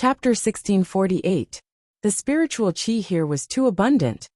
Chapter 1648. The spiritual qi here was too abundant,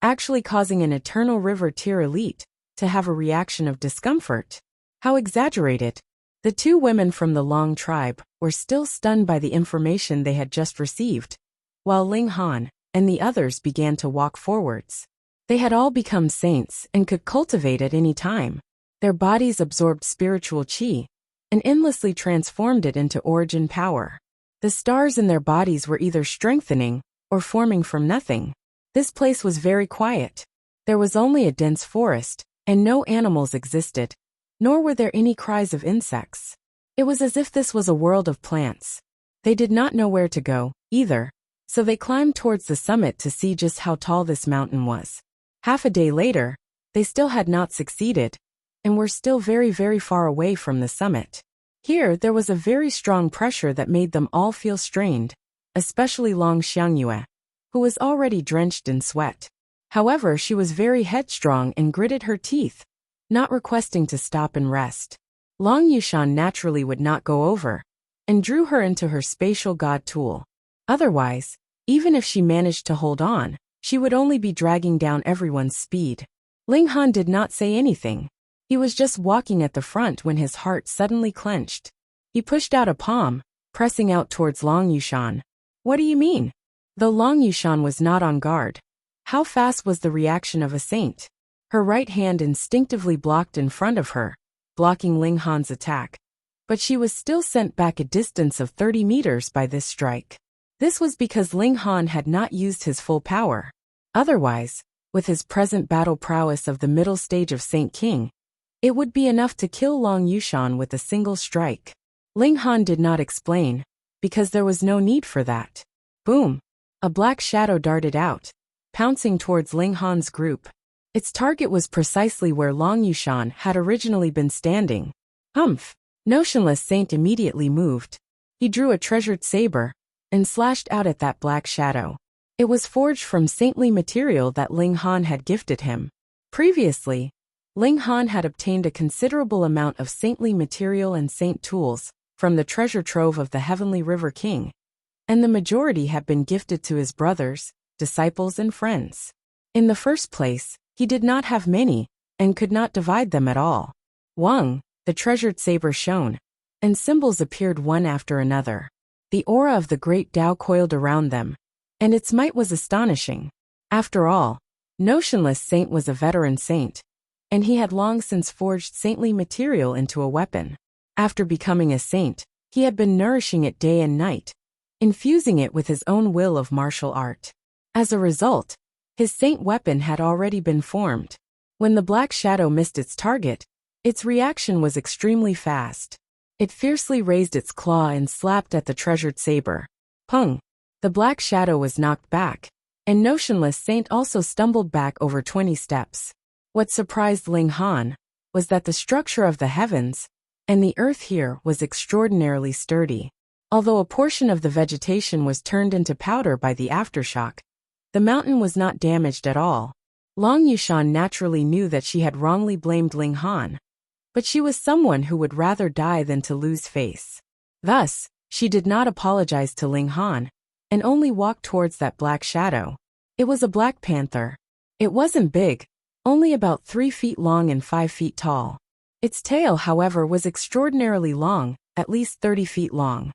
actually causing an eternal river tier elite to have a reaction of discomfort. How exaggerated. The two women from the Long tribe were still stunned by the information they had just received, while Ling Han and the others began to walk forwards. They had all become saints and could cultivate at any time. Their bodies absorbed spiritual qi and endlessly transformed it into origin power. The stars in their bodies were either strengthening or forming from nothing. This place was very quiet. There was only a dense forest, and no animals existed, nor were there any cries of insects. It was as if this was a world of plants. They did not know where to go, either, so they climbed towards the summit to see just how tall this mountain was. Half a day later, they still had not succeeded, and were still very, very far away from the summit. Here there was a very strong pressure that made them all feel strained, especially Long Xiangyue, who was already drenched in sweat. However, she was very headstrong and gritted her teeth, not requesting to stop and rest. Long Yushan naturally would not go over, and drew her into her spatial god tool. Otherwise, even if she managed to hold on, she would only be dragging down everyone's speed. Ling Han did not say anything. He was just walking at the front when his heart suddenly clenched. He pushed out a palm, pressing out towards Long Yushan. What do you mean? Though Long Yushan was not on guard, how fast was the reaction of a saint? Her right hand instinctively blocked in front of her, blocking Ling Han's attack. But she was still sent back a distance of 30 meters by this strike. This was because Ling Han had not used his full power. Otherwise, with his present battle prowess of the middle stage of Saint King, it would be enough to kill Long Yushan with a single strike. Ling Han did not explain, because there was no need for that. Boom! A black shadow darted out, pouncing towards Ling Han's group. Its target was precisely where Long Yushan had originally been standing. Humph! Notionless Saint immediately moved. He drew a treasured saber and slashed out at that black shadow. It was forged from saintly material that Ling Han had gifted him. Previously, Ling Han had obtained a considerable amount of saintly material and saint tools from the treasure trove of the Heavenly River King, and the majority had been gifted to his brothers, disciples and friends. In the first place, he did not have many, and could not divide them at all. Wang, the treasured saber shone, and symbols appeared one after another. The aura of the great Tao coiled around them, and its might was astonishing. After all, Notionless Saint was a veteran saint, and he had long since forged saintly material into a weapon. After becoming a saint, he had been nourishing it day and night, infusing it with his own will of martial art. As a result, his saint weapon had already been formed. When the black shadow missed its target, its reaction was extremely fast. It fiercely raised its claw and slapped at the treasured saber. Pung! The black shadow was knocked back, and Notionless Saint also stumbled back over 20 steps. What surprised Ling Han was that the structure of the heavens and the earth here was extraordinarily sturdy. Although a portion of the vegetation was turned into powder by the aftershock, the mountain was not damaged at all. Long Yushan naturally knew that she had wrongly blamed Ling Han, but she was someone who would rather die than to lose face. Thus, she did not apologize to Ling Han, and only walked towards that black shadow. It was a black panther. It wasn't big, only about 3 feet long and 5 feet tall. Its tail, however, was extraordinarily long, at least 30 feet long.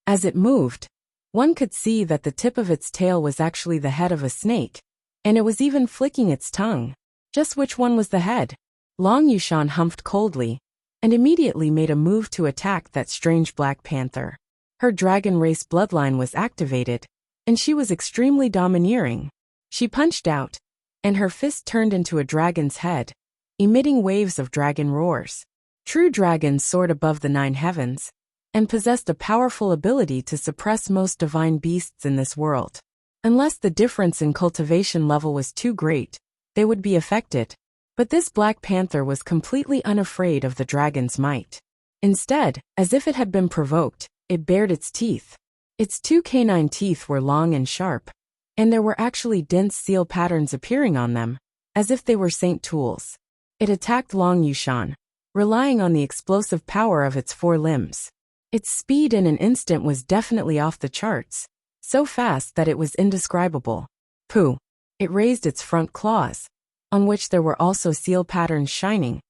As it moved, one could see that the tip of its tail was actually the head of a snake, and it was even flicking its tongue. Just which one was the head? Long Yushan humphed coldly, and immediately made a move to attack that strange black panther. Her dragon race bloodline was activated, and she was extremely domineering. She punched out, and her fist turned into a dragon's head, emitting waves of dragon roars. True dragons soared above the 9 heavens, and possessed a powerful ability to suppress most divine beasts in this world. Unless the difference in cultivation level was too great, they would be affected. But this black panther was completely unafraid of the dragon's might. Instead, as if it had been provoked, it bared its teeth. Its 2 canine teeth were long and sharp, and there were actually dense seal patterns appearing on them, as if they were saint tools. It attacked Long Yushan, relying on the explosive power of its 4 limbs. Its speed in an instant was definitely off the charts, so fast that it was indescribable. Pooh! It raised its front claws, on which there were also seal patterns shining,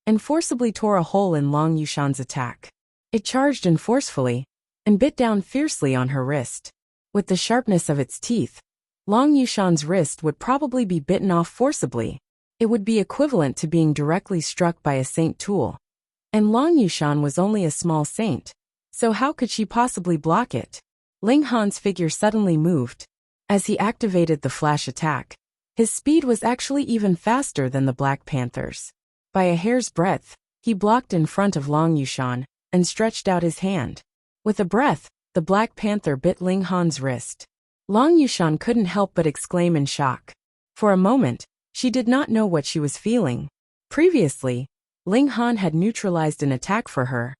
and forcibly tore a hole in Long Yushan's attack. It charged in forcefully, and bit down fiercely on her wrist. With the sharpness of its teeth, Long Yushan's wrist would probably be bitten off forcibly. It would be equivalent to being directly struck by a saint tool. And Long Yushan was only a small saint, so how could she possibly block it? Ling Han's figure suddenly moved. As he activated the flash attack, his speed was actually even faster than the Black Panther's. By a hair's breadth, he blocked in front of Long Yushan and stretched out his hand. With a breath, the Black Panther bit Ling Han's wrist. Long Yushan couldn't help but exclaim in shock. For a moment, she did not know what she was feeling. Previously, Ling Han had neutralized an attack for her,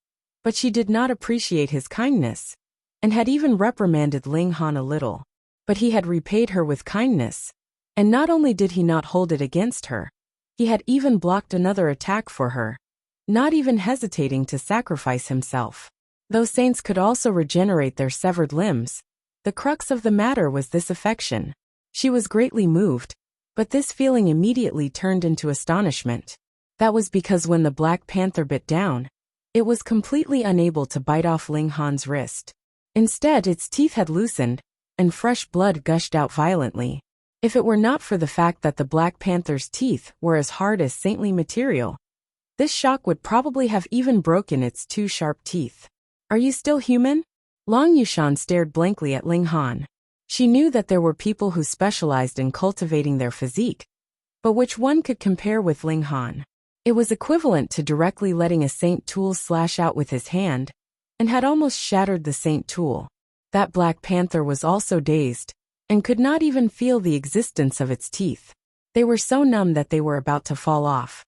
but she did not appreciate his kindness, and had even reprimanded Ling Han a little. But he had repaid her with kindness, and not only did he not hold it against her, he had even blocked another attack for her, not even hesitating to sacrifice himself. Though saints could also regenerate their severed limbs, the crux of the matter was this affection. She was greatly moved, but this feeling immediately turned into astonishment. That was because when the Black Panther bit down, it was completely unable to bite off Ling Han's wrist. Instead, its teeth had loosened, and fresh blood gushed out violently. If it were not for the fact that the Black Panther's teeth were as hard as saintly material, this shock would probably have even broken its two sharp teeth. Are you still human? Long Yushan stared blankly at Ling Han. She knew that there were people who specialized in cultivating their physique, but which one could compare with Ling Han? It was equivalent to directly letting a saint tool slash out with his hand, and had almost shattered the saint tool. That Black Panther was also dazed, and could not even feel the existence of its teeth. They were so numb that they were about to fall off.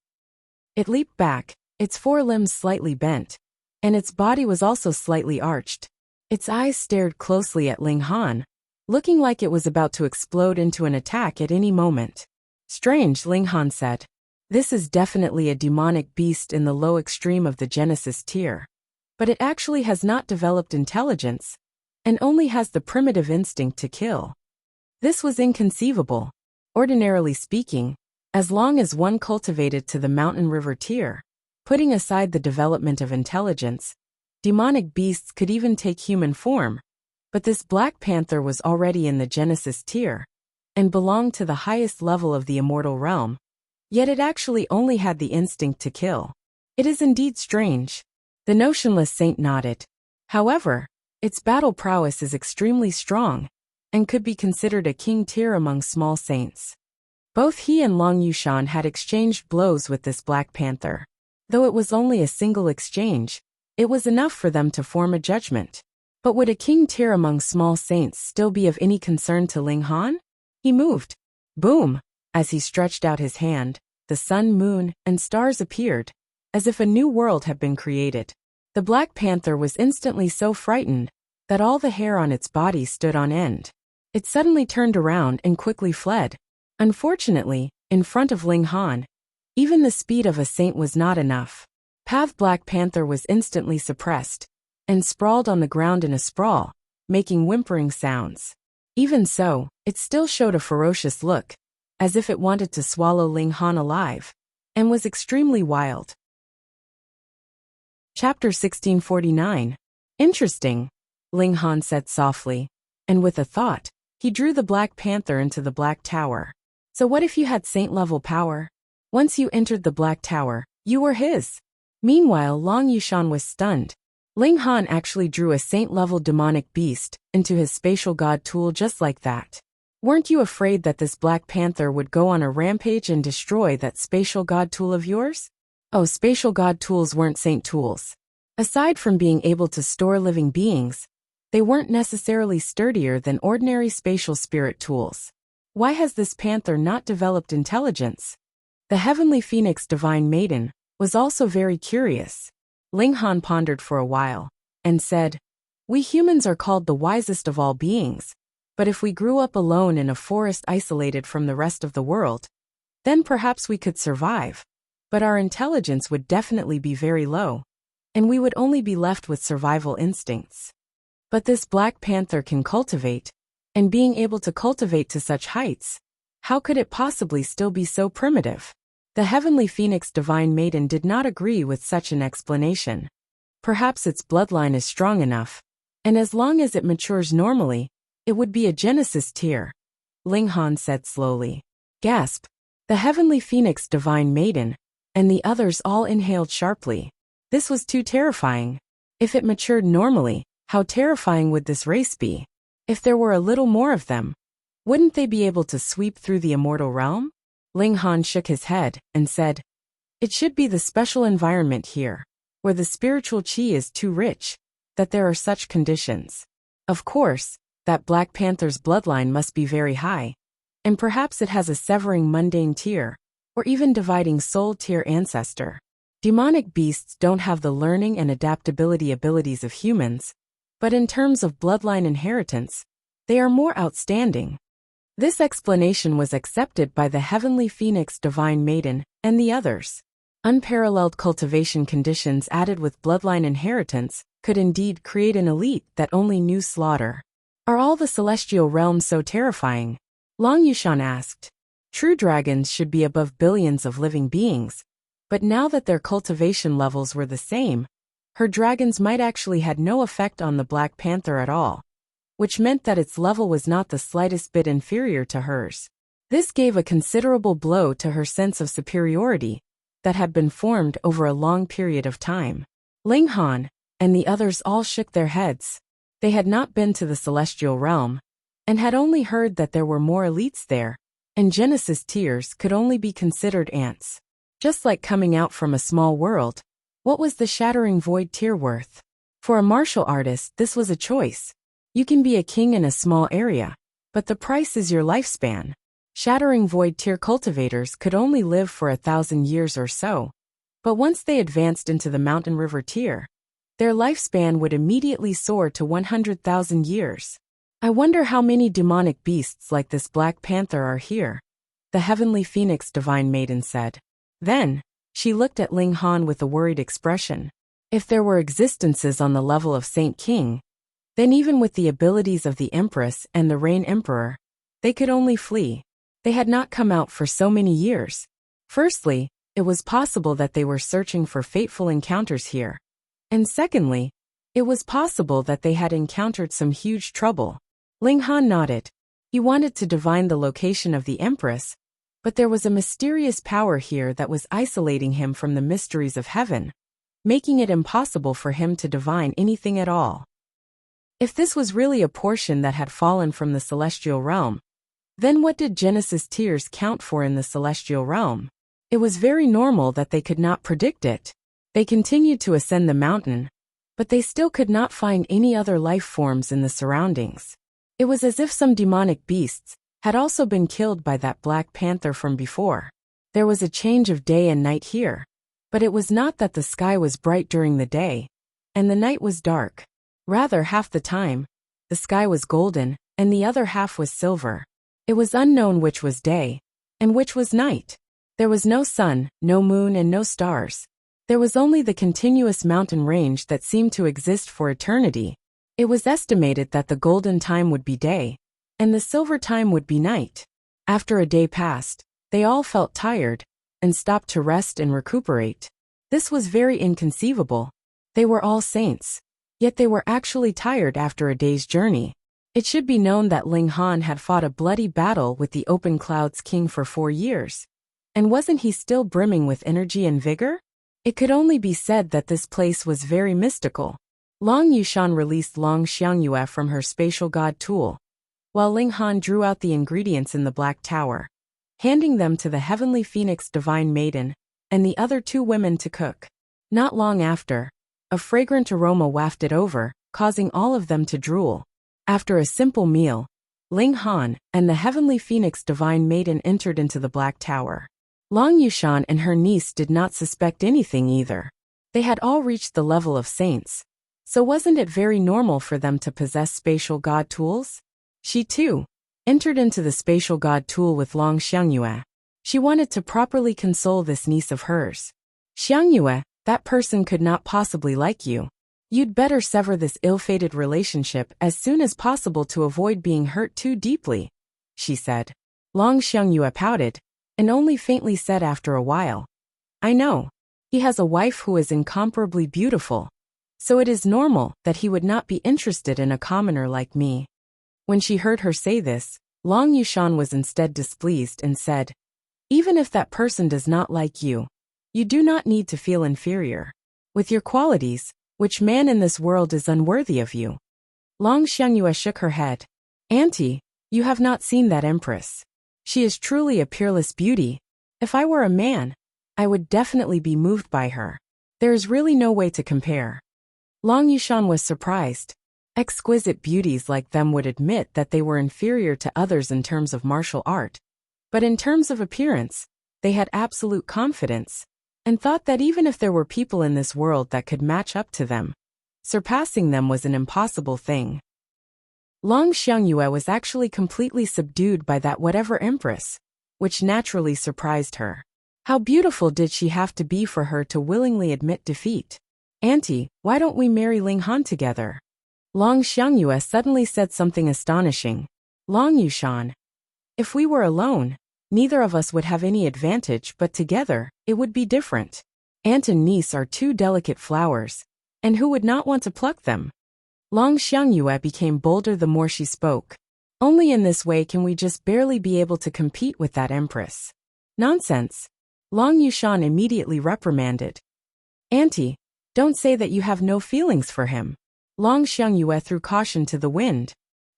It leaped back, its forelimbs slightly bent, and its body was also slightly arched. Its eyes stared closely at Ling Han, looking like it was about to explode into an attack at any moment. Strange, Ling Han said. This is definitely a demonic beast in the low extreme of the Genesis tier. But it actually has not developed intelligence, and only has the primitive instinct to kill. This was inconceivable. Ordinarily speaking, as long as one cultivated to the mountain river tier, putting aside the development of intelligence, demonic beasts could even take human form. But this Black Panther was already in the Genesis tier, and belonged to the highest level of the immortal realm. Yet it actually only had the instinct to kill. It is indeed strange. The notionless saint nodded. However, its battle prowess is extremely strong, and could be considered a king tier among small saints. Both he and Long Yushan had exchanged blows with this Black Panther. Though it was only a single exchange, it was enough for them to form a judgment. But would a king tier among small saints still be of any concern to Ling Han? He moved. Boom! As he stretched out his hand, the sun, moon, and stars appeared, as if a new world had been created. The Black Panther was instantly so frightened that all the hair on its body stood on end. It suddenly turned around and quickly fled. Unfortunately, in front of Ling Han, even the speed of a saint was not enough. Black Panther was instantly suppressed, and sprawled on the ground in a sprawl, making whimpering sounds. Even so, it still showed a ferocious look, as if it wanted to swallow Ling Han alive, and was extremely wild. Chapter 1649. Interesting, Ling Han said softly, and with a thought, he drew the Black Panther into the Black Tower. So what if you had saint-level power? Once you entered the Black Tower, you were his. Meanwhile, Long Yushan was stunned. Ling Han actually drew a saint-level demonic beast into his spatial god tool just like that. Weren't you afraid that this Black Panther would go on a rampage and destroy that spatial god tool of yours? Oh, spatial god tools weren't saint tools. Aside from being able to store living beings, they weren't necessarily sturdier than ordinary spatial spirit tools. Why has this panther not developed intelligence? The heavenly phoenix divine maiden was also very curious. Ling Han pondered for a while, and said, "We humans are called the wisest of all beings, but if we grew up alone in a forest isolated from the rest of the world, then perhaps we could survive, but our intelligence would definitely be very low." and we would only be left with survival instincts. But this Black Panther can cultivate, and being able to cultivate to such heights, how could it possibly still be so primitive? The Heavenly Phoenix Divine Maiden did not agree with such an explanation. Perhaps its bloodline is strong enough, and as long as it matures normally, it would be a Genesis tier, Ling Han said slowly. Gasp! The Heavenly Phoenix Divine Maiden, and the others all inhaled sharply. This was too terrifying. If it matured normally, how terrifying would this race be? If there were a little more of them, wouldn't they be able to sweep through the immortal realm? Ling Han shook his head and said, "It should be the special environment here, where the spiritual qi is too rich, that there are such conditions. Of course, that Black Panther's bloodline must be very high, and perhaps it has a severing mundane tier, or even dividing soul tier ancestor. Demonic beasts don't have the learning and adaptability abilities of humans, but in terms of bloodline inheritance, they are more outstanding." This explanation was accepted by the Heavenly Phoenix Divine Maiden and the others. Unparalleled cultivation conditions added with bloodline inheritance could indeed create an elite that only knew slaughter. Are all the celestial realms so terrifying? Long Yushan asked. True dragons should be above billions of living beings, but now that their cultivation levels were the same, her dragons might actually had no effect on the Black Panther at all, which meant that its level was not the slightest bit inferior to hers. This gave a considerable blow to her sense of superiority that had been formed over a long period of time. Ling Han and the others all shook their heads. They had not been to the celestial realm, and had only heard that there were more elites there, and Genesis tiers could only be considered ants. Just like coming out from a small world, what was the Shattering Void tier worth? For a martial artist, this was a choice. You can be a king in a small area, but the price is your lifespan. Shattering Void tier cultivators could only live for 1,000 years or so, but once they advanced into the Mountain River tier, their lifespan would immediately soar to 100,000 years. I wonder how many demonic beasts like this Black Panther are here, the Heavenly Phoenix Divine Maiden said. Then, she looked at Ling Han with a worried expression. If there were existences on the level of Saint King, then even with the abilities of the Empress and the Rain Emperor, they could only flee. They had not come out for so many years. Firstly, it was possible that they were searching for fateful encounters here. And secondly, it was possible that they had encountered some huge trouble. Ling Han nodded. He wanted to divine the location of the Empress, but there was a mysterious power here that was isolating him from the mysteries of heaven, making it impossible for him to divine anything at all. If this was really a portion that had fallen from the celestial realm, then what did Genesis tiers count for in the celestial realm? It was very normal that they could not predict it. They continued to ascend the mountain, but they still could not find any other life forms in the surroundings. It was as if some demonic beasts had also been killed by that Black Panther from before. There was a change of day and night here, but it was not that the sky was bright during the day, and the night was dark. Rather, half the time, the sky was golden, and the other half was silver. It was unknown which was day, and which was night. There was no sun, no moon, and no stars. There was only the continuous mountain range that seemed to exist for eternity. It was estimated that the golden time would be day, and the silver time would be night. After a day passed, they all felt tired, and stopped to rest and recuperate. This was very inconceivable. They were all saints, yet they were actually tired after a day's journey. It should be known that Ling Han had fought a bloody battle with the Open Clouds King for 4 years. And wasn't he still brimming with energy and vigor? It could only be said that this place was very mystical. Long Yushan released Long Xiangyue from her spatial god tool, while Ling Han drew out the ingredients in the Black Tower, handing them to the Heavenly Phoenix Divine Maiden and the other 2 women to cook. Not long after, a fragrant aroma wafted over, causing all of them to drool. After a simple meal, Ling Han and the Heavenly Phoenix Divine Maiden entered into the Black Tower. Long Yushan and her niece did not suspect anything either. They had all reached the level of saints, so wasn't it very normal for them to possess spatial god tools? She too entered into the spatial god tool with Long Xiangyue. She wanted to properly console this niece of hers. Xiangyue, That person could not possibly like you. You'd better sever this ill-fated relationship as soon as possible to avoid being hurt too deeply, she said. Long Xiangyue pouted, and only faintly said after a while, I know. He has a wife who is incomparably beautiful, so it is normal that he would not be interested in a commoner like me. When she heard her say this, Long Yushan was instead displeased and said, even if that person does not like you, you do not need to feel inferior. With your qualities, which man in this world is unworthy of you? Long Xiangyue shook her head. Auntie, you have not seen that empress. She is truly a peerless beauty. If I were a man, I would definitely be moved by her. There is really no way to compare. Long Yushan was surprised. Exquisite beauties like them would admit that they were inferior to others in terms of martial art. But in terms of appearance, they had absolute confidence, and thought that even if there were people in this world that could match up to them, surpassing them was an impossible thing. Long Xiangyue was actually completely subdued by that whatever empress, which naturally surprised her. How beautiful did she have to be for her to willingly admit defeat? Auntie, why don't we marry Ling Han together? Long Xiangyue suddenly said something astonishing. Long Yushan, if we were alone, neither of us would have any advantage, but together, it would be different. Aunt and niece are two delicate flowers, and who would not want to pluck them? Long Xiangyue became bolder the more she spoke. Only in this way can we just barely be able to compete with that empress. Nonsense. Long Yushan immediately reprimanded. Auntie, don't say that you have no feelings for him. Long Xiangyue threw caution to the wind.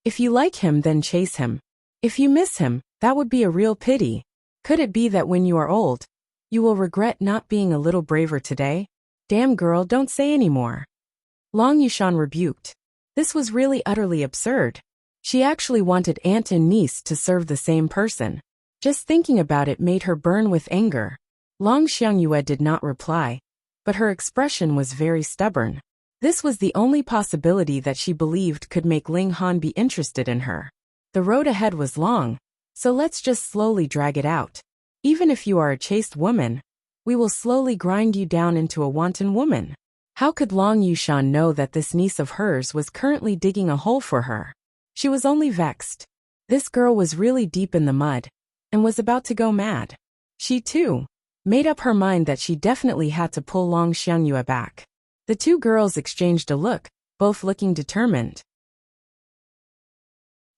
If you like him, then chase him. If you miss him, that would be a real pity. Could it be that when you are old, you will regret not being a little braver today? Damn girl, don't say any more. Long Yushan rebuked. This was really utterly absurd. She actually wanted aunt and niece to serve the same person. Just thinking about it made her burn with anger. Long Xiangyue did not reply, but her expression was very stubborn. This was the only possibility that she believed could make Ling Han be interested in her. The road ahead was long, so let's just slowly drag it out. Even if you are a chaste woman, we will slowly grind you down into a wanton woman. How could Long Yushan know that this niece of hers was currently digging a hole for her? She was only vexed. This girl was really deep in the mud, and was about to go mad. She, too, made up her mind that she definitely had to pull Long Xiangyue back. The two girls exchanged a look, both looking determined.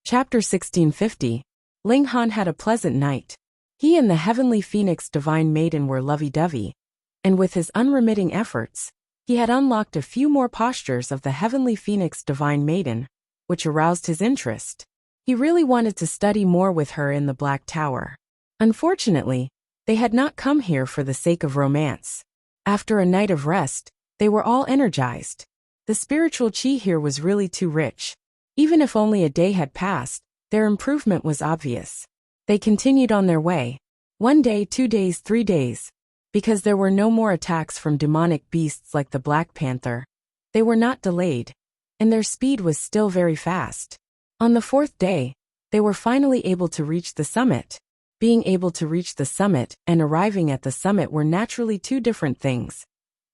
Chapter 1650. Ling Han had a pleasant night. He and the heavenly phoenix divine maiden were lovey-dovey, and with his unremitting efforts, he had unlocked a few more postures of the heavenly phoenix divine maiden, which aroused his interest. He really wanted to study more with her in the Black Tower. Unfortunately, they had not come here for the sake of romance. After a night of rest, they were all energized. The spiritual chi here was really too rich. Even if only a day had passed, their improvement was obvious. They continued on their way. 1 day, 2 days, 3 days. Because there were no more attacks from demonic beasts like the Black Panther, they were not delayed, and their speed was still very fast. On the 4th day, they were finally able to reach the summit. Being able to reach the summit and arriving at the summit were naturally two different things.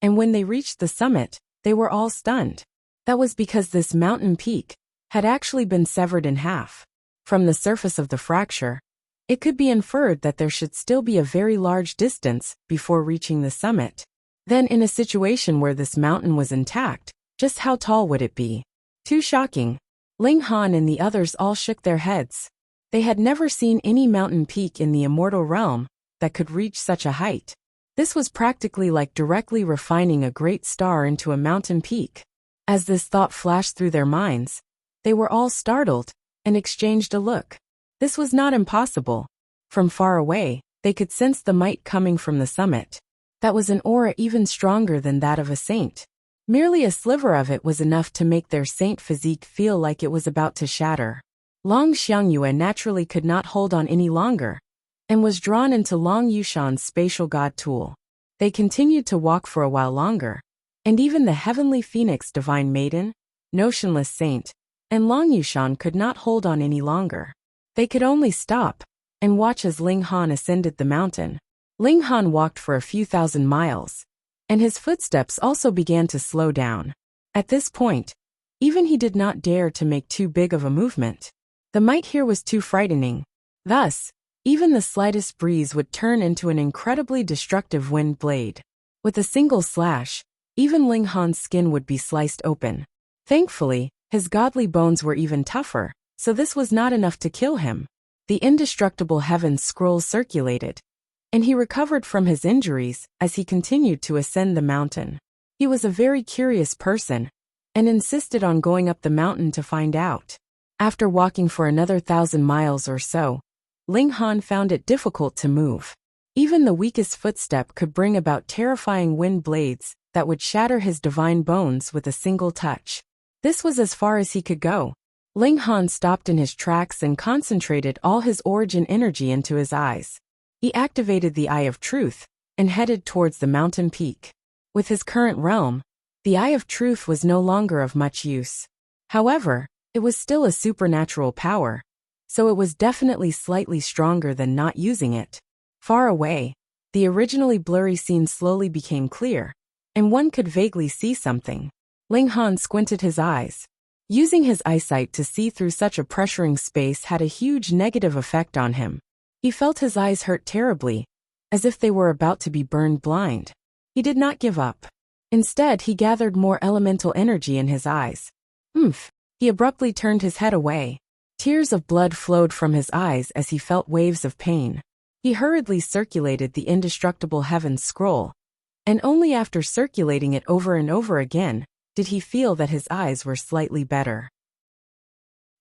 And when they reached the summit, they were all stunned. That was because this mountain peak had actually been severed in half. From the surface of the fracture, it could be inferred that there should still be a very large distance before reaching the summit. Then in a situation where this mountain was intact, just how tall would it be? Too shocking. Ling Han and the others all shook their heads. They had never seen any mountain peak in the immortal realm that could reach such a height. This was practically like directly refining a great star into a mountain peak. As this thought flashed through their minds, they were all startled and exchanged a look. This was not impossible. From far away, they could sense the might coming from the summit. That was an aura even stronger than that of a saint. Merely a sliver of it was enough to make their saint physique feel like it was about to shatter. Long Xiangyue naturally could not hold on any longer, and was drawn into Long Yushan's spatial god tool. They continued to walk for a while longer, and even the heavenly phoenix divine maiden, notionless saint, and Long Yushan could not hold on any longer. They could only stop and watch as Ling Han ascended the mountain. Ling Han walked for a few thousand miles, and his footsteps also began to slow down. At this point, even he did not dare to make too big of a movement. The might here was too frightening. Thus, even the slightest breeze would turn into an incredibly destructive wind blade. With a single slash, even Ling Han's skin would be sliced open. Thankfully, his godly bones were even tougher, so this was not enough to kill him. The indestructible heavens scroll circulated, and he recovered from his injuries as he continued to ascend the mountain. He was a very curious person, and insisted on going up the mountain to find out. After walking for another 1,000 miles or so, Ling Han found it difficult to move. Even the weakest footstep could bring about terrifying wind blades that would shatter his divine bones with a single touch. This was as far as he could go. Ling Han stopped in his tracks and concentrated all his origin energy into his eyes. He activated the Eye of Truth and headed towards the mountain peak. With his current realm, the Eye of Truth was no longer of much use. However, it was still a supernatural power, so it was definitely slightly stronger than not using it. Far away, the originally blurry scene slowly became clear, and one could vaguely see something. Ling Han squinted his eyes. Using his eyesight to see through such a pressuring space had a huge negative effect on him. He felt his eyes hurt terribly, as if they were about to be burned blind. He did not give up. Instead, he gathered more elemental energy in his eyes. He abruptly turned his head away. Tears of blood flowed from his eyes as he felt waves of pain. He hurriedly circulated the indestructible heavens scroll, and only after circulating it over and over again did he feel that his eyes were slightly better.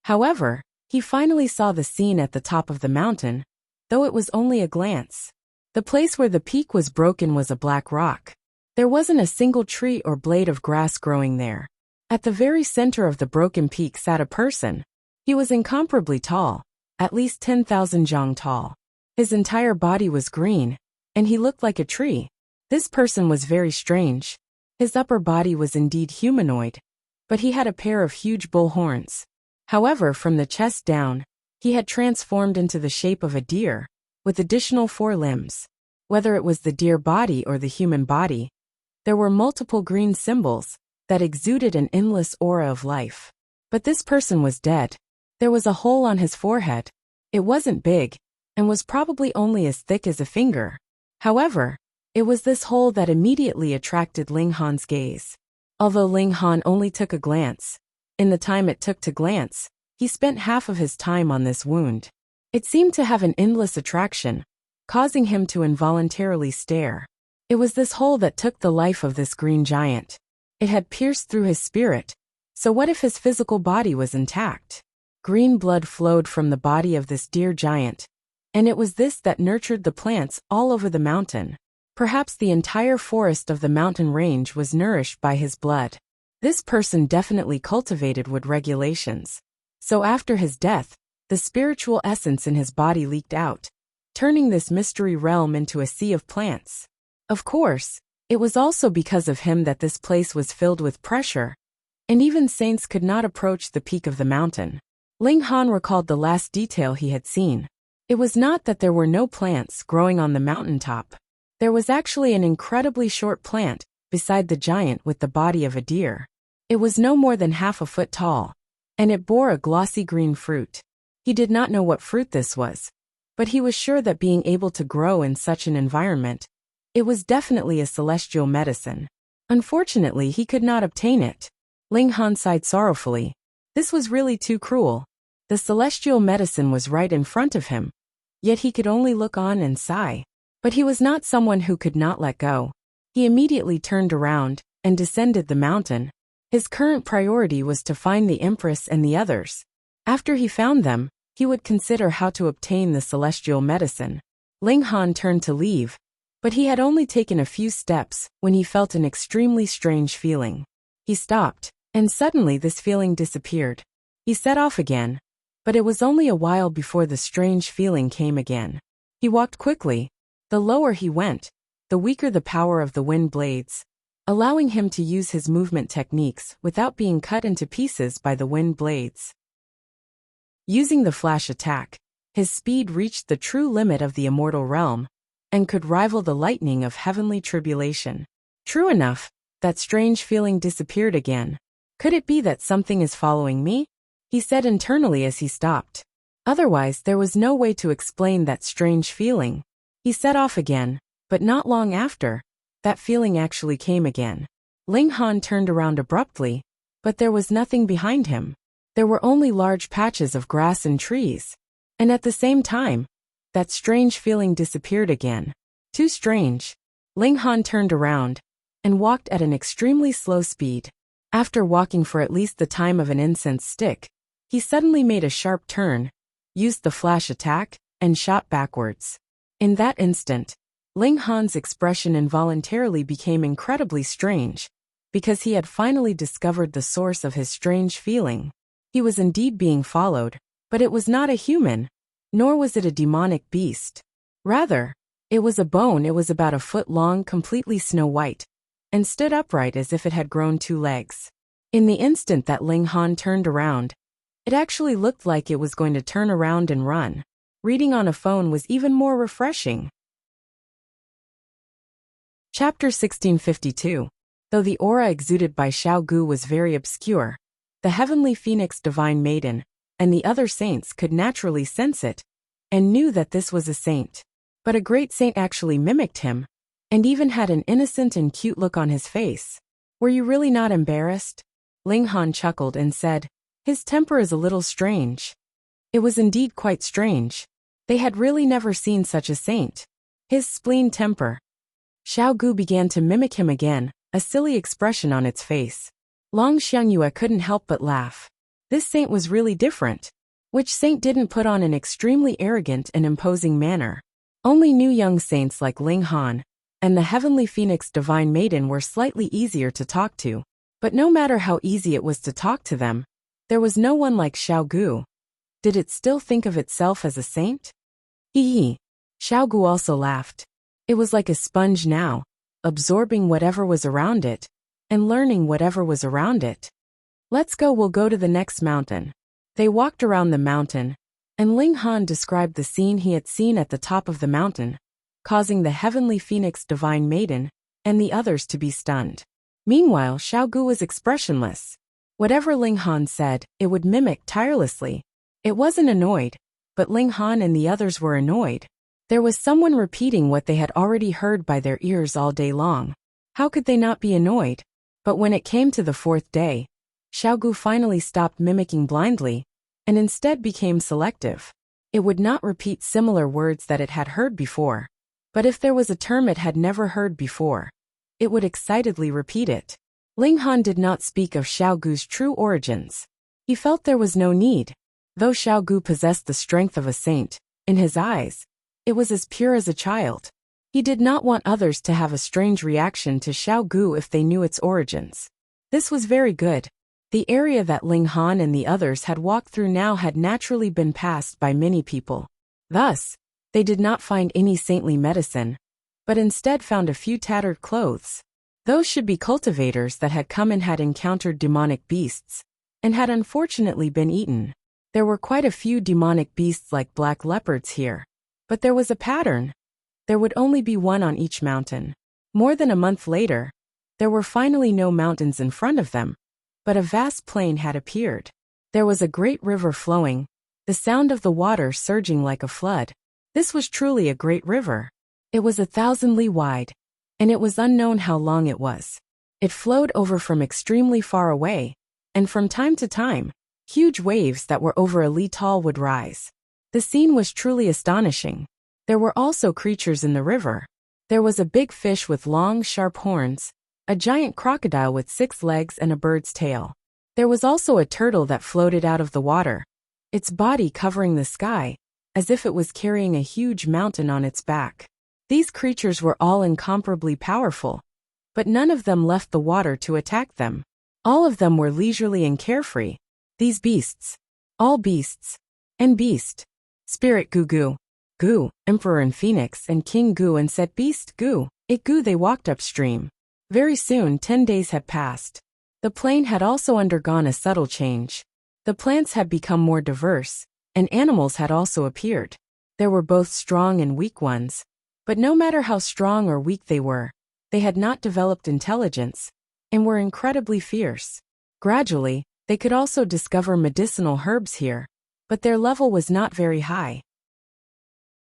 However, he finally saw the scene at the top of the mountain, though it was only a glance. The place where the peak was broken was a black rock. There wasn't a single tree or blade of grass growing there. At the very center of the broken peak sat a person. He was incomparably tall, at least 10,000 zhang tall. His entire body was green, and he looked like a tree. This person was very strange. His upper body was indeed humanoid, but he had a pair of huge bull horns. However, from the chest down, he had transformed into the shape of a deer, with additional 4 limbs. Whether it was the deer body or the human body, there were multiple green symbols that exuded an endless aura of life. But this person was dead. There was a hole on his forehead. It wasn't big, and was probably only as thick as a finger. However, it was this hole that immediately attracted Ling Han's gaze. Although Ling Han only took a glance, in the time it took to glance, he spent half of his time on this wound. It seemed to have an endless attraction, causing him to involuntarily stare. It was this hole that took the life of this green giant. It had pierced through his spirit, so what if his physical body was intact? Green blood flowed from the body of this deer giant, and it was this that nurtured the plants all over the mountain. Perhaps the entire forest of the mountain range was nourished by his blood. This person definitely cultivated wood regulations. So after his death, the spiritual essence in his body leaked out, turning this mystery realm into a sea of plants. Of course, it was also because of him that this place was filled with pressure, and even saints could not approach the peak of the mountain. Ling Han recalled the last detail he had seen. It was not that there were no plants growing on the mountaintop. There was actually an incredibly short plant beside the giant with the body of a deer. It was no more than half a foot tall, and it bore a glossy green fruit. He did not know what fruit this was, but he was sure that being able to grow in such an environment, it was definitely a celestial medicine. Unfortunately, he could not obtain it. Ling Han sighed sorrowfully. This was really too cruel. The celestial medicine was right in front of him, yet he could only look on and sigh. But he was not someone who could not let go. He immediately turned around and descended the mountain. His current priority was to find the Empress and the others. After he found them, he would consider how to obtain the celestial medicine. Ling Han turned to leave, but he had only taken a few steps when he felt an extremely strange feeling. He stopped, and suddenly this feeling disappeared. He set off again, but it was only a while before the strange feeling came again. He walked quickly. The lower he went, the weaker the power of the wind blades, allowing him to use his movement techniques without being cut into pieces by the wind blades. Using the flash attack, his speed reached the true limit of the immortal realm, and could rival the lightning of heavenly tribulation. True enough, that strange feeling disappeared again. Could it be that something is following me? He said internally as he stopped. Otherwise, there was no way to explain that strange feeling. He set off again, but not long after, that feeling actually came again. Ling Han turned around abruptly, but there was nothing behind him. There were only large patches of grass and trees. And at the same time, that strange feeling disappeared again. Too strange. Ling Han turned around and walked at an extremely slow speed. After walking for at least the time of an incense stick, he suddenly made a sharp turn, used the flash attack, and shot backwards. In that instant, Ling Han's expression involuntarily became incredibly strange, because he had finally discovered the source of his strange feeling. He was indeed being followed, but it was not a human, nor was it a demonic beast. Rather, it was a bone. It was about a foot long, completely snow-white, and stood upright as if it had grown 2 legs. In the instant that Ling Han turned around, it actually looked like it was going to turn around and run. Reading on a phone was even more refreshing. Chapter 1652. Though the aura exuded by Xiao Gu was very obscure, the heavenly phoenix divine maiden and the other saints could naturally sense it and knew that this was a saint. But a great saint actually mimicked him and even had an innocent and cute look on his face. Were you really not embarrassed? Ling Han chuckled and said, his temper is a little strange. It was indeed quite strange. They had really never seen such a saint. His spleen temper. Xiao Gu began to mimic him again, a silly expression on its face. Long Xiangyue couldn't help but laugh. This saint was really different. Which saint didn't put on an extremely arrogant and imposing manner? Only new young saints like Ling Han and the heavenly phoenix divine maiden were slightly easier to talk to. But no matter how easy it was to talk to them, there was no one like Xiao Gu. Did it still think of itself as a saint? Hee. Xiao Gu also laughed. It was like a sponge now, absorbing whatever was around it, and learning whatever was around it. Let's go, we'll go to the next mountain. They walked around the mountain, and Ling Han described the scene he had seen at the top of the mountain, causing the heavenly phoenix divine maiden and the others to be stunned. Meanwhile, Xiao Gu was expressionless. Whatever Ling Han said, it would mimic tirelessly. It wasn't annoyed, but Ling Han and the others were annoyed. There was someone repeating what they had already heard by their ears all day long. How could they not be annoyed? But when it came to the 4th day, Xiao Gu finally stopped mimicking blindly, and instead became selective. It would not repeat similar words that it had heard before. But if there was a term it had never heard before, it would excitedly repeat it. Ling Han did not speak of Xiao Gu's true origins. He felt there was no need. Though Xiao Gu possessed the strength of a saint, in his eyes, it was as pure as a child. He did not want others to have a strange reaction to Xiao Gu if they knew its origins. This was very good. The area that Ling Han and the others had walked through now had naturally been passed by many people. Thus, they did not find any saintly medicine, but instead found a few tattered clothes. Those should be cultivators that had come and had encountered demonic beasts, and had unfortunately been eaten. There were quite a few demonic beasts like black leopards here. But there was a pattern. There would only be one on each mountain. More than a month later, there were finally no mountains in front of them, but a vast plain had appeared. There was a great river flowing, the sound of the water surging like a flood. This was truly a great river. It was 1,000 li wide, and it was unknown how long it was. It flowed over from extremely far away, and from time to time, huge waves that were over a li tall would rise. The scene was truly astonishing. There were also creatures in the river. There was a big fish with long, sharp horns, a giant crocodile with 6 legs and a bird's tail. There was also a turtle that floated out of the water, its body covering the sky, as if it was carrying a huge mountain on its back. These creatures were all incomparably powerful, but none of them left the water to attack them. All of them were leisurely and carefree. These beasts, all beasts, and beast. Spirit Gu, Emperor and Phoenix and King Gu and Set Beast Gu, It Gu. They walked upstream. Very soon 10 days had passed. The plain had also undergone a subtle change. The plants had become more diverse, and animals had also appeared. There were both strong and weak ones, but no matter how strong or weak they They had not developed intelligence and were incredibly fierce. Gradually, they could also discover medicinal herbs here, but their level was not very high.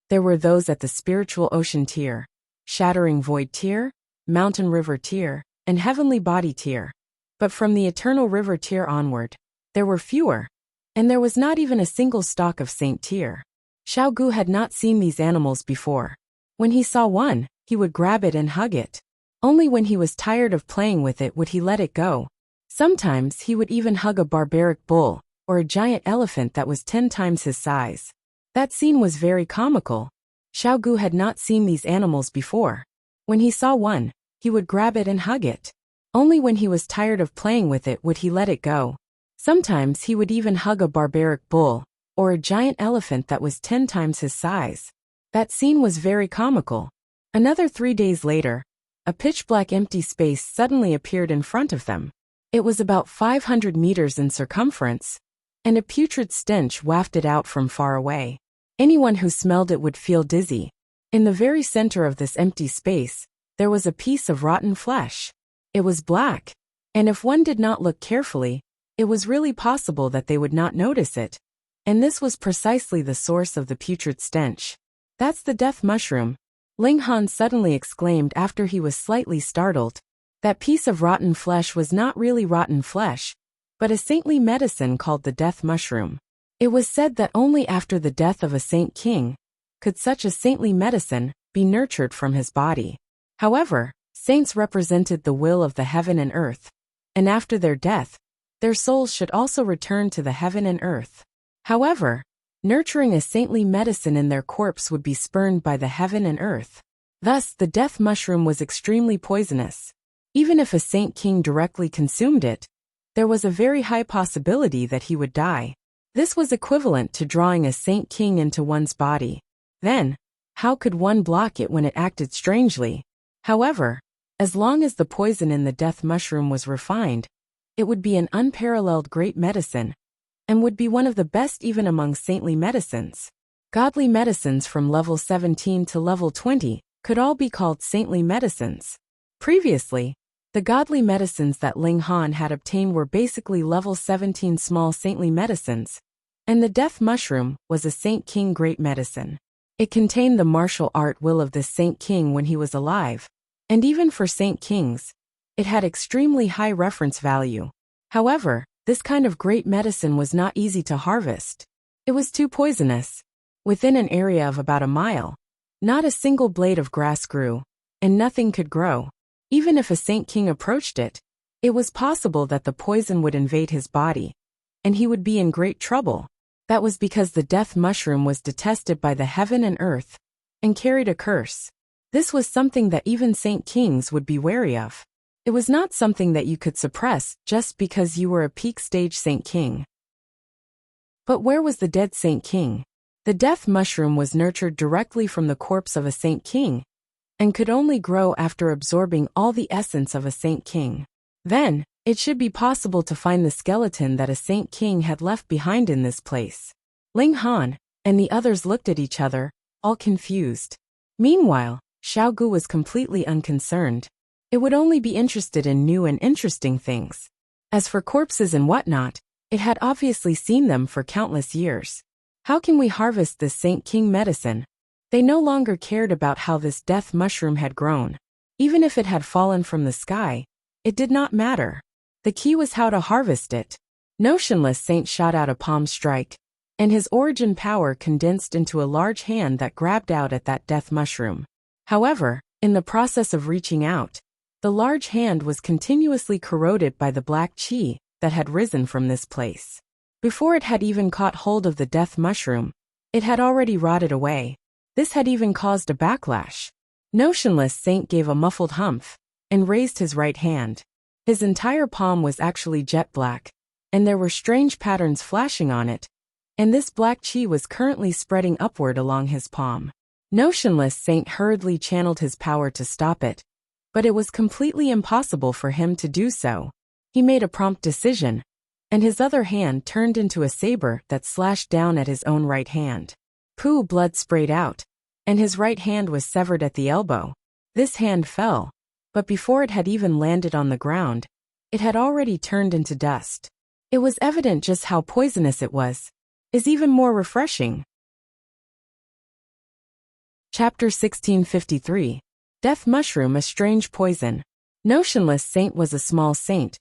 There were those at the spiritual ocean tier, shattering void tier, mountain river tier, and heavenly body tier. But from the eternal river tier onward, there were fewer, and there was not even a single stalk of saint tier. Xiao Gu had not seen these animals before. When he saw one, he would grab it and hug it. Only when he was tired of playing with it would he let it go. Sometimes he would even hug a barbaric bull, or a giant elephant that was 10 times his size. That scene was very comical. Xiao Gu had not seen these animals before. When he saw one, he would grab it and hug it. Only when he was tired of playing with it would he let it go. Sometimes he would even hug a barbaric bull, or a giant elephant that was 10 times his size. That scene was very comical. Another 3 days later, a pitch-black empty space suddenly appeared in front of them. It was about 500 meters in circumference, and a putrid stench wafted out from far away. Anyone who smelled it would feel dizzy. In the very center of this empty space, there was a piece of rotten flesh. It was black, and if one did not look carefully, it was really possible that they would not notice it. And this was precisely the source of the putrid stench. That's the death mushroom, Ling Han suddenly exclaimed after he was slightly startled. That piece of rotten flesh was not really rotten flesh, but a saintly medicine called the death mushroom. It was said that only after the death of a saint king could such a saintly medicine be nurtured from his body. However, saints represented the will of the heaven and earth, and after their death, their souls should also return to the heaven and earth. However, nurturing a saintly medicine in their corpse would be spurned by the heaven and earth. Thus, the death mushroom was extremely poisonous. Even if a saint king directly consumed it, there was a very high possibility that he would die. This was equivalent to drawing a saint king into one's body. Then, how could one block it when it acted strangely? However, as long as the poison in the death mushroom was refined, it would be an unparalleled great medicine, and would be one of the best even among saintly medicines. Godly medicines from level 17 to level 20 could all be called saintly medicines. Previously, the godly medicines that Ling Han had obtained were basically level 17 small saintly medicines, and the death mushroom was a saint king great medicine. It contained the martial art will of this saint king when he was alive, and even for saint kings, it had extremely high reference value. However, this kind of great medicine was not easy to harvest. It was too poisonous. Within an area of about a mile, not a single blade of grass grew, and nothing could grow. Even if a saint king approached it, it was possible that the poison would invade his body, and he would be in great trouble. That was because the death mushroom was detested by the heaven and earth, and carried a curse. This was something that even saint kings would be wary of. It was not something that you could suppress just because you were a peak stage saint king. But where was the dead saint king? The death mushroom was nurtured directly from the corpse of a saint king, and could only grow after absorbing all the essence of a saint king. Then, it should be possible to find the skeleton that a saint king had left behind in this place. Ling Han and the others looked at each other, all confused. Meanwhile, Xiao Gu was completely unconcerned. It would only be interested in new and interesting things. As for corpses and whatnot, it had obviously seen them for countless years. How can we harvest this saint king medicine? They no longer cared about how this death mushroom had grown. Even if it had fallen from the sky, it did not matter. The key was how to harvest it. Notionless Saint shot out a palm strike, and his origin power condensed into a large hand that grabbed out at that death mushroom. However, in the process of reaching out, the large hand was continuously corroded by the black qi that had risen from this place. Before it had even caught hold of the death mushroom, it had already rotted away. This had even caused a backlash. Notionless Saint gave a muffled humph and raised his right hand. His entire palm was actually jet black, and there were strange patterns flashing on it, and this black qi was currently spreading upward along his palm. Notionless Saint hurriedly channeled his power to stop it, but it was completely impossible for him to do so. He made a prompt decision, and his other hand turned into a saber that slashed down at his own right hand. Blood sprayed out, and his right hand was severed at the elbow. This hand fell, but before it had even landed on the ground, it had already turned into dust. It was evident just how poisonous it was. Is even more refreshing. Chapter 1653. Death Mushroom, a Strange Poison. Notionless Saint was a small saint,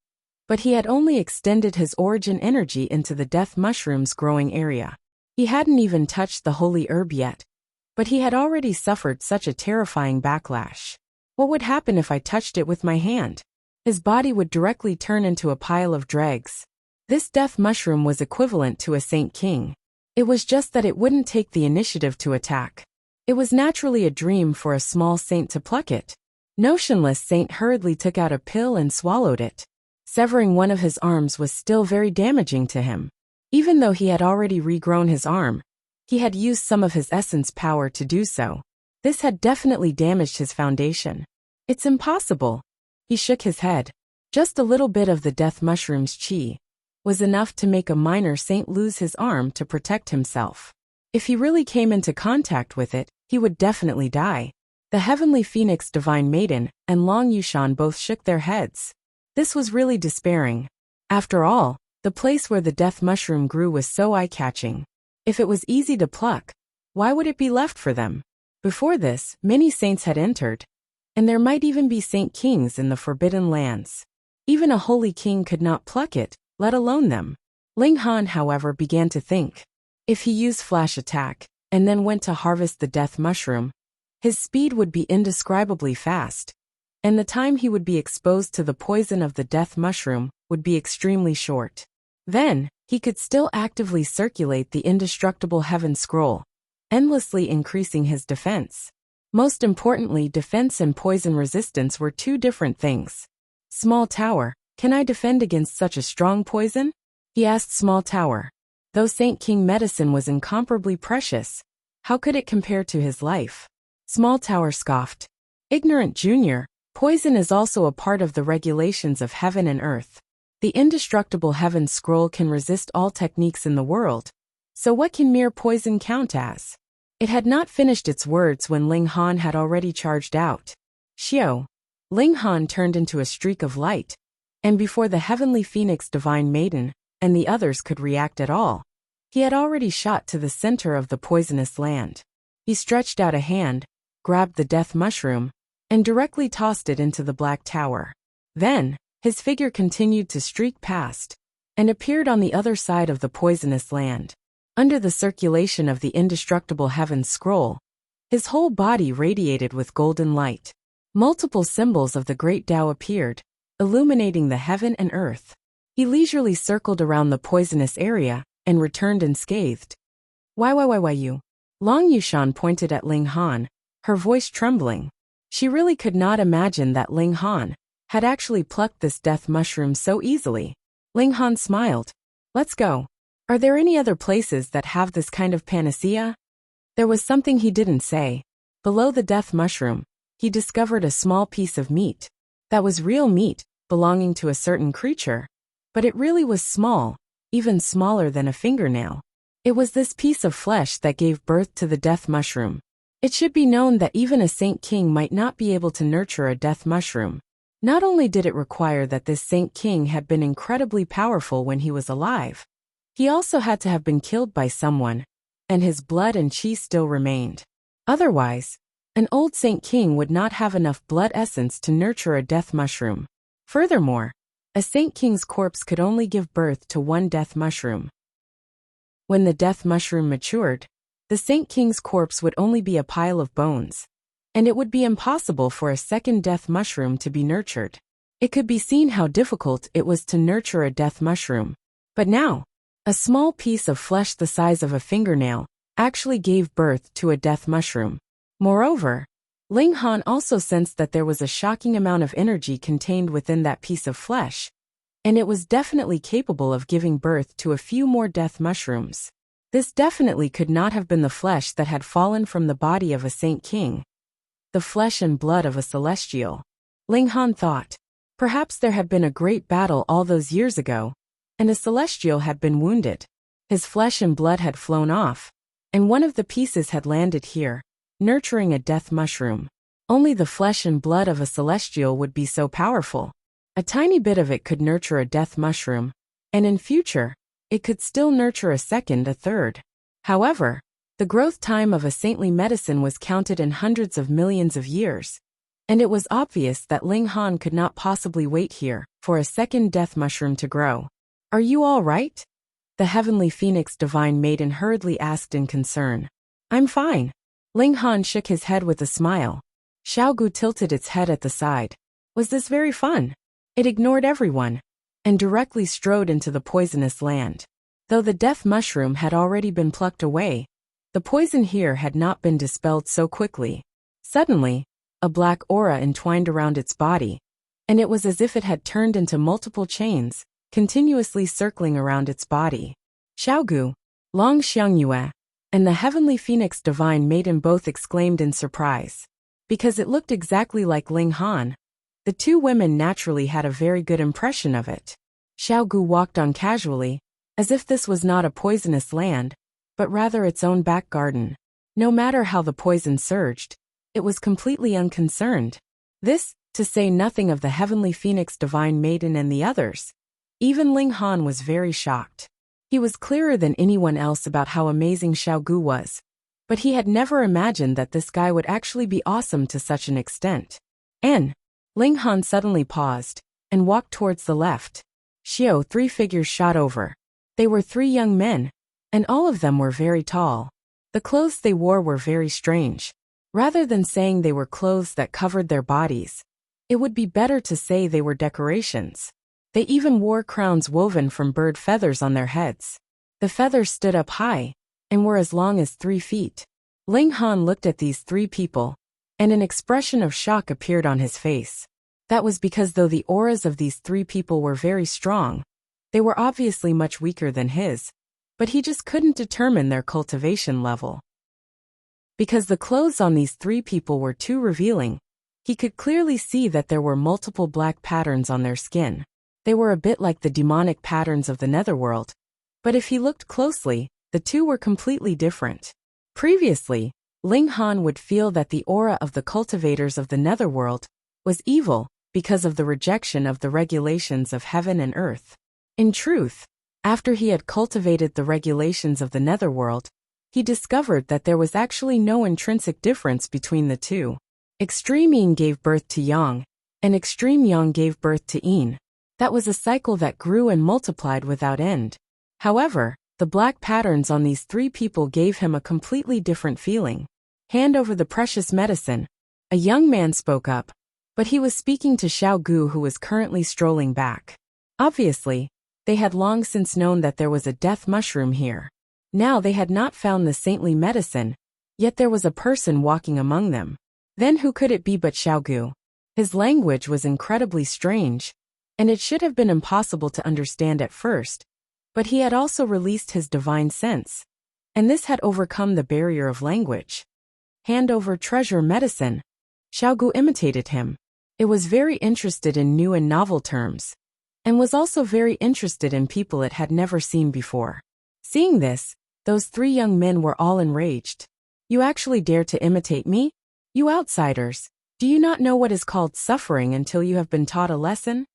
but he had only extended his origin energy into the death mushroom's growing area. He hadn't even touched the holy herb yet, but he had already suffered such a terrifying backlash. What would happen if I touched it with my hand? His body would directly turn into a pile of dregs. This death mushroom was equivalent to a saint king. It was just that it wouldn't take the initiative to attack. It was naturally a dream for a small saint to pluck it. Notionless Saint hurriedly took out a pill and swallowed it. Severing one of his arms was still very damaging to him. Even though he had already regrown his arm, he had used some of his essence power to do so. This had definitely damaged his foundation. It's impossible. He shook his head. Just a little bit of the death mushroom's chi was enough to make a minor saint lose his arm to protect himself. If he really came into contact with it, he would definitely die. The Heavenly Phoenix Divine Maiden and Long Yushan both shook their heads. This was really despairing. After all, the place where the death mushroom grew was so eye-catching. If it was easy to pluck, why would it be left for them? Before this, many saints had entered, and there might even be saint kings in the Forbidden Lands. Even a holy king could not pluck it, let alone them. Ling Han, however, began to think. If he used flash attack, and then went to harvest the death mushroom, his speed would be indescribably fast, and the time he would be exposed to the poison of the death mushroom would be extremely short. Then, he could still actively circulate the indestructible heaven scroll, endlessly increasing his defense. Most importantly, defense and poison resistance were two different things. Small Tower, can I defend against such a strong poison? He asked Small Tower. Though Saint King medicine was incomparably precious, how could it compare to his life? Small Tower scoffed. Ignorant Junior, poison is also a part of the regulations of heaven and earth. The indestructible heaven scroll can resist all techniques in the world, so what can mere poison count as? It had not finished its words when Ling Han had already charged out. Xiao. Ling Han turned into a streak of light, and before the Heavenly Phoenix Divine Maiden and the others could react at all, he had already shot to the center of the poisonous land. He stretched out a hand, grabbed the death mushroom, and directly tossed it into the Black Tower. Then, his figure continued to streak past, and appeared on the other side of the poisonous land. Under the circulation of the indestructible heaven scroll, his whole body radiated with golden light. Multiple symbols of the great Tao appeared, illuminating the heaven and earth. He leisurely circled around the poisonous area, and returned unscathed. Why you? Long Yushan pointed at Ling Han, her voice trembling. She really could not imagine that Ling Han had actually plucked this death mushroom so easily. Ling Han smiled. Let's go. Are there any other places that have this kind of panacea? There was something he didn't say. Below the death mushroom, he discovered a small piece of meat. That was real meat, belonging to a certain creature. But it really was small, even smaller than a fingernail. It was this piece of flesh that gave birth to the death mushroom. It should be known that even a saint king might not be able to nurture a death mushroom. Not only did it require that this saint king had been incredibly powerful when he was alive, he also had to have been killed by someone, and his blood and chi still remained. Otherwise, an old saint king would not have enough blood essence to nurture a death mushroom. Furthermore, a saint king's corpse could only give birth to one death mushroom. When the death mushroom matured, the saint king's corpse would only be a pile of bones, and it would be impossible for a second death mushroom to be nurtured. It could be seen how difficult it was to nurture a death mushroom. But now, a small piece of flesh the size of a fingernail actually gave birth to a death mushroom. Moreover, Ling Han also sensed that there was a shocking amount of energy contained within that piece of flesh, and it was definitely capable of giving birth to a few more death mushrooms. This definitely could not have been the flesh that had fallen from the body of a saint king, the flesh and blood of a celestial. Ling Han thought. Perhaps there had been a great battle all those years ago, and a celestial had been wounded. His flesh and blood had flown off, and one of the pieces had landed here, nurturing a death mushroom. Only the flesh and blood of a celestial would be so powerful. A tiny bit of it could nurture a death mushroom, and in future, it could still nurture a second, a third. However, the growth time of a saintly medicine was counted in hundreds of millions of years, and it was obvious that Ling Han could not possibly wait here for a second death mushroom to grow. Are you all right? The heavenly phoenix divine maiden hurriedly asked in concern. I'm fine. Ling Han shook his head with a smile. Xiaogu tilted its head at the side. Was this very fun? It ignored everyone and directly strode into the poisonous land. Though the death mushroom had already been plucked away, the poison here had not been dispelled so quickly. Suddenly, a black aura entwined around its body, and it was as if it had turned into multiple chains, continuously circling around its body. Xiaogu, Long Xiangyue, and the heavenly phoenix divine maiden both exclaimed in surprise. Because it looked exactly like Ling Han, the two women naturally had a very good impression of it. Xiaogu walked on casually, as if this was not a poisonous land, but rather its own back garden. No matter how the poison surged, it was completely unconcerned. This, to say nothing of the heavenly phoenix divine maiden and the others. Even Ling Han was very shocked. He was clearer than anyone else about how amazing Xiaogu was, but he had never imagined that this guy would actually be awesome to such an extent. Ling Han suddenly paused and walked towards the left. Xiao, three figures shot over. They were three young men, and all of them were very tall. The clothes they wore were very strange. Rather than saying they were clothes that covered their bodies, it would be better to say they were decorations. They even wore crowns woven from bird feathers on their heads. The feathers stood up high and were as long as 3 feet. Ling Han looked at these three people, and an expression of shock appeared on his face. That was because though the auras of these three people were very strong, they were obviously much weaker than his, but he just couldn't determine their cultivation level. Because the clothes on these three people were too revealing, he could clearly see that there were multiple black patterns on their skin. They were a bit like the demonic patterns of the netherworld, but if he looked closely, the two were completely different. Previously, Ling Han would feel that the aura of the cultivators of the netherworld was evil because of the rejection of the regulations of heaven and earth. In truth, after he had cultivated the regulations of the netherworld, he discovered that there was actually no intrinsic difference between the two. Extreme Yin gave birth to Yang, and Extreme Yang gave birth to Yin. That was a cycle that grew and multiplied without end. However, the black patterns on these three people gave him a completely different feeling. Hand over the precious medicine. A young man spoke up, but he was speaking to Xiaogu, who was currently strolling back. Obviously, they had long since known that there was a death mushroom here. Now they had not found the saintly medicine, yet there was a person walking among them. Then who could it be but Xiaogu? His language was incredibly strange, and it should have been impossible to understand at first, but he had also released his divine sense, and this had overcome the barrier of language. Hand over treasure medicine. Xiaogu imitated him. It was very interested in new and novel terms, and was also very interested in people it had never seen before. Seeing this, those three young men were all enraged. You actually dare to imitate me? You outsiders, do you not know what is called suffering until you have been taught a lesson?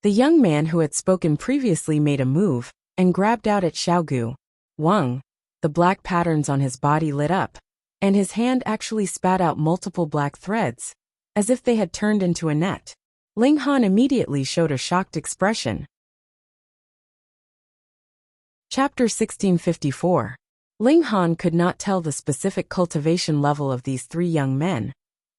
The young man who had spoken previously made a move and grabbed out at Xiaogu. Wang, the black patterns on his body lit up, and his hand actually spat out multiple black threads, as if they had turned into a net. Ling Han immediately showed a shocked expression. Chapter 1654. Ling Han could not tell the specific cultivation level of these three young men,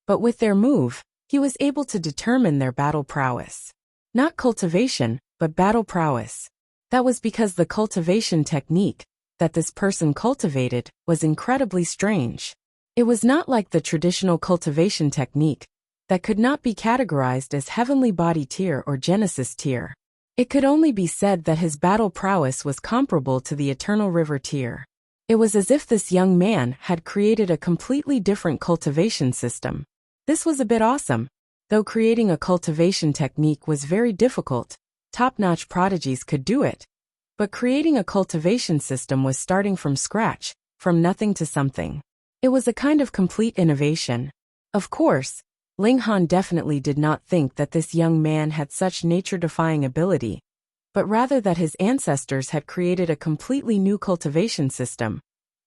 but with their move, he was able to determine their battle prowess. Not cultivation, but battle prowess. That was because the cultivation technique that this person cultivated was incredibly strange. It was not like the traditional cultivation technique that could not be categorized as heavenly body tier or Genesis tier. It could only be said that his battle prowess was comparable to the Eternal River tier. It was as if this young man had created a completely different cultivation system. This was a bit awesome. Though creating a cultivation technique was very difficult, top-notch prodigies could do it. But creating a cultivation system was starting from scratch, from nothing to something. It was a kind of complete innovation. Of course, Ling Han definitely did not think that this young man had such nature-defying ability, but rather that his ancestors had created a completely new cultivation system,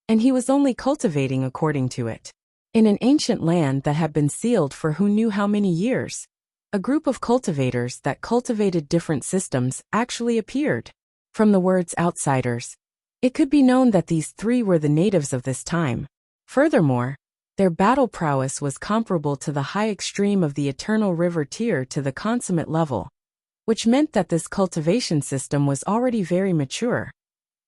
and he was only cultivating according to it. In an ancient land that had been sealed for who knew how many years, a group of cultivators that cultivated different systems actually appeared. From the words outsiders, it could be known that these three were the natives of this time. Furthermore, their battle prowess was comparable to the high extreme of the Eternal River tier to the consummate level, which meant that this cultivation system was already very mature,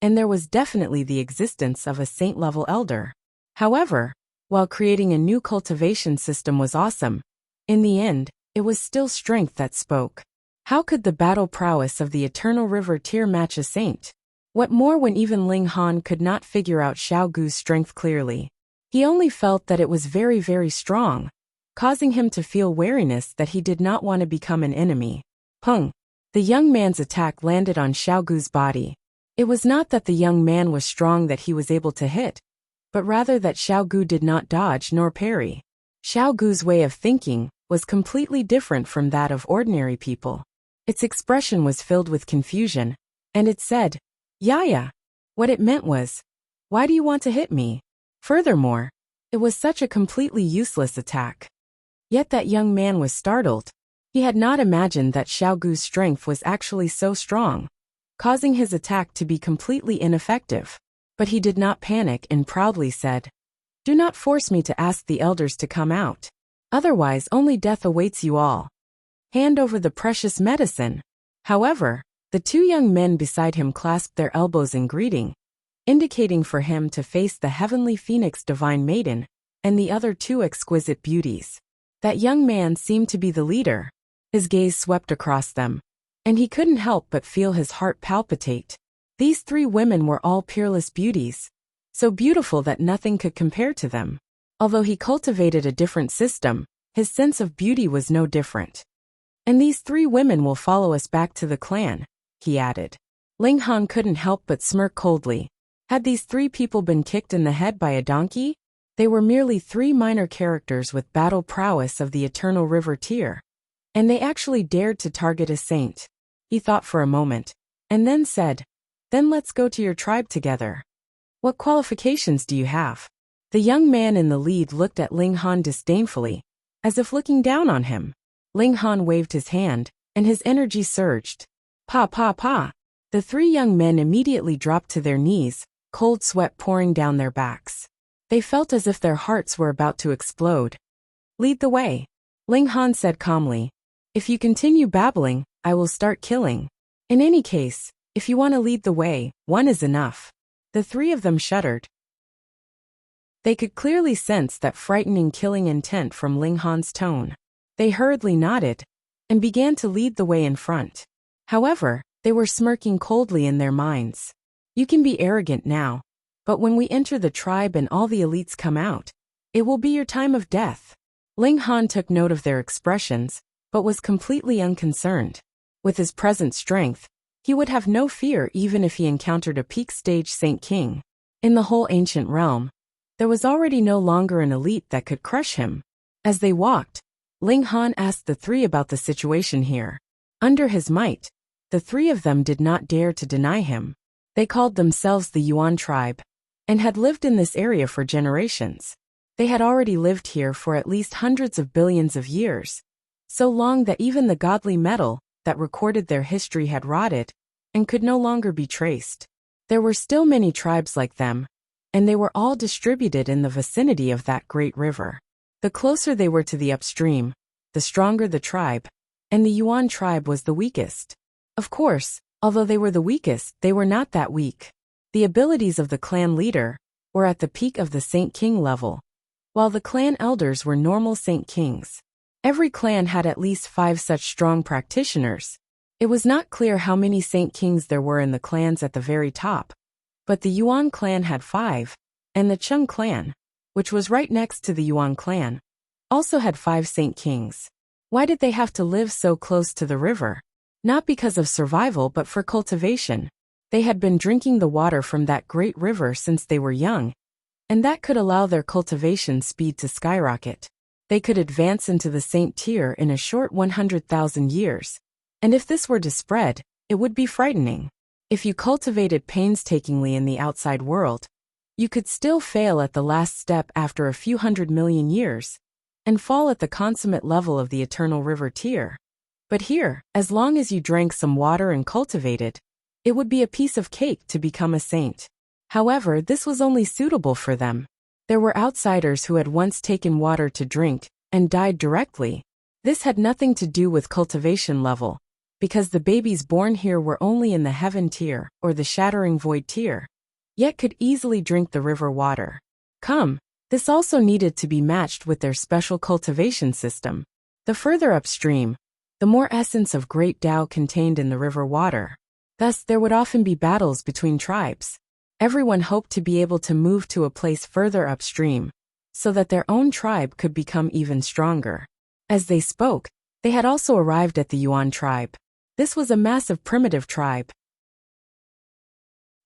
and there was definitely the existence of a saint-level elder. However, while creating a new cultivation system was awesome, in the end, it was still strength that spoke. How could the battle prowess of the Eternal River tier match a saint? What more when even Ling Han could not figure out Xiao Gu's strength clearly? He only felt that it was very, very strong, causing him to feel wariness that he did not want to become an enemy. Pung! The young man's attack landed on Xiao Gu's body. It was not that the young man was strong that he was able to hit, but rather that Xiao Gu did not dodge nor parry. Xiao Gu's way of thinking was completely different from that of ordinary people. Its expression was filled with confusion, and it said, "Yaya." What it meant was, "Why do you want to hit me?" Furthermore, it was such a completely useless attack. Yet that young man was startled. He had not imagined that Xiao Gu's strength was actually so strong, causing his attack to be completely ineffective. But he did not panic and proudly said, "Do not force me to ask the elders to come out. Otherwise only death awaits you all. Hand over the precious medicine." However, the two young men beside him clasped their elbows in greeting, indicating for him to face the heavenly phoenix divine maiden and the other two exquisite beauties. That young man seemed to be the leader. His gaze swept across them, and he couldn't help but feel his heart palpitate. These three women were all peerless beauties, so beautiful that nothing could compare to them. Although he cultivated a different system, his sense of beauty was no different. "And these three women will follow us back to the clan," he added. Ling Han couldn't help but smirk coldly. Had these three people been kicked in the head by a donkey? They were merely three minor characters with battle prowess of the Eternal River tier, and they actually dared to target a saint. He thought for a moment, and then said, "Then let's go to your tribe together. What qualifications do you have?" The young man in the lead looked at Ling Han disdainfully, as if looking down on him. Ling Han waved his hand, and his energy surged. Pa pa pa! The three young men immediately dropped to their knees, cold sweat pouring down their backs. They felt as if their hearts were about to explode. "Lead the way," Ling Han said calmly. "If you continue babbling, I will start killing. In any case, if you want to lead the way, one is enough." The three of them shuddered. They could clearly sense that frightening killing intent from Ling Han's tone. They hurriedly nodded, and began to lead the way in front. However, they were smirking coldly in their minds. "You can be arrogant now, but when we enter the tribe and all the elites come out, it will be your time of death." Ling Han took note of their expressions, but was completely unconcerned. With his present strength, he would have no fear even if he encountered a peak stage Saint King. In the whole ancient realm, there was already no longer an elite that could crush him. As they walked, Ling Han asked the three about the situation here. Under his might, the three of them did not dare to deny him. They called themselves the Yuan tribe, and had lived in this area for generations. They had already lived here for at least hundreds of billions of years, so long that even the godly metal that recorded their history had rotted, and could no longer be traced. There were still many tribes like them, and they were all distributed in the vicinity of that great river. The closer they were to the upstream, the stronger the tribe, and the Yuan tribe was the weakest. Of course, although they were the weakest, they were not that weak. The abilities of the clan leader were at the peak of the Saint King level, while the clan elders were normal Saint Kings. Every clan had at least 5 such strong practitioners. It was not clear how many Saint Kings there were in the clans at the very top, but the Yuan clan had 5, and the Chung clan, which was right next to the Yuan clan, also had 5 Saint Kings. Why did they have to live so close to the river? Not because of survival but for cultivation. They had been drinking the water from that great river since they were young, and that could allow their cultivation speed to skyrocket. They could advance into the saint tier in a short 100,000 years. And if this were to spread, it would be frightening. If you cultivated painstakingly in the outside world, you could still fail at the last step after a few 100 million years, and fall at the consummate level of the eternal river tier. But here, as long as you drank some water and cultivated, it would be a piece of cake to become a saint. However, this was only suitable for them. There were outsiders who had once taken water to drink and died directly. This had nothing to do with cultivation level, because the babies born here were only in the heaven tier or the shattering void tier, yet could easily drink the river water. This also needed to be matched with their special cultivation system. The further upstream, the more essence of great Tao contained in the river water. Thus, there would often be battles between tribes. Everyone hoped to be able to move to a place further upstream, so that their own tribe could become even stronger. As they spoke, they had also arrived at the Yuan tribe. This was a massive primitive tribe.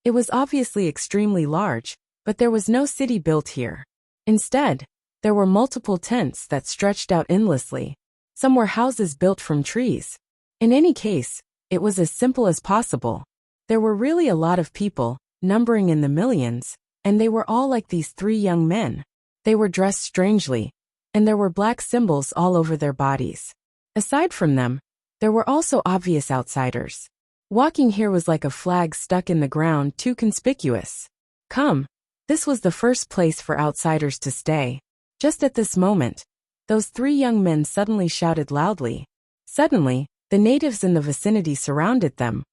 It was obviously extremely large, but there was no city built here. Instead, there were multiple tents that stretched out endlessly. Some were houses built from trees. In any case, it was as simple as possible. There were really a lot of people, numbering in the millions, and they were all like these three young men. They were dressed strangely, and there were black symbols all over their bodies. Aside from them, there were also obvious outsiders. Walking here was like a flag stuck in the ground, too conspicuous. This was the first place for outsiders to stay. Just at this moment, those three young men suddenly shouted loudly. Suddenly, the natives in the vicinity surrounded them,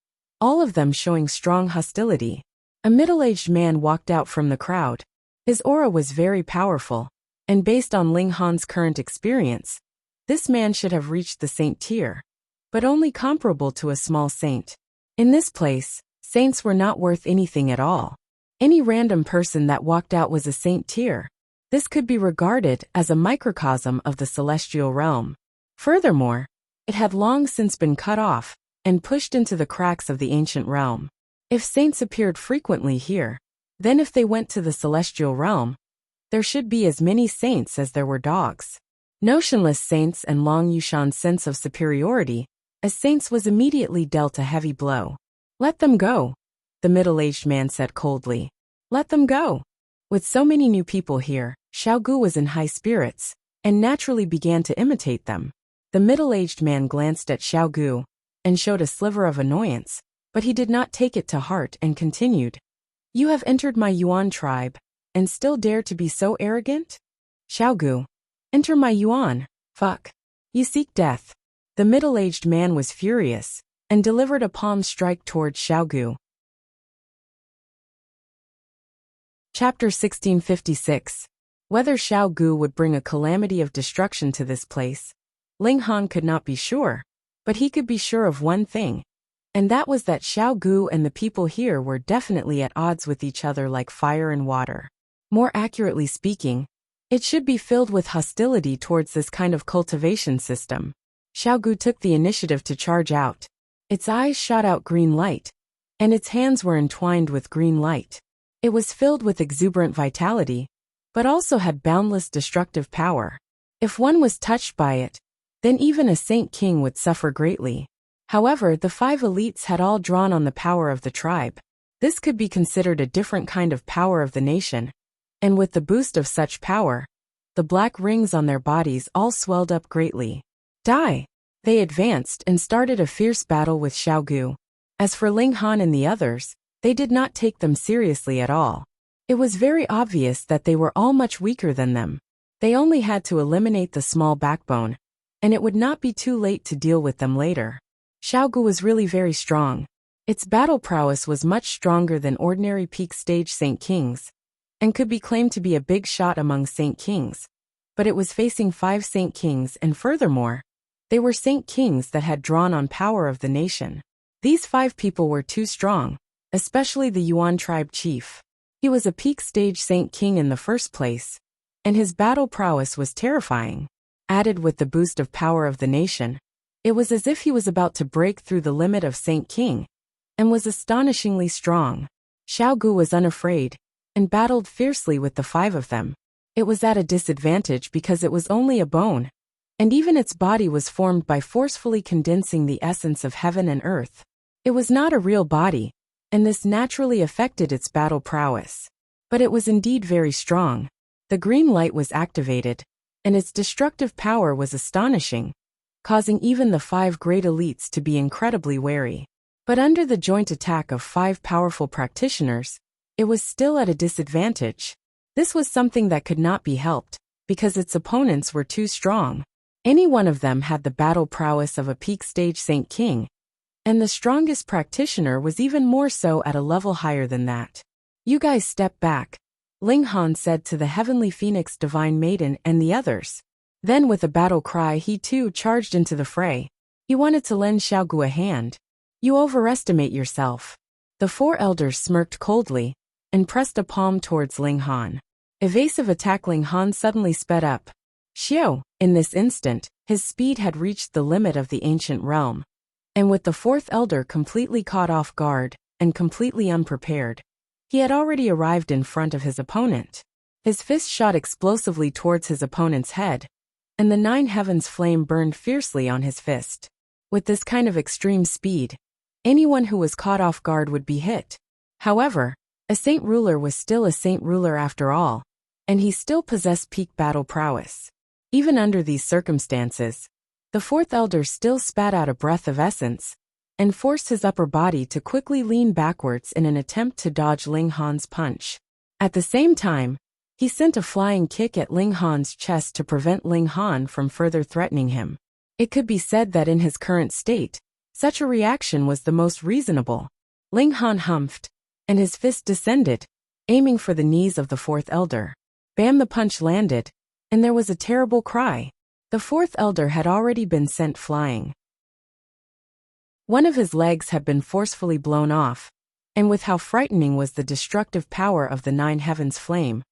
all of them showing strong hostility. A middle-aged man walked out from the crowd. His aura was very powerful, and based on Ling Han's current experience, this man should have reached the saint tier, but only comparable to a small saint. In this place, saints were not worth anything at all. Any random person that walked out was a saint tier. This could be regarded as a microcosm of the celestial realm. Furthermore, it had long since been cut off and pushed into the cracks of the ancient realm. If saints appeared frequently here, then if they went to the celestial realm, there should be as many saints as there were dogs. Notionless saints and Long Yushan's sense of superiority as saints was immediately dealt a heavy blow. "Let them go," the middle-aged man said coldly. "Let them go." With so many new people here, Xiaogu was in high spirits, and naturally began to imitate them. The middle-aged man glanced at Xiaogu, and showed a sliver of annoyance, but he did not take it to heart and continued. "You have entered my Yuan tribe, and still dare to be so arrogant? Xiaogu, enter my Yuan, fuck. You seek death." The middle-aged man was furious, and delivered a palm strike towards Xiaogu. Chapter 1656. Whether Xiaogu would bring a calamity of destruction to this place, Ling Han could not be sure, but he could be sure of one thing, and that was that Xiaogu and the people here were definitely at odds with each other like fire and water. More accurately speaking, it should be filled with hostility towards this kind of cultivation system. Xiaogu took the initiative to charge out. Its eyes shot out green light, and its hands were entwined with green light. It was filled with exuberant vitality, but also had boundless destructive power. If one was touched by it, then even a saint king would suffer greatly. However, the five elites had all drawn on the power of the tribe. This could be considered a different kind of power of the nation, and with the boost of such power, the black rings on their bodies all swelled up greatly. Die! They advanced and started a fierce battle with Xiaogu. As for Ling Han and the others, they did not take them seriously at all. It was very obvious that they were all much weaker than them. They only had to eliminate the small backbone, and it would not be too late to deal with them later. Xiaogu was really very strong. Its battle prowess was much stronger than ordinary peak stage Saint Kings, and could be claimed to be a big shot among Saint Kings. But it was facing 5 Saint Kings, and furthermore, they were Saint Kings that had drawn on power of the nation. These 5 people were too strong, especially the Yuan tribe chief. He was a peak stage Saint King in the first place, and his battle prowess was terrifying. Added with the boost of power of the nation, it was as if he was about to break through the limit of Saint King, and was astonishingly strong. Xiaogu was unafraid, and battled fiercely with the 5 of them. It was at a disadvantage because it was only a bone, and even its body was formed by forcefully condensing the essence of heaven and earth. It was not a real body, and this naturally affected its battle prowess. But it was indeed very strong. The green light was activated, and its destructive power was astonishing, causing even the 5 great elites to be incredibly wary. But under the joint attack of 5 powerful practitioners, it was still at a disadvantage. This was something that could not be helped, because its opponents were too strong. Any one of them had the battle prowess of a peak stage Saint King, and the strongest practitioner was even more so at a level higher than that. "You guys step back," Ling Han said to the Heavenly Phoenix Divine Maiden and the others. Then with a battle cry he too charged into the fray. He wanted to lend Xiaogu a hand. "You overestimate yourself." The 4 elders smirked coldly, and pressed a palm towards Ling Han. Evasive attack. Ling Han suddenly sped up. Xiao, in this instant, his speed had reached the limit of the ancient realm. And with the 4th elder completely caught off guard, and completely unprepared, he had already arrived in front of his opponent. His fist shot explosively towards his opponent's head, and the 9 heavens flame burned fiercely on his fist. With this kind of extreme speed, anyone who was caught off guard would be hit. However, a saint ruler was still a saint ruler after all, and he still possessed peak battle prowess. Even under these circumstances, the 4th elder still spat out a breath of essence, and forced his upper body to quickly lean backwards in an attempt to dodge Ling Han's punch. At the same time, he sent a flying kick at Ling Han's chest to prevent Ling Han from further threatening him. It could be said that in his current state, such a reaction was the most reasonable. Ling Han humphed, and his fist descended, aiming for the knees of the 4th elder. Bam! The punch landed, and there was a terrible cry. The 4th elder had already been sent flying. One of his legs had been forcefully blown off, and with how frightening was the destructive power of the 9 heavens flame,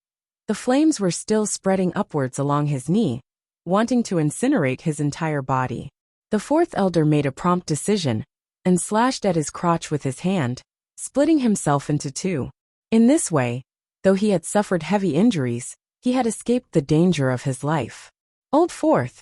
the flames were still spreading upwards along his knee, wanting to incinerate his entire body. The 4th elder made a prompt decision, and slashed at his crotch with his hand, splitting himself into 2. In this way, though he had suffered heavy injuries, he had escaped the danger of his life. "Old 4th!"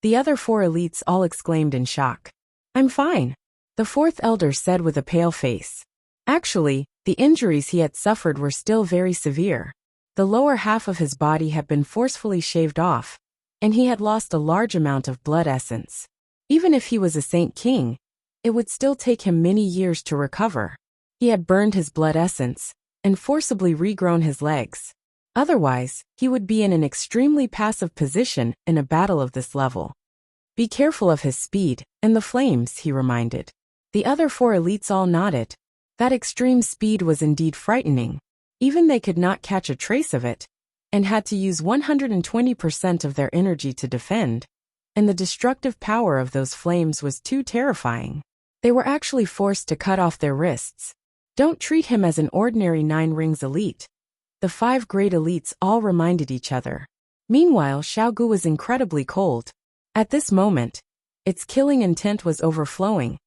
The other 4 elites all exclaimed in shock. "I'm fine," the 4th elder said with a pale face. Actually, the injuries he had suffered were still very severe. The lower half of his body had been forcefully shaved off, and he had lost a large amount of blood essence. Even if he was a Saint King, it would still take him many years to recover. He had burned his blood essence, and forcibly regrown his legs. Otherwise, he would be in an extremely passive position in a battle of this level. "Be careful of his speed, and the flames," he reminded. The other 4 elites all nodded. That extreme speed was indeed frightening. Even they could not catch a trace of it, and had to use 120% of their energy to defend, and the destructive power of those flames was too terrifying. They were actually forced to cut off their wrists. "Don't treat him as an ordinary 9 rings elite," the 5 great elites all reminded each other. Meanwhile, Xiaogu was incredibly cold. At this moment, its killing intent was overflowing,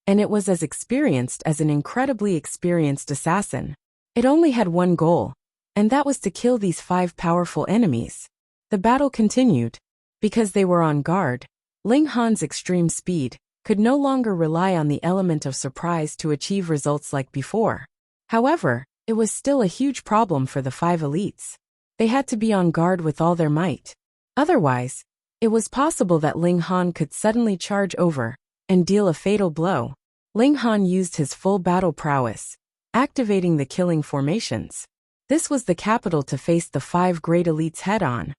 and it was as experienced as an incredibly experienced assassin. It only had one goal, and that was to kill these 5 powerful enemies. The battle continued. Because they were on guard, Ling Han's extreme speed could no longer rely on the element of surprise to achieve results like before. However, it was still a huge problem for the 5 elites. They had to be on guard with all their might. Otherwise, it was possible that Ling Han could suddenly charge over and deal a fatal blow. Ling Han used his full battle prowess, activating the killing formations. This was the capital to face the 5 great elites head-on.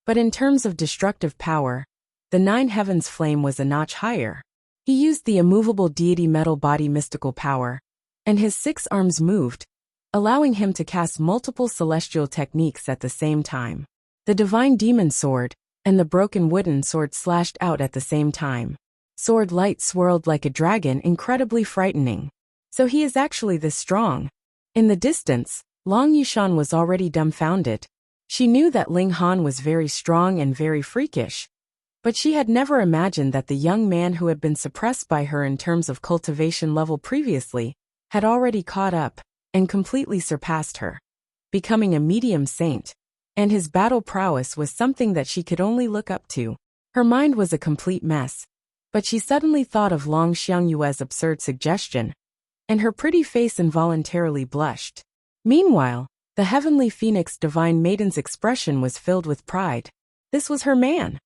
But in terms of destructive power, the 9 heavens flame was a notch higher. He used the immovable deity metal body mystical power, and his 6 arms moved, allowing him to cast multiple celestial techniques at the same time. The divine demon sword and the broken wooden sword slashed out at the same time. Sword light swirled like a dragon, incredibly frightening. So he is actually this strong. In the distance, Long Yushan was already dumbfounded. She knew that Ling Han was very strong and very freakish, but she had never imagined that the young man who had been suppressed by her in terms of cultivation level previously had already caught up and completely surpassed her, becoming a medium saint. and his battle prowess was something that she could only look up to. Her mind was a complete mess, but she suddenly thought of Long Xiangyue's absurd suggestion, and her pretty face involuntarily blushed. Meanwhile, the heavenly phoenix divine maiden's expression was filled with pride. This was her man.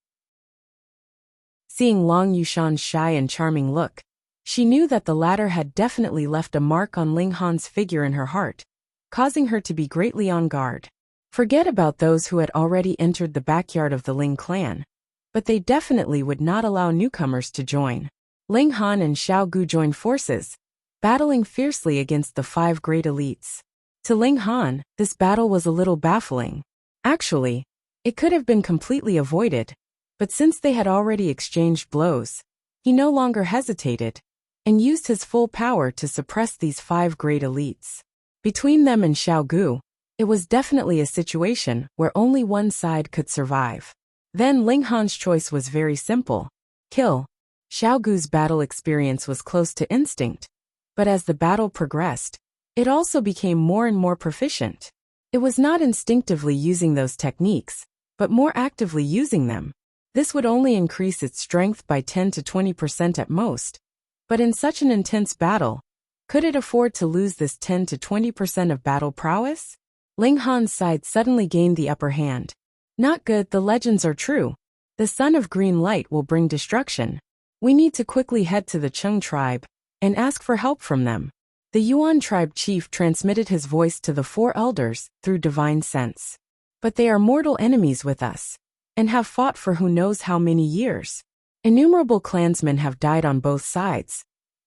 Seeing Long Yushan's shy and charming look, she knew that the latter had definitely left a mark on Ling Han's figure in her heart, causing her to be greatly on guard. Forget about those who had already entered the backyard of the Ling clan, but they definitely would not allow newcomers to join. Ling Han and Xiao Gu joined forces, battling fiercely against the 5 great elites. To Ling Han, this battle was a little baffling. Actually, it could have been completely avoided, but since they had already exchanged blows, he no longer hesitated, and used his full power to suppress these 5 great elites. Between them and Xiao Gu, it was definitely a situation where only one side could survive. Then Ling Han's choice was very simple: kill. Xiao Gu's battle experience was close to instinct, but as the battle progressed, it also became more and more proficient. It was not instinctively using those techniques, but more actively using them. This would only increase its strength by 10 to 20% at most, but in such an intense battle, could it afford to lose this 10 to 20% of battle prowess? Ling Han's side suddenly gained the upper hand. Not good, the legends are true. The Son of Green Light will bring destruction. We need to quickly head to the Cheng tribe and ask for help from them. The Yuan tribe chief transmitted his voice to the 4 elders through divine sense. But they are mortal enemies with us, and have fought for who knows how many years. Innumerable clansmen have died on both sides,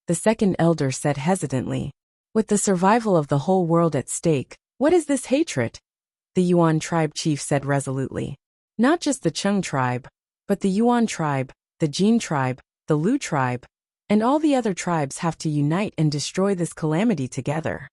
the second elder said hesitantly. With the survival of the whole world at stake, what is this hatred? The Yuan tribe chief said resolutely. Not just the Cheng tribe, but the Yuan tribe, the Jin tribe, the Lu tribe, and all the other tribes have to unite and destroy this calamity together.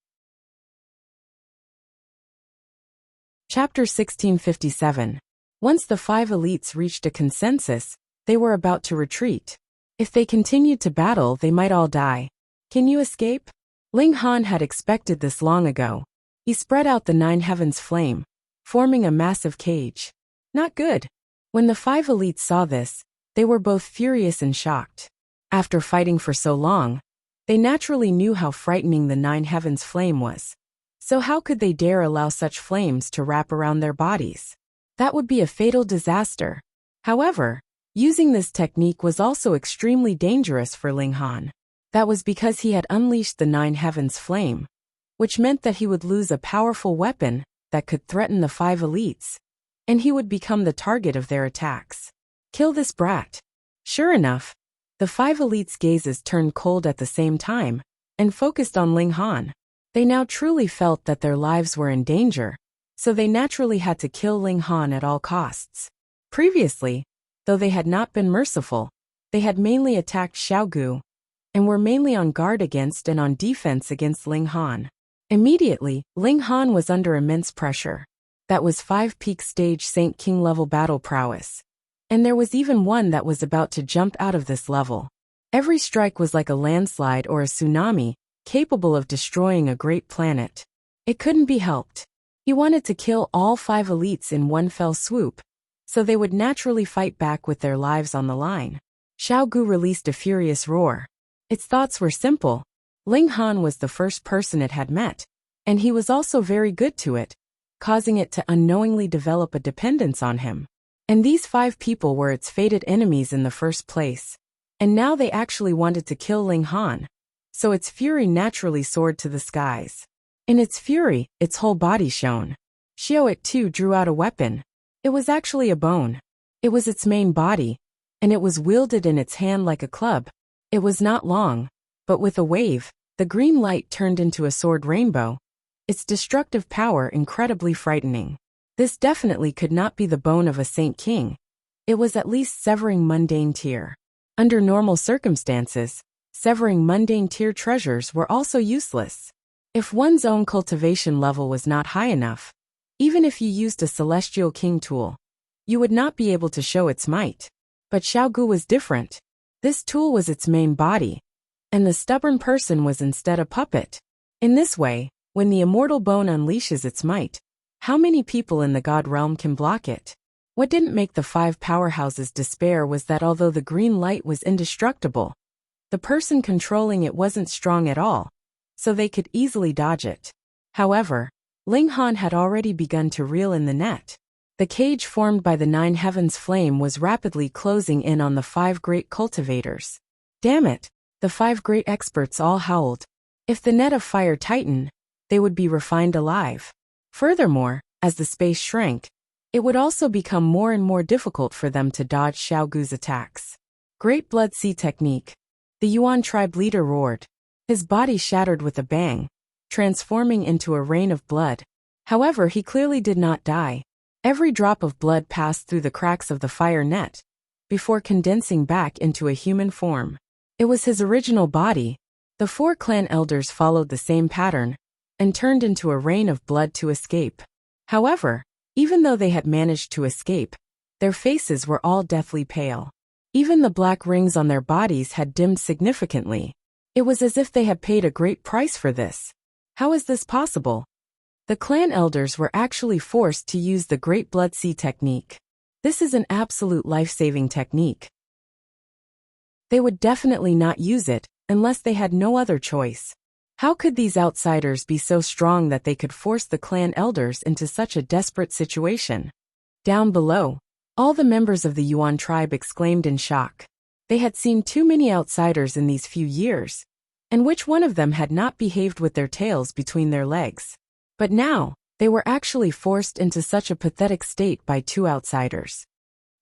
Chapter 1657. Once the 5 elites reached a consensus, they were about to retreat. If they continued to battle, they might all die. Can you escape? Ling Han had expected this long ago. He spread out the 9 heavens flame, forming a massive cage. Not good. When the 5 elites saw this, they were both furious and shocked. After fighting for so long, they naturally knew how frightening the 9 heavens flame was. So how could they dare allow such flames to wrap around their bodies? That would be a fatal disaster. However, using this technique was also extremely dangerous for Ling Han. That was because he had unleashed the 9 heavens flame, which meant that he would lose a powerful weapon that could threaten the 5 elites, and he would become the target of their attacks. Kill this brat. Sure enough, the 5 elites' gazes turned cold at the same time, and focused on Ling Han. They now truly felt that their lives were in danger, so they naturally had to kill Ling Han at all costs. Previously, though they had not been merciful, they had mainly attacked Xiao Gu, and were mainly on guard against and on defense against Ling Han. Immediately, Ling Han was under immense pressure. That was 5 peak stage Saint King level battle prowess. And there was even one that was about to jump out of this level. Every strike was like a landslide or a tsunami, capable of destroying a great planet. It couldn't be helped. He wanted to kill all 5 elites in one fell swoop, so they would naturally fight back with their lives on the line. Xiao Gu released a furious roar. Its thoughts were simple. Ling Han was the first person it had met, and he was also very good to it, causing it to unknowingly develop a dependence on him. And these 5 people were its fated enemies in the first place. And now they actually wanted to kill Ling Han. So its fury naturally soared to the skies. In its fury, its whole body shone. Xiao too drew out a weapon. It was actually a bone. It was its main body, and it was wielded in its hand like a club. It was not long, but with a wave, the green light turned into a sword rainbow. Its destructive power incredibly frightening. This definitely could not be the bone of a Saint King. It was at least severing mundane tier. Under normal circumstances, severing mundane tier treasures were also useless. If one's own cultivation level was not high enough, even if you used a Celestial King tool, you would not be able to show its might. But Xiao Gu was different. This tool was its main body, and the stubborn person was instead a puppet. In this way, when the immortal bone unleashes its might, How many people in the god realm can block it? What didn't make the 5 powerhouses despair was that although the green light was indestructible, the person controlling it wasn't strong at all, so they could easily dodge it. However, Ling Han had already begun to reel in the net. The cage formed by the 9 heavens flame was rapidly closing in on the 5 great cultivators. Damn it, the 5 great experts all howled. If the net of fire tightened, they would be refined alive. Furthermore, as the space shrank, it would also become more and more difficult for them to dodge Xiao Gu's attacks. Great Blood Sea Technique. The Yuan tribe leader roared. His body shattered with a bang, transforming into a rain of blood. However, he clearly did not die. Every drop of blood passed through the cracks of the fire net, before condensing back into a human form. It was his original body. The 4 clan elders followed the same pattern, and turned into a rain of blood to escape. However, even though they had managed to escape, their faces were all deathly pale. Even the black rings on their bodies had dimmed significantly. It was as if they had paid a great price for this. How is this possible? The clan elders were actually forced to use the Great Blood Sea technique. This is an absolute life-saving technique. They would definitely not use it unless they had no other choice. How could these outsiders be so strong that they could force the clan elders into such a desperate situation? Down below, all the members of the Yuan tribe exclaimed in shock. They had seen too many outsiders in these few years, and which one of them had not behaved with their tails between their legs? But now, they were actually forced into such a pathetic state by 2 outsiders.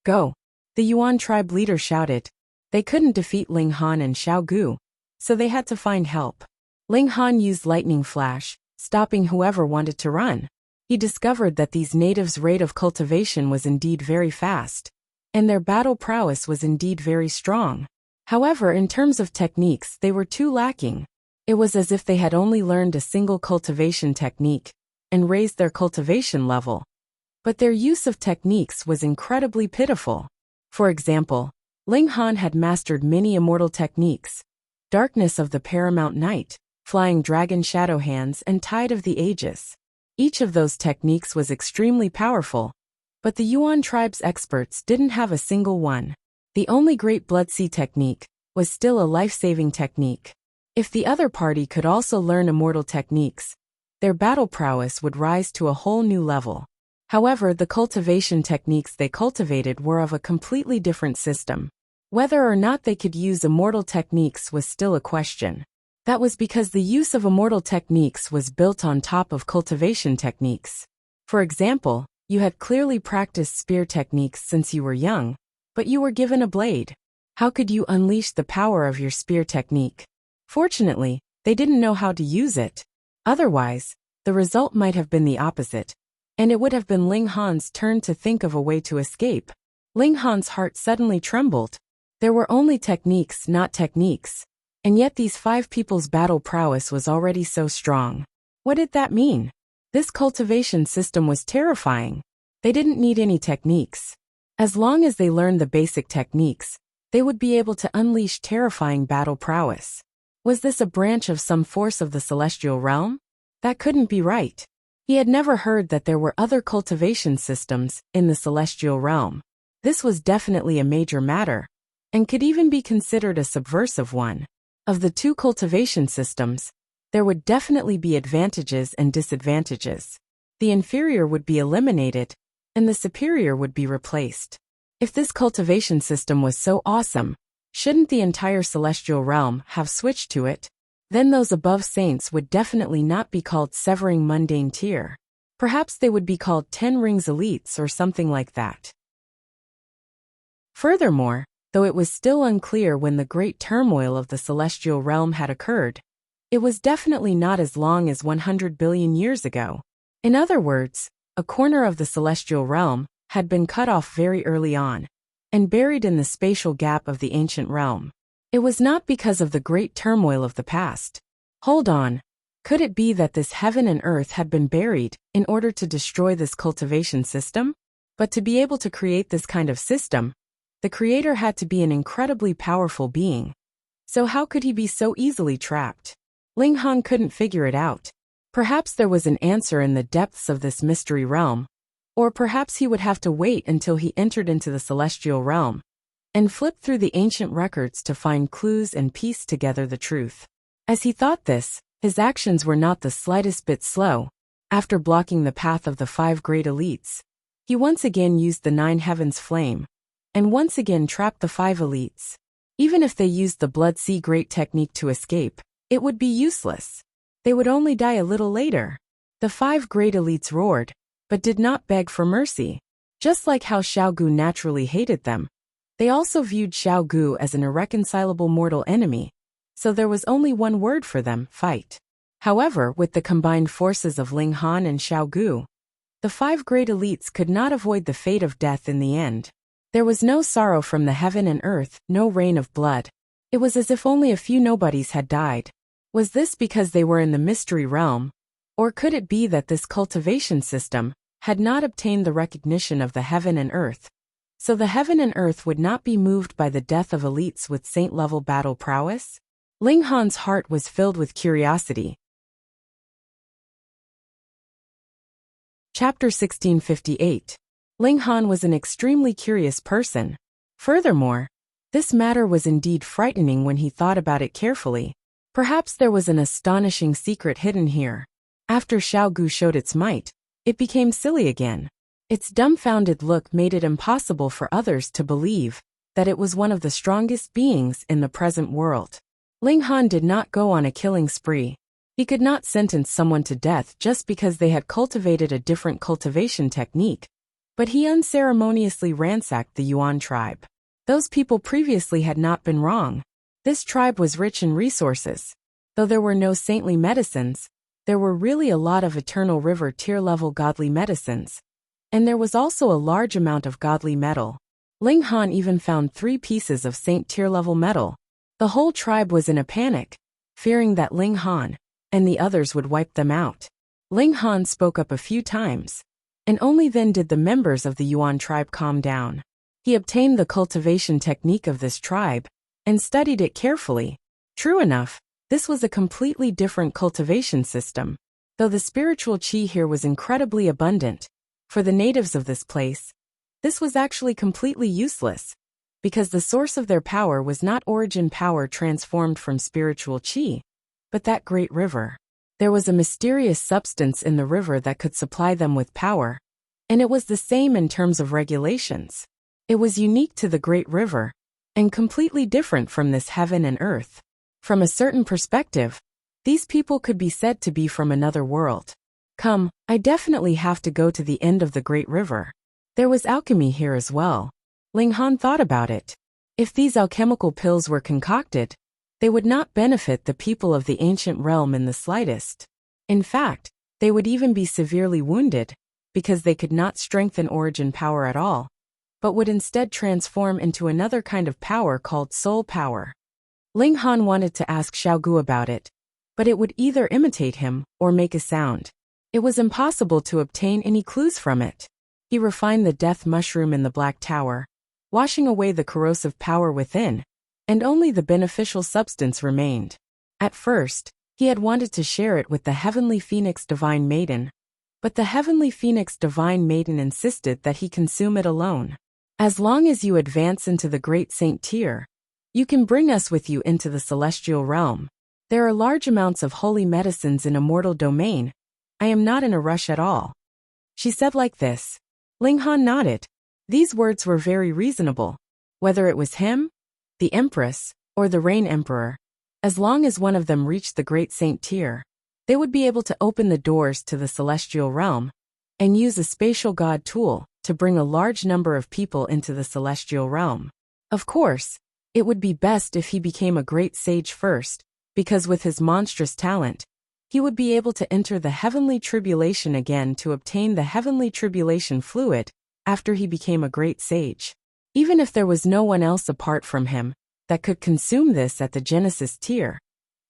Go! The Yuan tribe leader shouted. They couldn't defeat Ling Han and Xiao Gu, so they had to find help. Ling Han used lightning flash, stopping whoever wanted to run. He discovered that these natives' rate of cultivation was indeed very fast, and their battle prowess was indeed very strong. However, in terms of techniques, they were too lacking. It was as if they had only learned a single cultivation technique and raised their cultivation level. But their use of techniques was incredibly pitiful. For example, Ling Han had mastered many immortal techniques: Darkness of the Paramount Night, Flying Dragon Shadow Hands, and Tide of the Aegis. Each of those techniques was extremely powerful, but the Yuan tribe's experts didn't have a single one. The only Great Blood Sea technique was still a life-saving technique. If the other party could also learn immortal techniques, their battle prowess would rise to a whole new level. However, the cultivation techniques they cultivated were of a completely different system. Whether or not they could use immortal techniques was still a question. That was because the use of immortal techniques was built on top of cultivation techniques. For example, you had clearly practiced spear techniques since you were young, but you were given a blade. How could you unleash the power of your spear technique? Fortunately, they didn't know how to use it. Otherwise, the result might have been the opposite, and it would have been Ling Han's turn to think of a way to escape. Ling Han's heart suddenly trembled. There were only techniques, not techniques. And yet these 5 people's battle prowess was already so strong. What did that mean? This cultivation system was terrifying. They didn't need any techniques. As long as they learned the basic techniques, they would be able to unleash terrifying battle prowess. Was this a branch of some force of the celestial realm? That couldn't be right. He had never heard that there were other cultivation systems in the celestial realm. This was definitely a major matter, and could even be considered a subversive one. Of the 2 cultivation systems, there would definitely be advantages and disadvantages. The inferior would be eliminated, and the superior would be replaced. If this cultivation system was so awesome, shouldn't the entire celestial realm have switched to it? Then those above saints would definitely not be called Severing Mundane Tier. Perhaps they would be called 10 Rings Elites or something like that. Furthermore, though it was still unclear when the great turmoil of the celestial realm had occurred, it was definitely not as long as 100 billion years ago. In other words, a corner of the celestial realm had been cut off very early on, and buried in the spatial gap of the ancient realm. It was not because of the great turmoil of the past. Hold on. Could it be that this heaven and earth had been buried in order to destroy this cultivation system? But to be able to create this kind of system, the creator had to be an incredibly powerful being. So how could he be so easily trapped? Ling Han couldn't figure it out. Perhaps there was an answer in the depths of this mystery realm, or perhaps he would have to wait until he entered into the celestial realm and flipped through the ancient records to find clues and piece together the truth. As he thought this, his actions were not the slightest bit slow. After blocking the path of the 5 great elites, he once again used the 9 heavens flame, and once again trapped the 5 elites. Even if they used the Blood Sea Great technique to escape, it would be useless. They would only die a little later. The 5 great elites roared, but did not beg for mercy. Just like how Xiao Gu naturally hated them, they also viewed Xiao Gu as an irreconcilable mortal enemy, so there was only one word for them: fight. However, with the combined forces of Ling Han and Xiao Gu, the 5 great elites could not avoid the fate of death in the end. There was no sorrow from the heaven and earth, no rain of blood. It was as if only a few nobodies had died. Was this because they were in the mystery realm? Or could it be that this cultivation system had not obtained the recognition of the heaven and earth? So the heaven and earth would not be moved by the death of elites with saint-level battle prowess? Ling Han's heart was filled with curiosity. Chapter 1658. Ling Han was an extremely curious person. Furthermore, this matter was indeed frightening when he thought about it carefully. Perhaps there was an astonishing secret hidden here. After Xiao Gu showed its might, it became silly again. Its dumbfounded look made it impossible for others to believe that it was one of the strongest beings in the present world. Ling Han did not go on a killing spree. He could not sentence someone to death just because they had cultivated a different cultivation technique, but he unceremoniously ransacked the Yuan tribe. Those people previously had not been wrong. This tribe was rich in resources. Though there were no saintly medicines, there were really a lot of eternal river tier-level godly medicines, and there was also a large amount of godly metal. Ling Han even found 3 pieces of saint tier-level metal. The whole tribe was in a panic, fearing that Ling Han and the others would wipe them out. Ling Han spoke up a few times, and only then did the members of the Yuan tribe calm down. He obtained the cultivation technique of this tribe and studied it carefully. True enough, this was a completely different cultivation system, though the spiritual qi here was incredibly abundant. For the natives of this place, this was actually completely useless, because the source of their power was not origin power transformed from spiritual qi, but that great river. There was a mysterious substance in the river that could supply them with power, and it was the same in terms of regulations. It was unique to the great river, and completely different from this heaven and earth. From a certain perspective, these people could be said to be from another world. Come, I definitely have to go to the end of the great river. There was alchemy here as well. Ling Han thought about it. If these alchemical pills were concocted, they would not benefit the people of the ancient realm in the slightest. In fact, they would even be severely wounded, because they could not strengthen origin power at all, but would instead transform into another kind of power called soul power. Ling Han wanted to ask Xiao Gu about it, but it would either imitate him or make a sound. It was impossible to obtain any clues from it. He refined the death mushroom in the Black Tower, washing away the corrosive power within, and only the beneficial substance remained. At first, he had wanted to share it with the Heavenly Phoenix Divine Maiden, but the Heavenly Phoenix Divine Maiden insisted that he consume it alone. As long as you advance into the Great Saint tier, you can bring us with you into the celestial realm. There are large amounts of holy medicines in Immortal Domain. I am not in a rush at all. She said like this. Ling Han nodded. These words were very reasonable. Whether it was him, the Empress, or the Rain Emperor, as long as one of them reached the Great Saint tier, they would be able to open the doors to the celestial realm and use a spatial god tool to bring a large number of people into the celestial realm. Of course, it would be best if he became a great sage first, because with his monstrous talent, he would be able to enter the heavenly tribulation again to obtain the heavenly tribulation fluid after he became a great sage. Even if there was no one else apart from him that could consume this at the Genesis tier,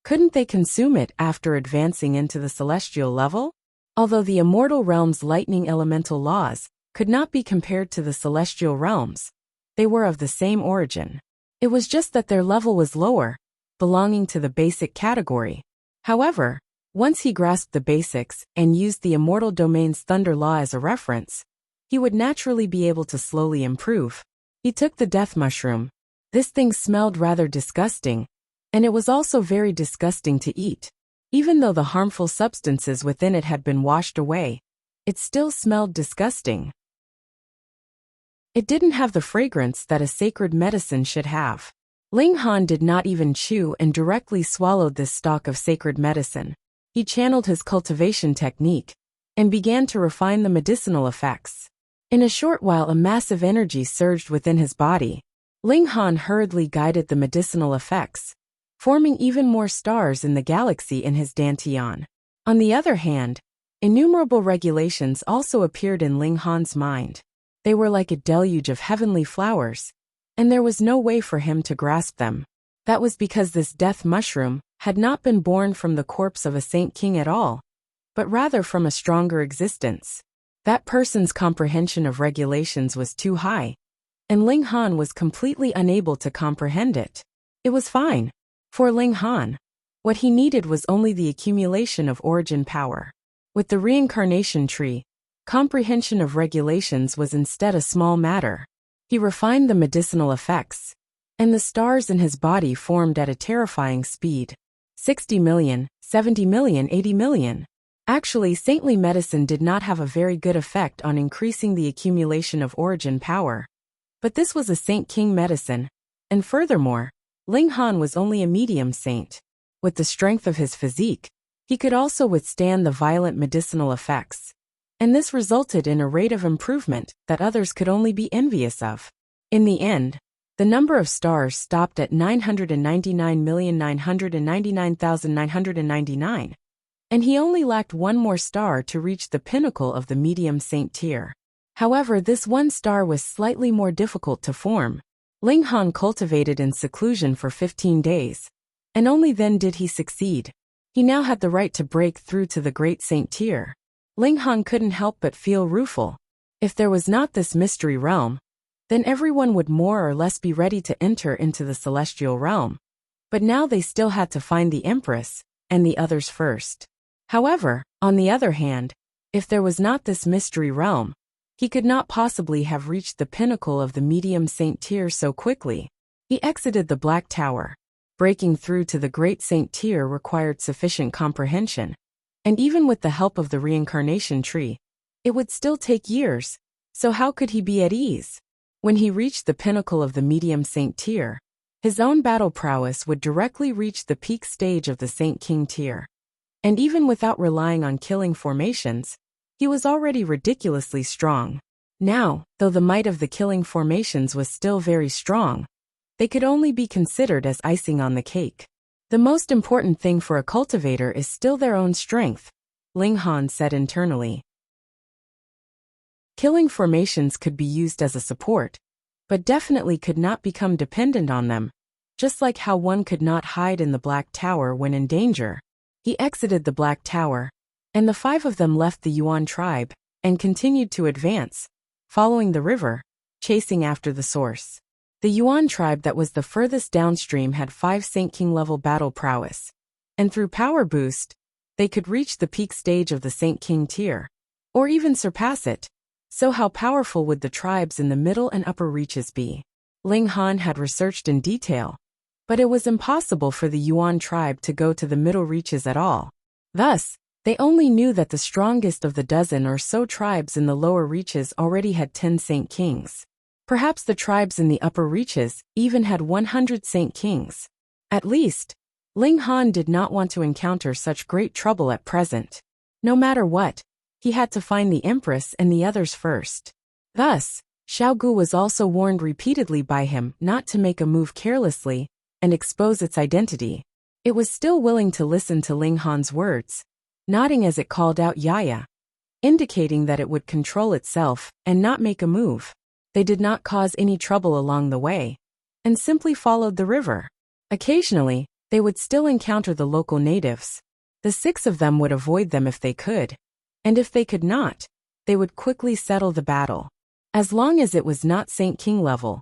couldn't they consume it after advancing into the celestial level? Although the immortal realm's lightning elemental laws could not be compared to the celestial realms, they were of the same origin. It was just that their level was lower, belonging to the basic category. However, Once he grasped the basics and used the immortal domain's thunder law as a reference, he would naturally be able to slowly improve. He took the death mushroom. This thing smelled rather disgusting, and it was also very disgusting to eat. Even though the harmful substances within it had been washed away, it still smelled disgusting. It didn't have the fragrance that a sacred medicine should have. Ling Han did not even chew and directly swallowed this stalk of sacred medicine. He channeled his cultivation technique and began to refine the medicinal effects. In a short while, a massive energy surged within his body. Ling Han hurriedly guided the medicinal effects, forming even more stars in the galaxy in his dantian. On the other hand, innumerable regulations also appeared in Ling Han's mind. They were like a deluge of heavenly flowers, and there was no way for him to grasp them. That was because this death mushroom had not been born from the corpse of a saint king at all, but rather from a stronger existence. That person's comprehension of regulations was too high, and Ling Han was completely unable to comprehend it. It was fine. For Ling Han, what he needed was only the accumulation of origin power. With the reincarnation tree, comprehension of regulations was instead a small matter. He refined the medicinal effects, and the stars in his body formed at a terrifying speed. 60 million, 70 million, 80 million. Actually, saintly medicine did not have a very good effect on increasing the accumulation of origin power. But this was a Saint King medicine, and furthermore, Ling Han was only a medium saint. With the strength of his physique, he could also withstand the violent medicinal effects. And this resulted in a rate of improvement that others could only be envious of. In the end, the number of stars stopped at 999,999,999, and he only lacked one more star to reach the pinnacle of the medium saint tier. However, this one star was slightly more difficult to form. Ling Han cultivated in seclusion for 15 days, and only then did he succeed. He now had the right to break through to the great saint tier. Ling Han couldn't help but feel rueful. If there was not this mystery realm, then everyone would more or less be ready to enter into the celestial realm. But now they still had to find the Empress and the others first. However, on the other hand, if there was not this mystery realm, he could not possibly have reached the pinnacle of the medium saint tier so quickly. He exited the Black Tower. Breaking through to the great saint tier required sufficient comprehension, and even with the help of the reincarnation tree, it would still take years, so how could he be at ease? When he reached the pinnacle of the medium saint tier, his own battle prowess would directly reach the peak stage of the Saint King tier. And even without relying on killing formations, he was already ridiculously strong. Now, though the might of the killing formations was still very strong, they could only be considered as icing on the cake. The most important thing for a cultivator is still their own strength, Ling Han said internally. Killing formations could be used as a support, but definitely could not become dependent on them, just like how one could not hide in the Black Tower when in danger. He exited the Black Tower, and the 5 of them left the Yuan tribe and continued to advance, following the river, chasing after the source. The Yuan tribe that was the furthest downstream had 5 Saint King level battle prowess, and through power boost, they could reach the peak stage of the Saint King tier, or even surpass it. So how powerful would the tribes in the middle and upper reaches be? Ling Han had researched in detail, but it was impossible for the Yuan tribe to go to the middle reaches at all. Thus, they only knew that the strongest of the dozen or so tribes in the lower reaches already had 10 Saint Kings. Perhaps the tribes in the upper reaches even had 100 Saint Kings. At least, Ling Han did not want to encounter such great trouble at present. No matter what, he had to find the Empress and the others first. Thus, Xiaogu was also warned repeatedly by him not to make a move carelessly and expose its identity. It was still willing to listen to Ling Han's words, nodding as it called out Yaya, indicating that it would control itself and not make a move. They did not cause any trouble along the way, and simply followed the river. Occasionally, they would still encounter the local natives. The 6 of them would avoid them if they could, and if they could not, they would quickly settle the battle. As long as it was not Saint King level,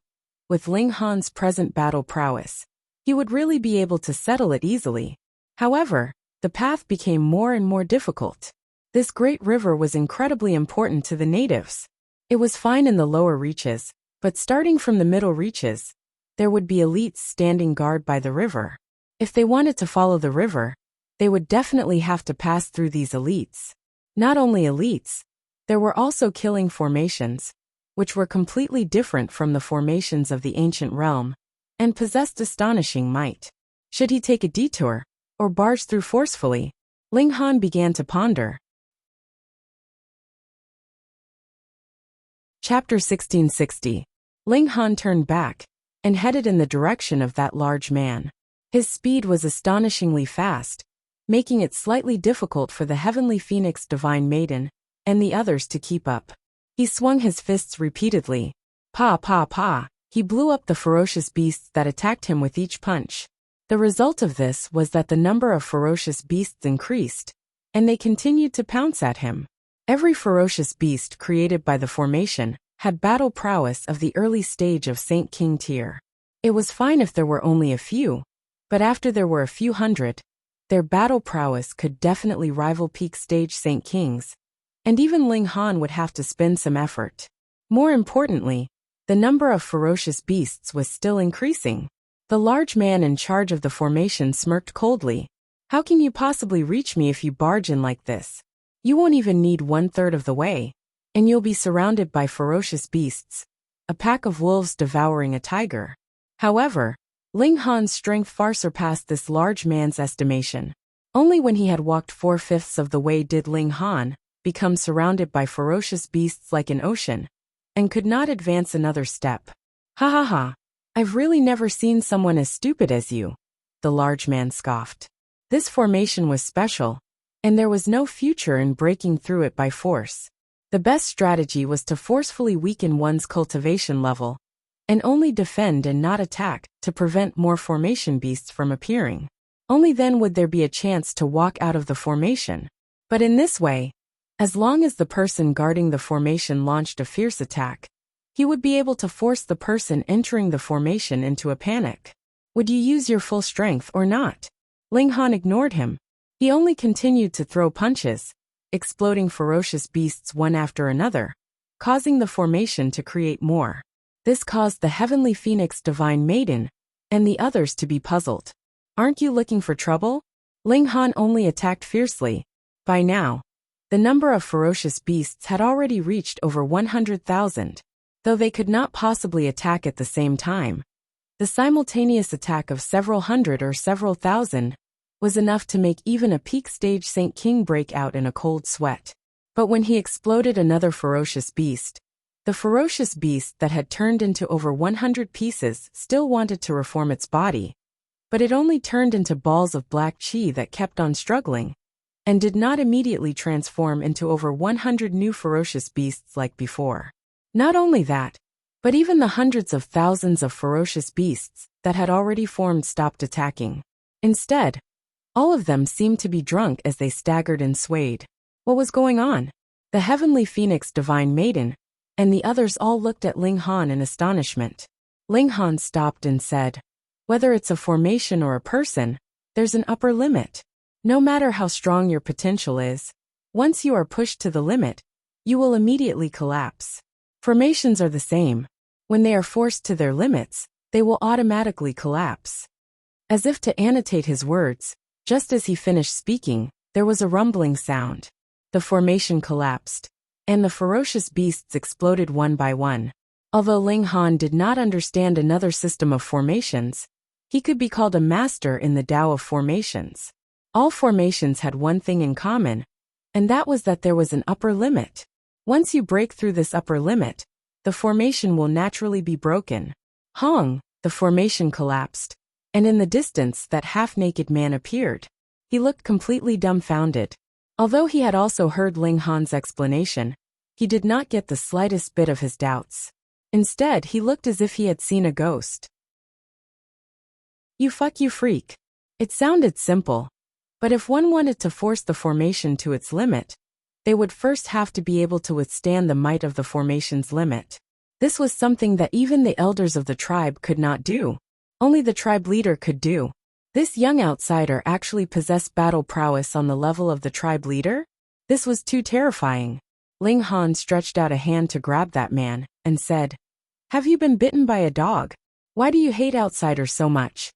with Ling Han's present battle prowess, he would really be able to settle it easily. However, the path became more and more difficult. This great river was incredibly important to the natives. It was fine in the lower reaches, but starting from the middle reaches, there would be elites standing guard by the river. If they wanted to follow the river, they would definitely have to pass through these elites. Not only elites, there were also killing formations, which were completely different from the formations of the ancient realm, and possessed astonishing might. Should he take a detour, or barge through forcefully? Ling Han began to ponder. Chapter 1660. Ling Han turned back, and headed in the direction of that large man. His speed was astonishingly fast, making it slightly difficult for the Heavenly Phoenix Divine Maiden and the others to keep up. He swung his fists repeatedly. Pa pa pa, he blew up the ferocious beasts that attacked him with each punch. The result of this was that the number of ferocious beasts increased, and they continued to pounce at him. Every ferocious beast created by the formation had battle prowess of the early stage of Saint King tier. It was fine if there were only a few, but after there were a few hundred, their battle prowess could definitely rival peak stage Saint Kings, and even Ling Han would have to spend some effort. More importantly, the number of ferocious beasts was still increasing. The large man in charge of the formation smirked coldly. How can you possibly reach me if you barge in like this? You won't even need 1/3 of the way, and you'll be surrounded by ferocious beasts, a pack of wolves devouring a tiger. However, Ling Han's strength far surpassed this large man's estimation. Only when he had walked 4/5 of the way did Ling Han become surrounded by ferocious beasts like an ocean, and could not advance another step. Ha ha ha, I've really never seen someone as stupid as you, the large man scoffed. This formation was special, and there was no future in breaking through it by force. The best strategy was to forcefully weaken one's cultivation level, and only defend and not attack to prevent more formation beasts from appearing. Only then would there be a chance to walk out of the formation. But in this way, as long as the person guarding the formation launched a fierce attack, he would be able to force the person entering the formation into a panic. Would you use your full strength or not? Ling Han ignored him. He only continued to throw punches, exploding ferocious beasts one after another, causing the formation to create more. This caused the Heavenly Phoenix Divine Maiden and the others to be puzzled. Aren't you looking for trouble? Ling Han only attacked fiercely. By now, the number of ferocious beasts had already reached over 100,000, though they could not possibly attack at the same time. The simultaneous attack of several hundred or several thousand was enough to make even a peak stage Saint King break out in a cold sweat. But when he exploded another ferocious beast, the ferocious beast that had turned into over 100 pieces still wanted to reform its body, but it only turned into balls of black chi that kept on struggling, and did not immediately transform into over 100 new ferocious beasts like before. Not only that, but even the hundreds of thousands of ferocious beasts that had already formed stopped attacking. Instead, all of them seemed to be drunk as they staggered and swayed. What was going on? The Heavenly Phoenix Divine Maiden and the others all looked at Ling Han in astonishment. Ling Han stopped and said, "Whether it's a formation or a person, there's an upper limit. No matter how strong your potential is, once you are pushed to the limit, you will immediately collapse. Formations are the same. When they are forced to their limits, they will automatically collapse." As if to annotate his words, just as he finished speaking, there was a rumbling sound. The formation collapsed, and the ferocious beasts exploded one by one. Although Ling Han did not understand another system of formations, he could be called a master in the Tao of formations. All formations had one thing in common, and that was that there was an upper limit. Once you break through this upper limit, the formation will naturally be broken. Hong, the formation collapsed, and in the distance that half-naked man appeared. He looked completely dumbfounded. Although he had also heard Ling Han's explanation, he did not get the slightest bit of his doubts. Instead, he looked as if he had seen a ghost. You freak. It sounded simple. But if one wanted to force the formation to its limit, they would first have to be able to withstand the might of the formation's limit. This was something that even the elders of the tribe could not do. Only the tribe leader could do. This young outsider actually possessed battle prowess on the level of the tribe leader? This was too terrifying. Ling Han stretched out a hand to grab that man, and said, "Have you been bitten by a dog? Why do you hate outsiders so much?"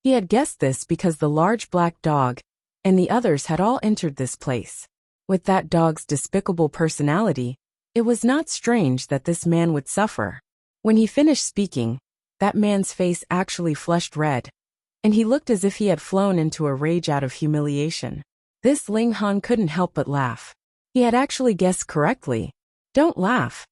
He had guessed this because the large black dog and the others had all entered this place. With that dog's despicable personality, it was not strange that this man would suffer. When he finished speaking, that man's face actually flushed red, and he looked as if he had flown into a rage out of humiliation. This Ling Han couldn't help but laugh. He had actually guessed correctly. "Don't laugh,"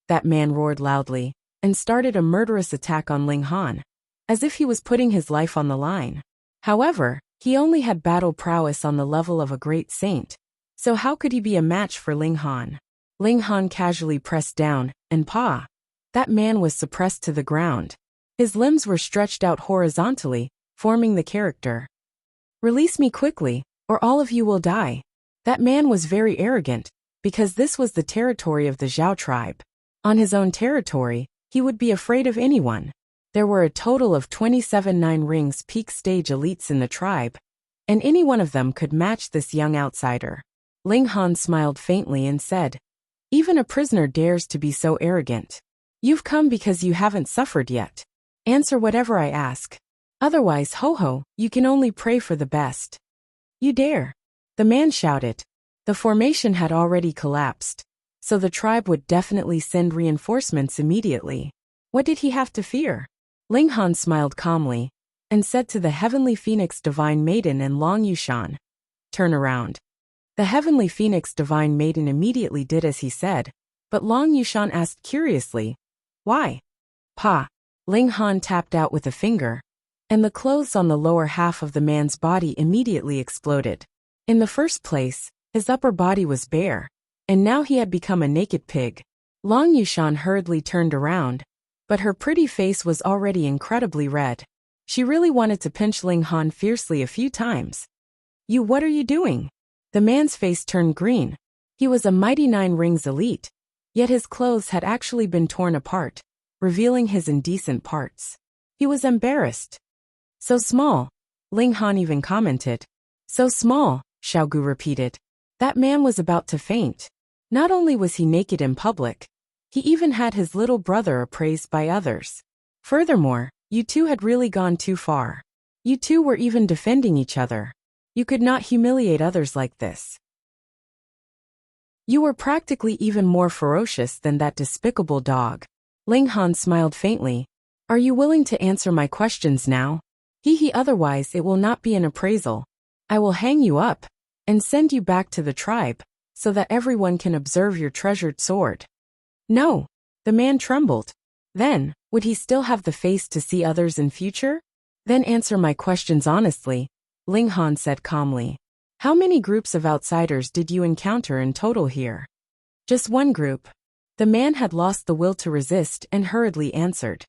that man roared loudly, and started a murderous attack on Ling Han, as if he was putting his life on the line. However, he only had battle prowess on the level of a great saint, so how could he be a match for Ling Han? Ling Han casually pressed down, and paw. That man was suppressed to the ground. His limbs were stretched out horizontally, forming the character, "Release me quickly, or all of you will die." That man was very arrogant, because this was the territory of the Zhao tribe. On his own territory, he would be afraid of anyone. There were a total of 27 9-rings peak stage elites in the tribe, and any one of them could match this young outsider. Ling Han smiled faintly and said, "Even a prisoner dares to be so arrogant. You've come because you haven't suffered yet. Answer whatever I ask. Otherwise, ho-ho, you can only pray for the best." "You dare?" the man shouted. The formation had already collapsed, so the tribe would definitely send reinforcements immediately. What did he have to fear? Ling Han smiled calmly, and said to the Heavenly Phoenix Divine Maiden and Long Yushan, "Turn around." The Heavenly Phoenix Divine Maiden immediately did as he said, but Long Yushan asked curiously, "Why?" "Pa." Ling Han tapped out with a finger, and the clothes on the lower half of the man's body immediately exploded. In the first place, his upper body was bare, and now he had become a naked pig. Long Yushan hurriedly turned around, but her pretty face was already incredibly red. She really wanted to pinch Ling Han fiercely a few times. What are you doing?" The man's face turned green. He was a mighty 9-rings elite, yet his clothes had actually been torn apart, revealing his indecent parts. He was embarrassed. "So small," Ling Han even commented. "So small," Xiaogu repeated. That man was about to faint. Not only was he naked in public, he even had his little brother appraised by others. Furthermore, you two had really gone too far. You two were even defending each other. You could not humiliate others like this. You were practically even more ferocious than that despicable dog. Ling Han smiled faintly. "Are you willing to answer my questions now? Otherwise it will not be an appraisal. I will hang you up and send you back to the tribe, so that everyone can observe your treasured sword." "No." The man trembled. Then, would he still have the face to see others in future? "Then answer my questions honestly," Ling Han said calmly. "How many groups of outsiders did you encounter in total here?" "Just one group." The man had lost the will to resist and hurriedly answered.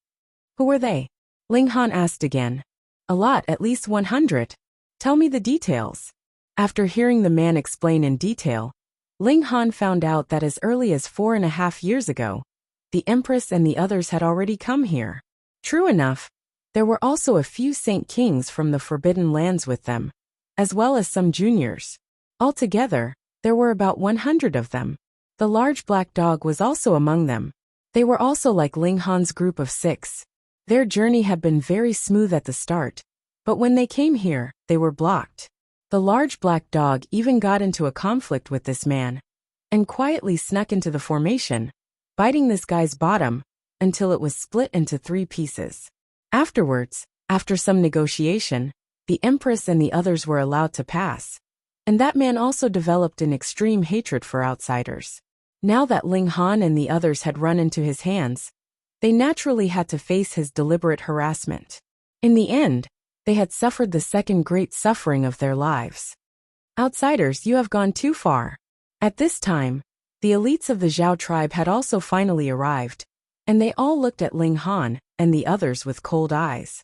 "Who were they?" Ling Han asked again. "A lot, at least 100. Tell me the details." After hearing the man explain in detail, Ling Han found out that as early as 4.5 years ago, the Empress and the others had already come here. True enough, there were also a few Saint Kings from the Forbidden Lands with them, as well as some juniors. Altogether, there were about 100 of them. The large black dog was also among them. They were also like Ling Han's group of 6. Their journey had been very smooth at the start, but when they came here, they were blocked. The large black dog even got into a conflict with this man, and quietly snuck into the formation, biting this guy's bottom, until it was split into 3 pieces. Afterwards, after some negotiation, the Empress and the others were allowed to pass, and that man also developed an extreme hatred for outsiders. Now that Ling Han and the others had run into his hands, they naturally had to face his deliberate harassment. In the end, they had suffered the second great suffering of their lives. "Outsiders, you have gone too far." At this time, the elites of the Zhao tribe had also finally arrived, and they all looked at Ling Han and the others with cold eyes.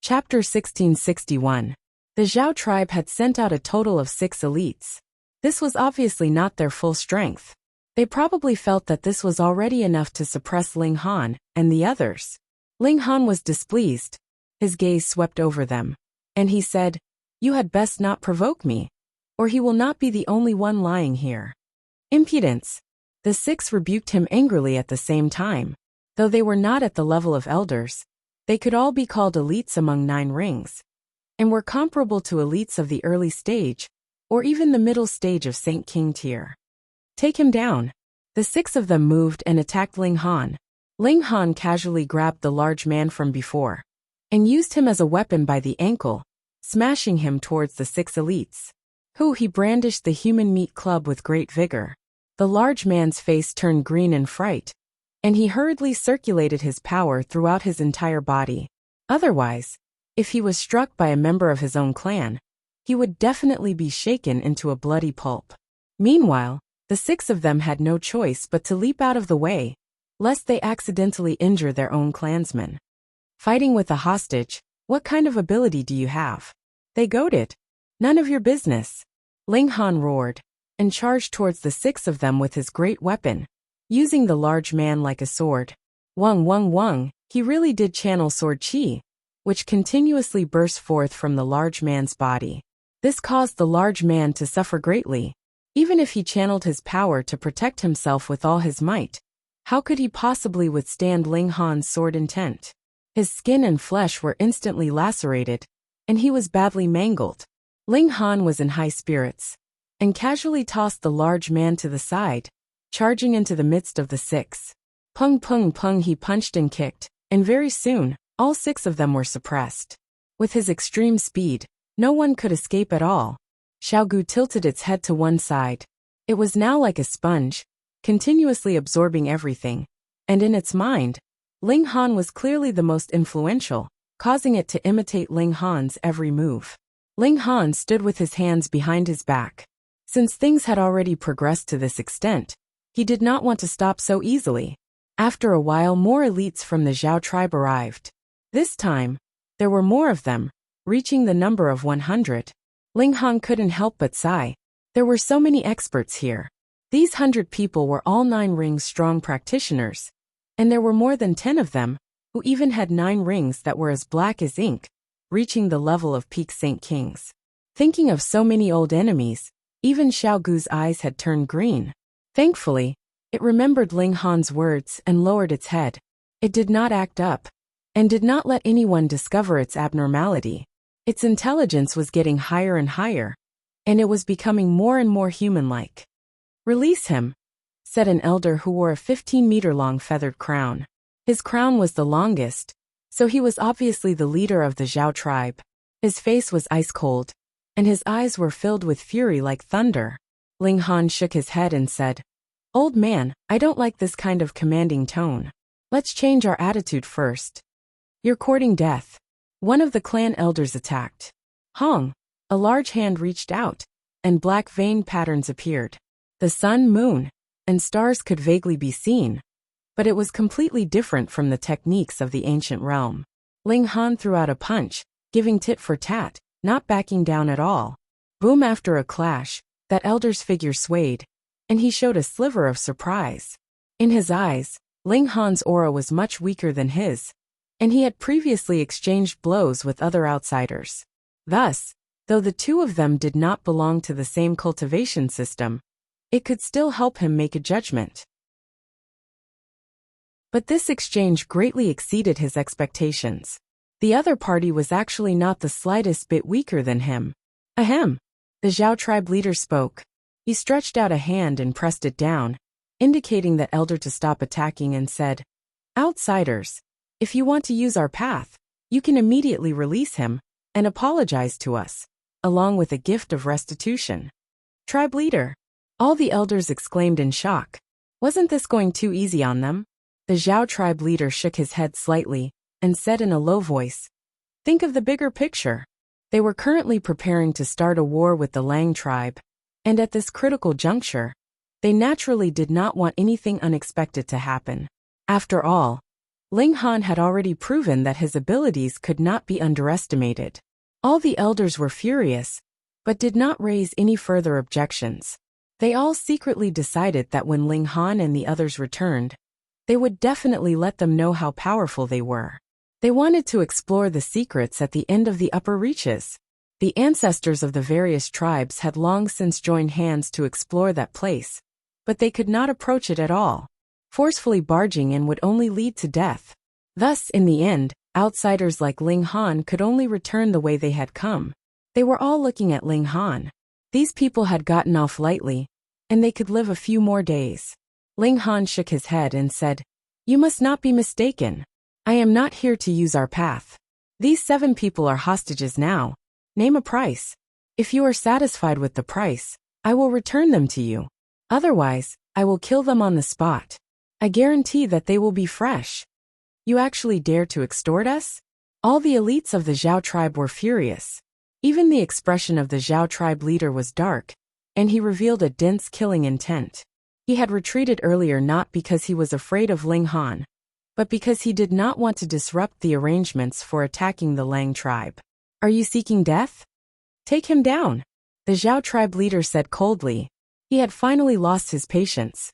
Chapter 1661. The Zhao tribe had sent out a total of 6 elites. This was obviously not their full strength. They probably felt that this was already enough to suppress Ling Han and the others. Ling Han was displeased. His gaze swept over them, and he said, "You had best not provoke me, or he will not be the only one lying here." Impudence! The six rebuked him angrily at the same time. Though they were not at the level of elders, they could all be called elites among 9 rings, and were comparable to elites of the early stage, or even the middle stage of Saint King tier. "Take him down." The 6 of them moved and attacked Ling Han. Ling Han casually grabbed the large man from before, and used him as a weapon by the ankle, smashing him towards the 6 elites. He brandished the human meat club with great vigor. The large man's face turned green in fright, and he hurriedly circulated his power throughout his entire body. Otherwise, if he was struck by a member of his own clan, he would definitely be shaken into a bloody pulp. Meanwhile, the 6 of them had no choice but to leap out of the way, lest they accidentally injure their own clansmen. "Fighting with a hostage, what kind of ability do you have?" they goaded. "None of your business." Ling Han roared, and charged towards the 6 of them with his great weapon, using the large man like a sword. Wung wung wung, he really did channel sword chi, which continuously burst forth from the large man's body. This caused the large man to suffer greatly. Even if he channeled his power to protect himself with all his might, how could he possibly withstand Ling Han's sword intent? His skin and flesh were instantly lacerated, and he was badly mangled. Ling Han was in high spirits, and casually tossed the large man to the side, charging into the midst of the 6. Pung pung pung, he punched and kicked, and very soon, all 6 of them were suppressed. With his extreme speed, no one could escape at all. Xiaogu tilted its head to one side. It was now like a sponge, continuously absorbing everything, and in its mind, Ling Han was clearly the most influential, causing it to imitate Ling Han's every move. Ling Han stood with his hands behind his back. Since things had already progressed to this extent, he did not want to stop so easily. After a while, more elites from the Zhao tribe arrived. This time, there were more of them, reaching the number of 100. Ling Han couldn't help but sigh. There were so many experts here. These 100 people were all 9 rings strong practitioners, and there were more than 10 of them, who even had 9 rings that were as black as ink, reaching the level of peak Saint Kings. Thinking of so many old enemies, even Xiaogu's eyes had turned green. Thankfully, it remembered Ling Han's words and lowered its head. It did not act up, and did not let anyone discover its abnormality. Its intelligence was getting higher and higher, and it was becoming more and more human-like. "Release him," said an elder who wore a 15-meter-long feathered crown. His crown was the longest, so he was obviously the leader of the Zhao tribe. His face was ice-cold, and his eyes were filled with fury like thunder. Ling Han shook his head and said, "Old man, I don't like this kind of commanding tone. Let's change our attitude first. You're courting death." One of the clan elders attacked. Hong, a large hand reached out, and black vein patterns appeared. The sun, moon, and stars could vaguely be seen, but it was completely different from the techniques of the ancient realm. Ling Han threw out a punch, giving tit for tat, not backing down at all. Boom! After a clash, that elder's figure swayed, and he showed a sliver of surprise. In his eyes, Ling Han's aura was much weaker than his, and he had previously exchanged blows with other outsiders. Thus, though the 2 of them did not belong to the same cultivation system, it could still help him make a judgment. But this exchange greatly exceeded his expectations. The other party was actually not the slightest bit weaker than him. Ahem. The Zhao tribe leader spoke. He stretched out a hand and pressed it down, indicating the elder to stop attacking, and said, "Outsiders, if you want to use our path, you can immediately release him and apologize to us, along with a gift of restitution." Tribe leader. All the elders exclaimed in shock. Wasn't this going too easy on them? The Zhao tribe leader shook his head slightly and said in a low voice, "Think of the bigger picture." They were currently preparing to start a war with the Lang tribe, and at this critical juncture, they naturally did not want anything unexpected to happen. After all, Ling Han had already proven that his abilities could not be underestimated. All the elders were furious, but did not raise any further objections. They all secretly decided that when Ling Han and the others returned, they would definitely let them know how powerful they were. They wanted to explore the secrets at the end of the upper reaches. The ancestors of the various tribes had long since joined hands to explore that place, but they could not approach it at all. Forcefully barging in would only lead to death. Thus, in the end, outsiders like Ling Han could only return the way they had come. They were all looking at Ling Han. These people had gotten off lightly, and they could live a few more days. Ling Han shook his head and said, "You must not be mistaken. I am not here to use our path. These 7 people are hostages now. Name a price. If you are satisfied with the price, I will return them to you. Otherwise, I will kill them on the spot. I guarantee that they will be fresh." "You actually dare to extort us?" All the elites of the Zhao tribe were furious. Even the expression of the Zhao tribe leader was dark, and he revealed a dense killing intent. He had retreated earlier not because he was afraid of Ling Han, but because he did not want to disrupt the arrangements for attacking the Lang tribe. "Are you seeking death? Take him down," the Zhao tribe leader said coldly. He had finally lost his patience.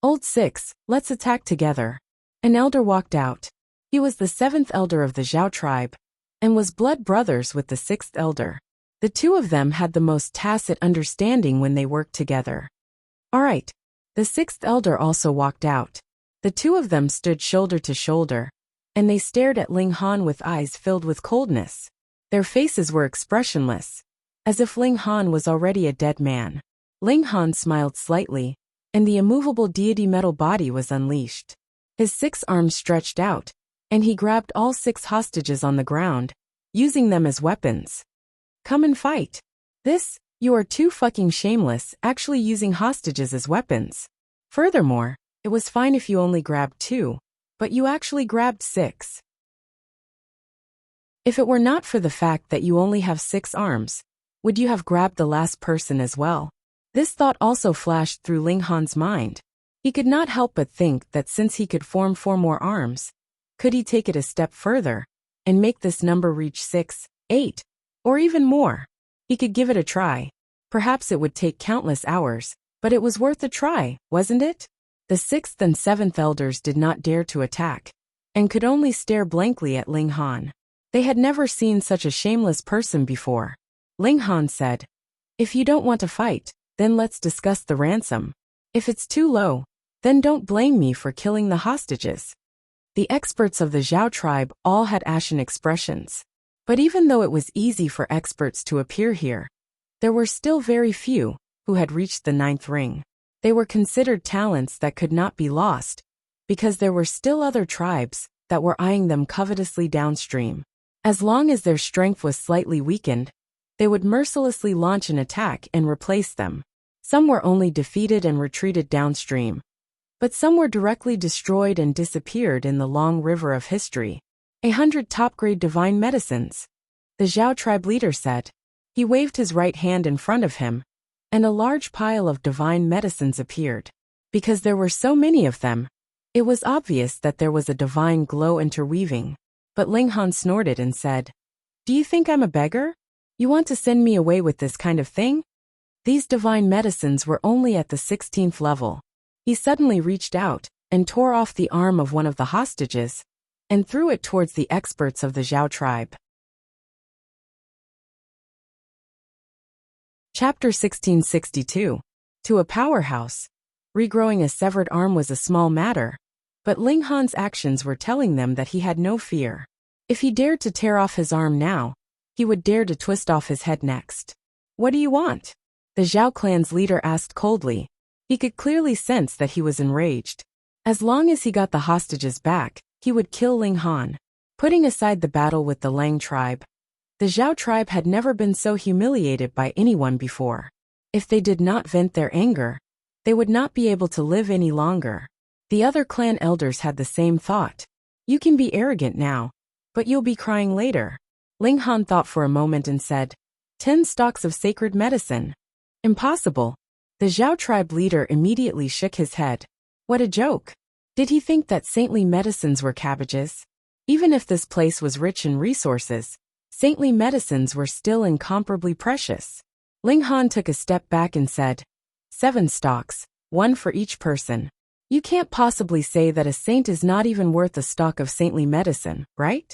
"Old 6, let's attack together." An elder walked out. He was the 7th elder of the Zhao tribe, and was blood brothers with the 6th elder. The two of them had the most tacit understanding when they worked together. "All right." The 6th elder also walked out. The two of them stood shoulder to shoulder, and they stared at Ling Han with eyes filled with coldness. Their faces were expressionless, as if Ling Han was already a dead man. Ling Han smiled slightly, and the immovable deity metal body was unleashed. His 6 arms stretched out, and he grabbed all 6 hostages on the ground, using them as weapons. "Come and fight." You are too fucking shameless, actually using hostages as weapons. Furthermore, it was fine if you only grabbed 2, but you actually grabbed 6. If it were not for the fact that you only have 6 arms, would you have grabbed the last person as well? This thought also flashed through Ling Han's mind. He could not help but think that since he could form 4 more arms, could he take it a step further, and make this number reach 6, 8, or even more? He could give it a try. Perhaps it would take countless hours, but it was worth a try, wasn't it? The 6th and 7th elders did not dare to attack, and could only stare blankly at Ling Han. They had never seen such a shameless person before. Ling Han said, "If you don't want to fight, then let's discuss the ransom. If it's too low, then don't blame me for killing the hostages." The experts of the Zhao tribe all had ashen expressions. But even though it was easy for experts to appear here, there were still very few who had reached the 9th ring. They were considered talents that could not be lost, because there were still other tribes that were eyeing them covetously downstream. As long as their strength was slightly weakened, they would mercilessly launch an attack and replace them. Some were only defeated and retreated downstream, but some were directly destroyed and disappeared in the long river of history. 100 top-grade divine medicines, the Zhao tribe leader said. He waved his right hand in front of him, and a large pile of divine medicines appeared. Because there were so many of them, it was obvious that there was a divine glow interweaving. But Ling Han snorted and said, "Do you think I'm a beggar? You want to send me away with this kind of thing?" These divine medicines were only at the 16th level. He suddenly reached out and tore off the arm of one of the hostages and threw it towards the experts of the Zhao tribe. Chapter 1662. To a powerhouse. Regrowing a severed arm was a small matter, but Ling Han's actions were telling them that he had no fear. If he dared to tear off his arm now, he would dare to twist off his head next. "What do you want?" the Zhao clan's leader asked coldly. He could clearly sense that he was enraged. As long as he got the hostages back, he would kill Ling Han. Putting aside the battle with the Lang tribe, the Zhao tribe had never been so humiliated by anyone before. If they did not vent their anger, they would not be able to live any longer. The other clan elders had the same thought. "You can be arrogant now, but you'll be crying later." Ling Han thought for a moment and said, 10 stalks of sacred medicine. Impossible. The Zhao tribe leader immediately shook his head. What a joke. Did he think that saintly medicines were cabbages? Even if this place was rich in resources, saintly medicines were still incomparably precious. Ling Han took a step back and said, 7 stalks, 1 for each person. You can't possibly say that a saint is not even worth a stalk of saintly medicine, right?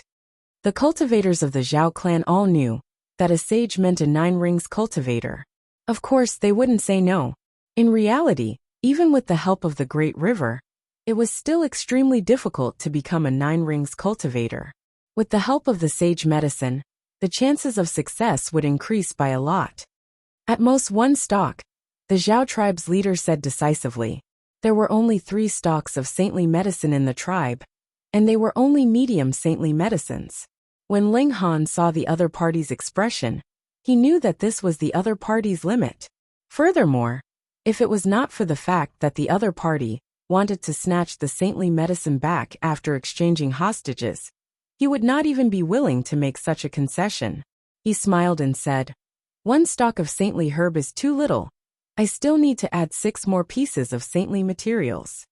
The cultivators of the Zhao clan all knew that a sage meant a 9 rings cultivator. Of course, they wouldn't say no. In reality, even with the help of the Great River, it was still extremely difficult to become a 9 rings cultivator. With the help of the sage medicine, the chances of success would increase by a lot. At most 1 stalk, the Zhao tribe's leader said decisively. There were only 3 stalks of saintly medicine in the tribe, and they were only medium saintly medicines. When Ling Han saw the other party's expression, he knew that this was the other party's limit. Furthermore, if it was not for the fact that the other party wanted to snatch the saintly medicine back after exchanging hostages, he would not even be willing to make such a concession. He smiled and said, 1 stalk of saintly herb is too little. I still need to add 6 more pieces of saintly materials.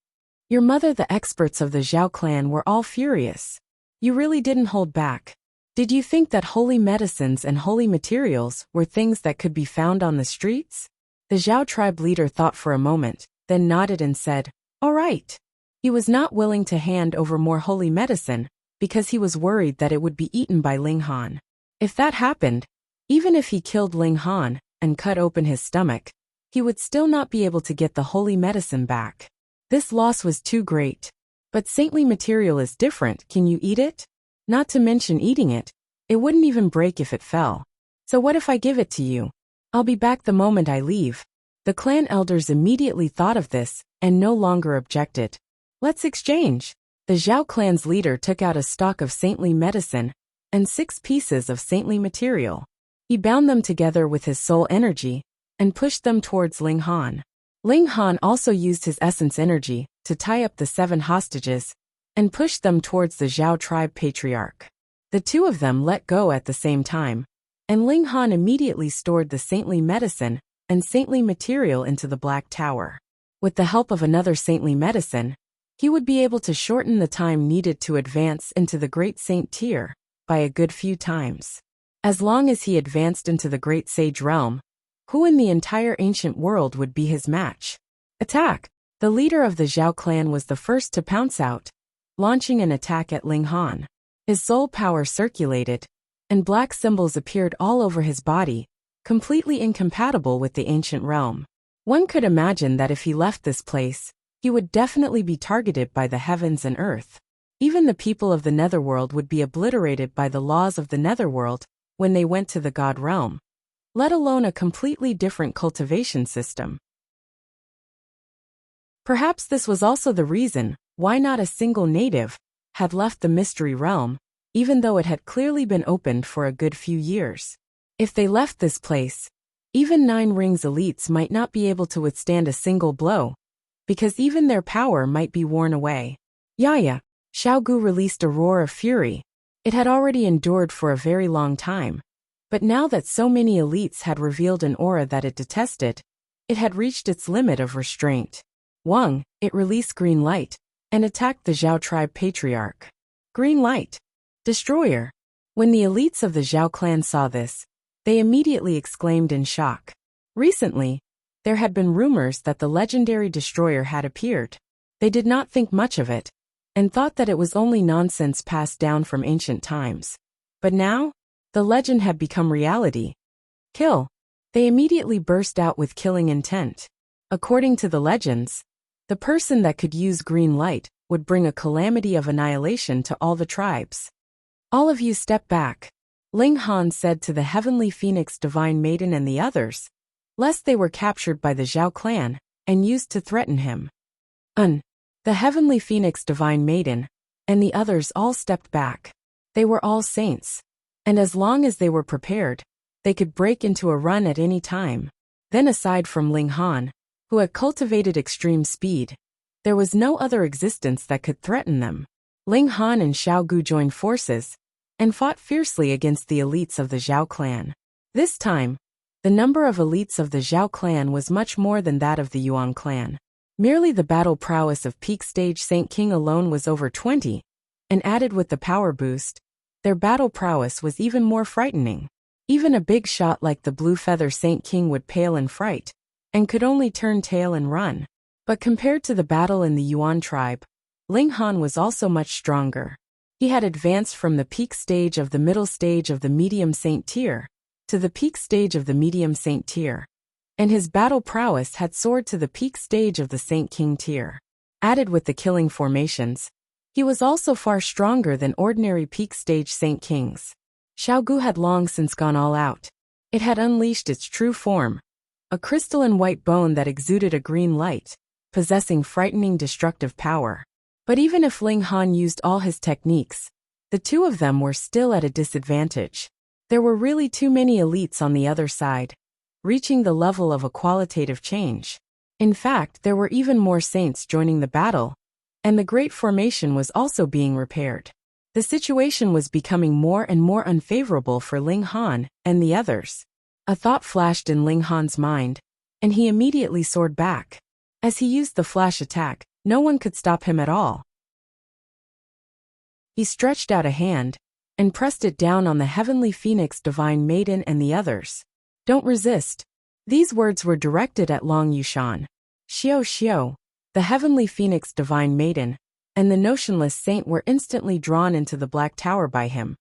Your mother, the experts of the Zhao clan were all furious. You really didn't hold back. Did you think that holy medicines and holy materials were things that could be found on the streets? The Zhao tribe leader thought for a moment, then nodded and said, all right. He was not willing to hand over more holy medicine because he was worried that it would be eaten by Ling Han. If that happened, even if he killed Ling Han and cut open his stomach, he would still not be able to get the holy medicine back. This loss was too great. But saintly material is different. Can you eat it? Not to mention eating it, it wouldn't even break if it fell. So what if I give it to you? I'll be back the moment I leave. The clan elders immediately thought of this and no longer objected. Let's exchange. The Zhao clan's leader took out a stock of saintly medicine and 6 pieces of saintly material. He bound them together with his soul energy and pushed them towards Ling Han. Ling Han also used his essence energy to tie up the 7 hostages and pushed them towards the Zhao tribe patriarch. The 2 of them let go at the same time, and Ling Han immediately stored the saintly medicine and saintly material into the Black Tower. With the help of another saintly medicine, he would be able to shorten the time needed to advance into the Great Saint tier by a good few times. As long as he advanced into the Great Sage realm, who in the entire ancient world would be his match? Attack! The leader of the Zhao clan was the first to pounce out, launching an attack at Ling Han. His soul power circulated, and black symbols appeared all over his body, completely incompatible with the ancient realm. One could imagine that if he left this place, he would definitely be targeted by the heavens and earth. Even the people of the netherworld would be obliterated by the laws of the netherworld when they went to the god realm, let alone a completely different cultivation system. Perhaps this was also the reason why not a single native had left the mystery realm, even though it had clearly been opened for a good few years. If they left this place, even 9 rings elites might not be able to withstand a single blow, because even their power might be worn away. Yaya, Xiaogu released a roar of fury. It had already endured for a very long time, but now that so many elites had revealed an aura that it detested, it had reached its limit of restraint. Wang, it released green light and attacked the Zhao tribe patriarch. Green light. Destroyer. When the elites of the Zhao clan saw this, they immediately exclaimed in shock. Recently, there had been rumors that the legendary destroyer had appeared. They did not think much of it, and thought that it was only nonsense passed down from ancient times. But now, the legend had become reality. Kill. They immediately burst out with killing intent. According to the legends, the person that could use green light would bring a calamity of annihilation to all the tribes. All of you step back, Ling Han said to the Heavenly Phoenix Divine Maiden and the others, lest they were captured by the Zhao clan and used to threaten him. The Heavenly Phoenix Divine Maiden and the others all stepped back. They were all saints, and as long as they were prepared, they could break into a run at any time. Then aside from Ling Han, who had cultivated extreme speed, there was no other existence that could threaten them. Ling Han and Xiaogu joined forces and fought fiercely against the elites of the Zhao clan. This time, the number of elites of the Zhao clan was much more than that of the Yuan clan. Merely the battle prowess of peak stage Saint King alone was over 20, and added with the power boost, their battle prowess was even more frightening. Even a big shot like the Blue Feather Saint King would pale in fright, and could only turn tail and run. But compared to the battle in the Yuan tribe, Ling Han was also much stronger. He had advanced from the peak stage of the middle stage of the medium saint tier to the peak stage of the medium saint tier, and his battle prowess had soared to the peak stage of the saint king tier. Added with the killing formations, he was also far stronger than ordinary peak stage saint kings. Xiaogu had long since gone all out. It had unleashed its true form, a crystalline white bone that exuded a green light, possessing frightening destructive power. But even if Ling Han used all his techniques, the two of them were still at a disadvantage. There were really too many elites on the other side, reaching the level of a qualitative change. In fact, there were even more saints joining the battle, and the Great Formation was also being repaired. The situation was becoming more and more unfavorable for Ling Han and the others. A thought flashed in Ling Han's mind, and he immediately soared back. As he used the flash attack, no one could stop him at all. He stretched out a hand and pressed it down on the Heavenly Phoenix Divine Maiden and the others. Don't resist. These words were directed at Long Yushan. Xiao Xiao, the Heavenly Phoenix Divine Maiden, and the Notionless Saint were instantly drawn into the Black Tower by him.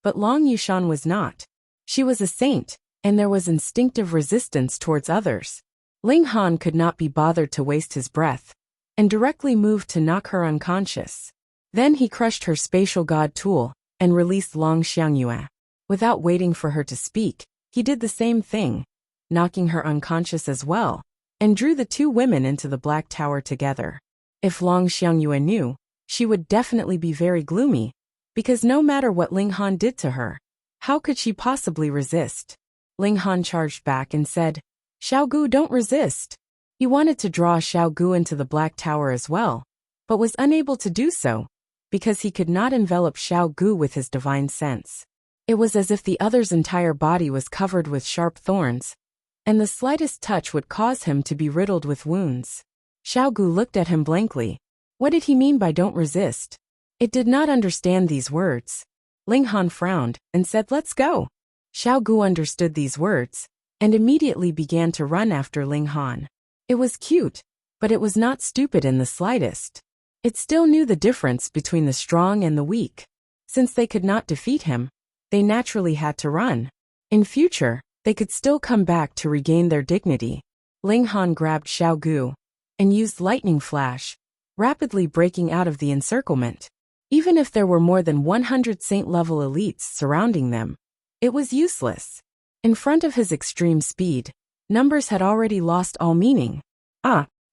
But Long Yushan was not. She was a saint, and there was instinctive resistance towards others. Ling Han could not be bothered to waste his breath, and directly moved to knock her unconscious. Then he crushed her spatial god tool, and released Long Xiangyue. Without waiting for her to speak, he did the same thing, knocking her unconscious as well, and drew the two women into the Black Tower together. If Long Xiangyue knew, she would definitely be very gloomy, because no matter what Ling Han did to her, how could she possibly resist? Ling Han charged back and said, Xiaogu, don't resist. He wanted to draw Xiaogu into the Black Tower as well, but was unable to do so, because he could not envelop Xiaogu with his divine sense. It was as if the other's entire body was covered with sharp thorns, and the slightest touch would cause him to be riddled with wounds. Xiaogu looked at him blankly. What did he mean by don't resist? It did not understand these words. Ling Han frowned and said, let's go. Xiaogu understood these words, and immediately began to run after Ling Han. It was cute, but it was not stupid in the slightest. It still knew the difference between the strong and the weak. Since they could not defeat him, they naturally had to run. In future, they could still come back to regain their dignity. Ling Han grabbed Xiaogu and used Lightning Flash, rapidly breaking out of the encirclement. Even if there were more than 100 saint-level elites surrounding them, it was useless. In front of his extreme speed, numbers had already lost all meaning.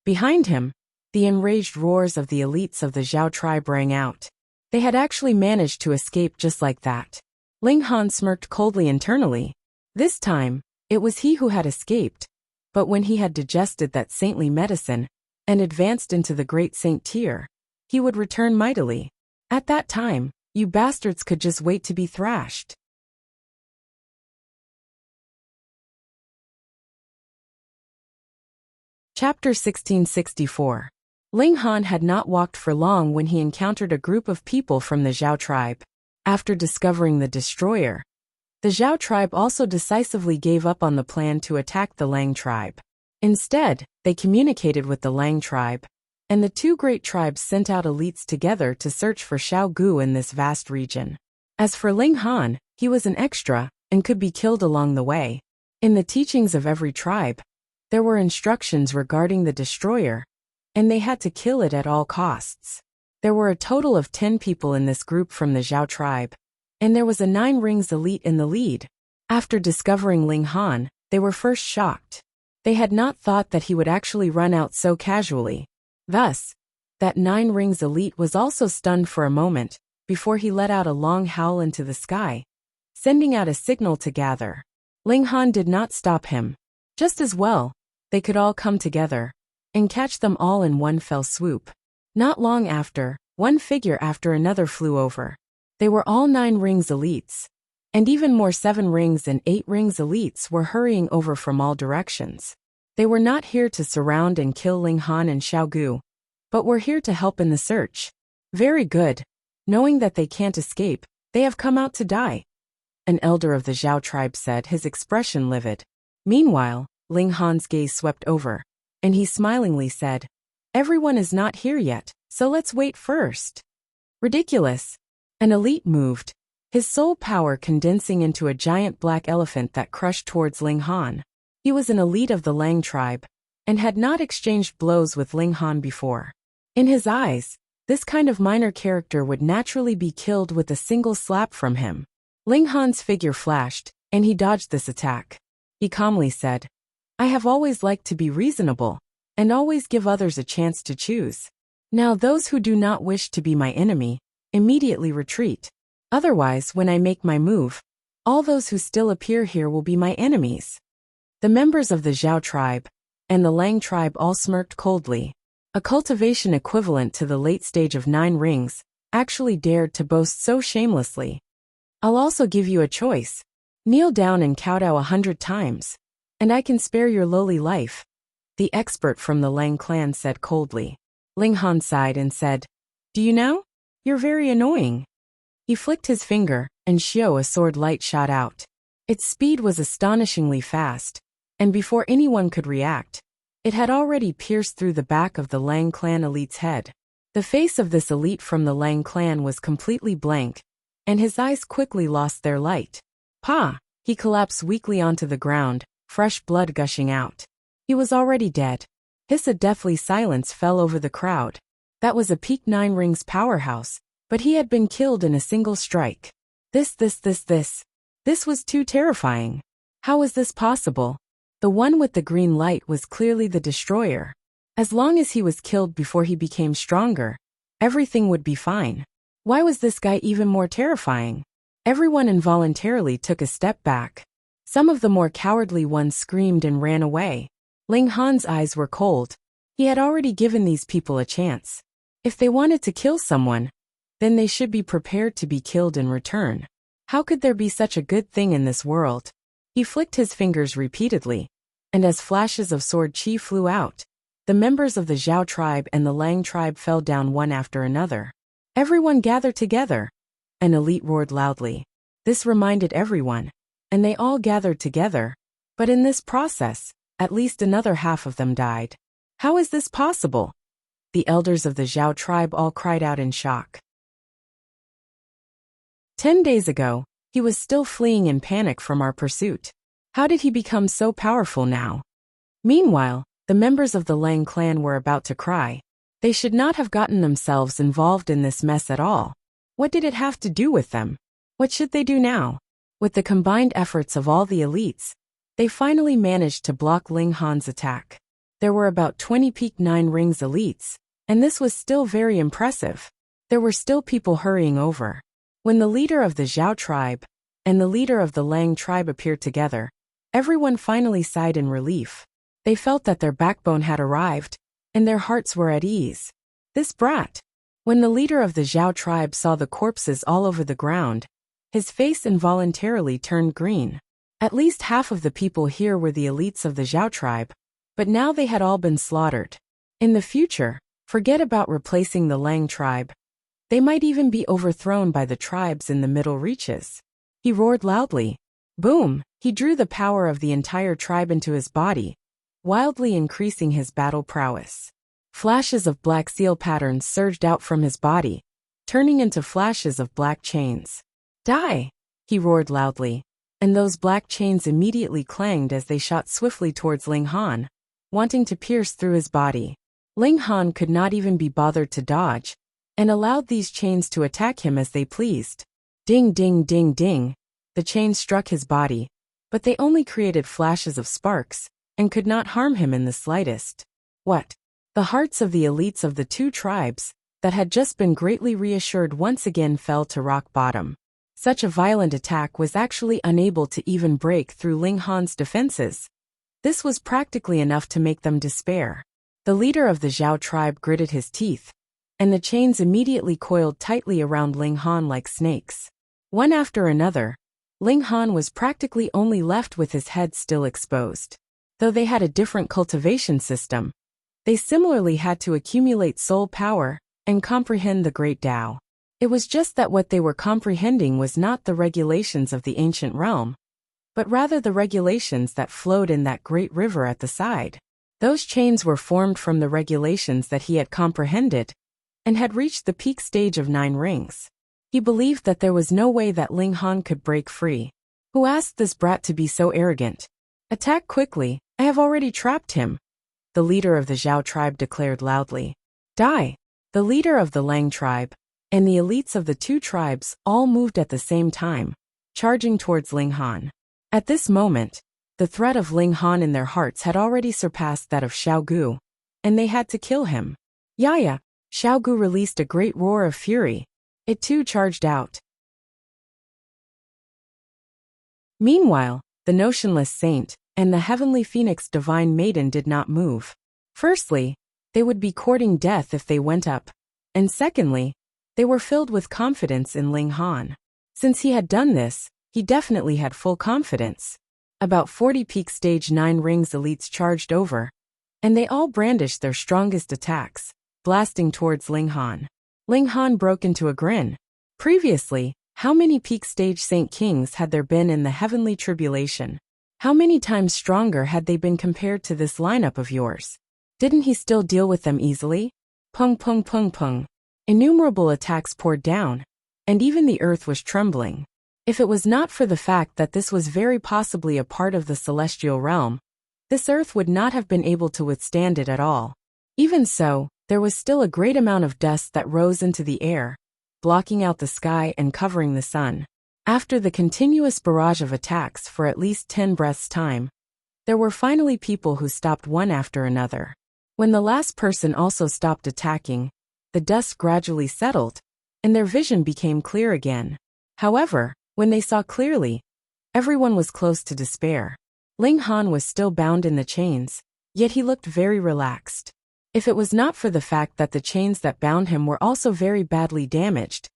Behind him, the enraged roars of the elites of the Zhao tribe rang out. They had actually managed to escape just like that. Ling Han smirked coldly internally. This time, it was he who had escaped, but when he had digested that saintly medicine and advanced into the great saint tier, he would return mightily. At that time, you bastards could just wait to be thrashed. Chapter 1664. Ling Han had not walked for long when he encountered a group of people from the Zhao tribe. After discovering the destroyer, the Zhao tribe also decisively gave up on the plan to attack the Lang tribe. Instead, they communicated with the Lang tribe, and the two great tribes sent out elites together to search for Xiaogu in this vast region. As for Ling Han, he was an extra and could be killed along the way. In the teachings of every tribe, there were instructions regarding the destroyer, and they had to kill it at all costs. There were a total of 10 people in this group from the Zhao tribe, and there was a 9 rings elite in the lead. After discovering Ling Han, they were first shocked. They had not thought that he would actually run out so casually. Thus, that 9 rings elite was also stunned for a moment, before he let out a long howl into the sky, sending out a signal to gather. Ling Han did not stop him. Just as well, they could all come together and catch them all in one fell swoop. Not long after, one figure after another flew over. They were all 9 rings elites, and even more 7 rings and 8 rings elites were hurrying over from all directions. They were not here to surround and kill Ling Han and Xiaogu, but were here to help in the search. Very good. Knowing that they can't escape, they have come out to die, an elder of the Zhao tribe said, his expression livid. Meanwhile, Ling Han's gaze swept over, and he smilingly said, everyone is not here yet, so let's wait first. Ridiculous. An elite moved, his soul power condensing into a giant black elephant that crushed towards Ling Han. He was an elite of the Lang tribe, and had not exchanged blows with Ling Han before. In his eyes, this kind of minor character would naturally be killed with a single slap from him. Ling Han's figure flashed, and he dodged this attack. He calmly said, "I have always liked to be reasonable, and always give others a chance to choose. Now those who do not wish to be my enemy, immediately retreat. Otherwise, when I make my move, all those who still appear here will be my enemies." The members of the Zhao tribe and the Lang tribe all smirked coldly. A cultivation equivalent to the late stage of 9 rings actually dared to boast so shamelessly. "I'll also give you a choice. Kneel down and kowtow 100 times, and I can spare your lowly life," the expert from the Lang clan said coldly. Ling Han sighed and said, "Do you know? You're very annoying." He flicked his finger, and Xiao a sword light shot out. Its speed was astonishingly fast, and before anyone could react, it had already pierced through the back of the Lang clan elite's head. The face of this elite from the Lang clan was completely blank, and his eyes quickly lost their light. "Pa!" He collapsed weakly onto the ground, fresh blood gushing out. He was already dead. A deathly silence fell over the crowd. That was a peak 9 rings powerhouse, but he had been killed in a single strike. This was too terrifying. How was this possible? The one with the green light was clearly the destroyer. As long as he was killed before he became stronger, everything would be fine. Why was this guy even more terrifying? Everyone involuntarily took a step back. Some of the more cowardly ones screamed and ran away. Ling Han's eyes were cold. He had already given these people a chance. If they wanted to kill someone, then they should be prepared to be killed in return. How could there be such a good thing in this world? He flicked his fingers repeatedly, and as flashes of sword chi flew out, the members of the Zhao tribe and the Lang tribe fell down one after another. "Everyone gather together!" An elite roared loudly. This reminded everyone, and they all gathered together, but in this process, at least another half of them died. How is this possible? The elders of the Zhao tribe all cried out in shock. 10 days ago, he was still fleeing in panic from our pursuit. How did he become so powerful now? Meanwhile, the members of the Lang clan were about to cry. They should not have gotten themselves involved in this mess at all. What did it have to do with them? What should they do now? With the combined efforts of all the elites, they finally managed to block Ling Han's attack. There were about 20 peak 9 rings elites, and this was still very impressive. There were still people hurrying over. When the leader of the Zhao tribe and the leader of the Lang tribe appeared together, everyone finally sighed in relief. They felt that their backbone had arrived, and their hearts were at ease. This brat. When the leader of the Zhao tribe saw the corpses all over the ground, his face involuntarily turned green. At least half of the people here were the elites of the Zhao tribe, but now they had all been slaughtered. In the future, forget about replacing the Lang tribe. They might even be overthrown by the tribes in the middle reaches. He roared loudly. Boom! He drew the power of the entire tribe into his body, wildly increasing his battle prowess. Flashes of black seal patterns surged out from his body, turning into flashes of black chains. Die! He roared loudly, and those black chains immediately clanged as they shot swiftly towards Ling Han, wanting to pierce through his body. Ling Han could not even be bothered to dodge, and allowed these chains to attack him as they pleased. Ding ding ding ding! The chains struck his body, but they only created flashes of sparks, and could not harm him in the slightest. What? The hearts of the elites of the two tribes, that had just been greatly reassured once again fell to rock bottom. Such a violent attack was actually unable to even break through Ling Han's defenses. This was practically enough to make them despair. The leader of the Zhao tribe gritted his teeth, and the chains immediately coiled tightly around Ling Han like snakes. One after another, Ling Han was practically only left with his head still exposed. Though they had a different cultivation system, they similarly had to accumulate soul power and comprehend the great Tao. It was just that what they were comprehending was not the regulations of the ancient realm, but rather the regulations that flowed in that great river at the side. Those chains were formed from the regulations that he had comprehended, and had reached the peak stage of 9 rings. He believed that there was no way that Ling Han could break free. Who asked this brat to be so arrogant? Attack quickly, I have already trapped him, the leader of the Zhao tribe declared loudly. Die! The leader of the Lang tribe and the elites of the two tribes all moved at the same time, charging towards Ling Han. At this moment, the threat of Ling Han in their hearts had already surpassed that of Xiao Gu, and they had to kill him. Yaya! Xiao Gu released a great roar of fury. It too charged out. Meanwhile, the notionless saint and the heavenly phoenix divine maiden did not move. Firstly, they would be courting death if they went up, and secondly, they were filled with confidence in Ling Han. Since he had done this, he definitely had full confidence. About 40 peak stage 9 rings elites charged over, and they all brandished their strongest attacks, blasting towards Ling Han. Ling Han broke into a grin. Previously, how many peak stage Saint Kings had there been in the heavenly tribulation? How many times stronger had they been compared to this lineup of yours? Didn't he still deal with them easily? Pung pung pung pung. Innumerable attacks poured down, and even the earth was trembling. If it was not for the fact that this was very possibly a part of the celestial realm, this earth would not have been able to withstand it at all. Even so, there was still a great amount of dust that rose into the air, blocking out the sky and covering the sun. After the continuous barrage of attacks for at least 10 breaths' time, there were finally people who stopped one after another. When the last person also stopped attacking, the dust gradually settled, and their vision became clear again. However, when they saw clearly, everyone was close to despair. Ling Han was still bound in the chains, yet he looked very relaxed. If it was not for the fact that the chains that bound him were also very badly damaged,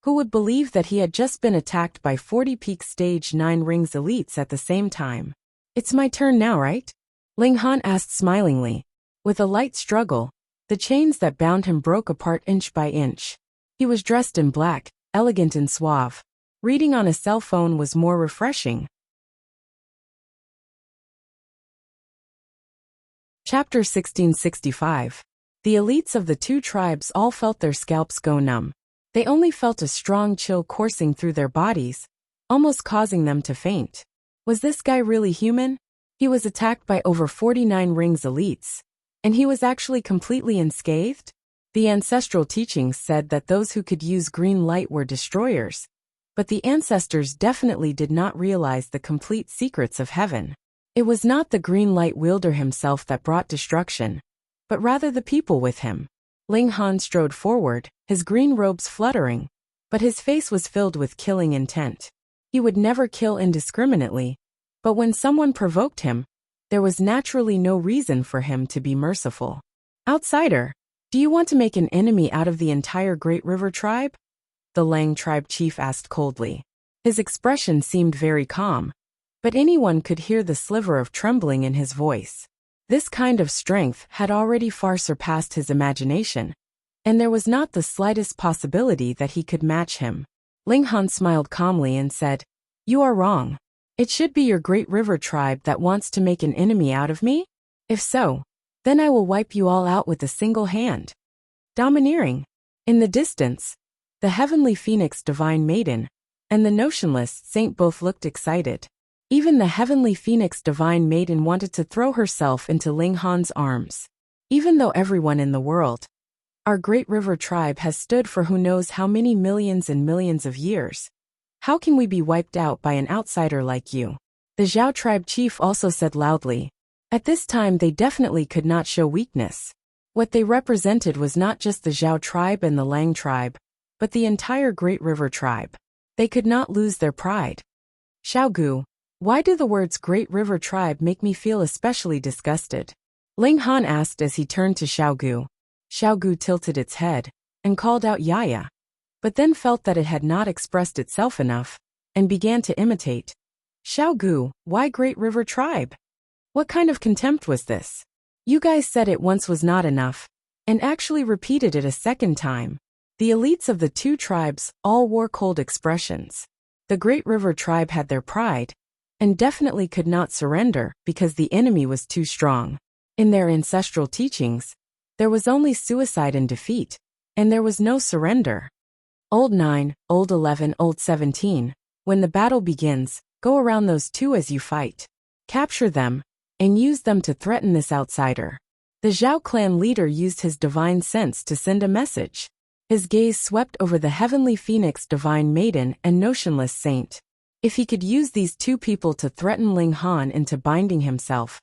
who would believe that he had just been attacked by 40 peak stage 9 rings elites at the same time? It's my turn now, right? Ling Han asked smilingly. With a light struggle, the chains that bound him broke apart inch by inch. He was dressed in black, elegant and suave. Reading on a cell phone was more refreshing. Chapter 1665. The elites of the two tribes all felt their scalps go numb. They only felt a strong chill coursing through their bodies, almost causing them to faint. Was this guy really human? He was attacked by over 49 rings elites, and he was actually completely unscathed? The ancestral teachings said that those who could use green light were destroyers, but the ancestors definitely did not realize the complete secrets of heaven. It was not the green light wielder himself that brought destruction, but rather the people with him. Ling Han strode forward, his green robes fluttering, but his face was filled with killing intent. He would never kill indiscriminately, but when someone provoked him, there was naturally no reason for him to be merciful. Outsider, do you want to make an enemy out of the entire Great River tribe? The Lang tribe chief asked coldly. His expression seemed very calm, but anyone could hear the sliver of trembling in his voice. This kind of strength had already far surpassed his imagination, and there was not the slightest possibility that he could match him. Ling Han smiled calmly and said, "You are wrong. It should be your Great River tribe that wants to make an enemy out of me? If so, then I will wipe you all out with a single hand." Domineering. In the distance, the heavenly phoenix divine maiden and the notionless saint both looked excited. Even the heavenly phoenix divine maiden wanted to throw herself into Ling Han's arms. Even though everyone in the world, our Great River tribe has stood for who knows how many millions and millions of years, how can we be wiped out by an outsider like you? The Zhao tribe chief also said loudly. At this time they definitely could not show weakness. What they represented was not just the Zhao tribe and the Lang tribe, but the entire Great River tribe. They could not lose their pride. Xiao Gu, why do the words Great River tribe make me feel especially disgusted? Ling Han asked as he turned to Xiao Gu. Xiao Gu tilted its head and called out Yaya, but then felt that it had not expressed itself enough, and began to imitate. Xiao Gu, why Great River tribe? What kind of contempt was this? You guys said it once was not enough, and actually repeated it a second time. The elites of the two tribes all wore cold expressions. The Great River tribe had their pride, and definitely could not surrender because the enemy was too strong. In their ancestral teachings, there was only suicide and defeat, and there was no surrender. Old 9, Old 11, Old 17. When the battle begins, go around those two as you fight. Capture them, and use them to threaten this outsider. The Zhao clan leader used his divine sense to send a message. His gaze swept over the heavenly phoenix divine maiden and notionless saint. If he could use these two people to threaten Ling Han into binding himself,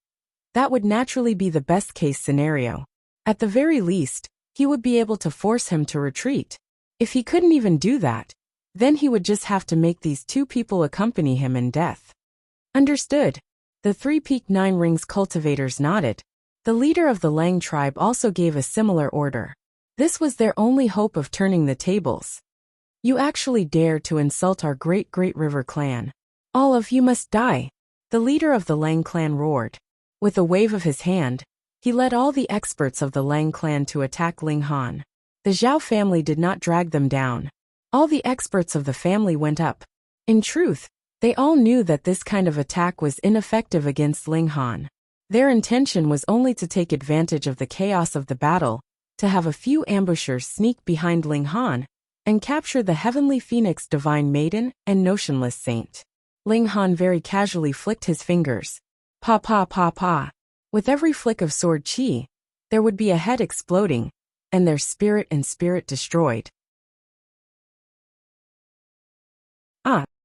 that would naturally be the best-case scenario. At the very least, he would be able to force him to retreat. If he couldn't even do that, then he would just have to make these two people accompany him in death. Understood. The three-peaked nine rings cultivators nodded. The leader of the Lang tribe also gave a similar order. This was their only hope of turning the tables. You actually dare to insult our great river clan. All of you must die. The leader of the Lang clan roared. With a wave of his hand, he led all the experts of the Lang clan to attack Ling Han. The Zhao family did not drag them down. All the experts of the family went up. In truth, they all knew that this kind of attack was ineffective against Ling Han. Their intention was only to take advantage of the chaos of the battle, to have a few ambushers sneak behind Ling Han, and capture the heavenly phoenix divine maiden and notionless saint. Ling Han very casually flicked his fingers. Pa pa pa pa. With every flick of sword chi, there would be a head exploding, and their spirit and spirit destroyed.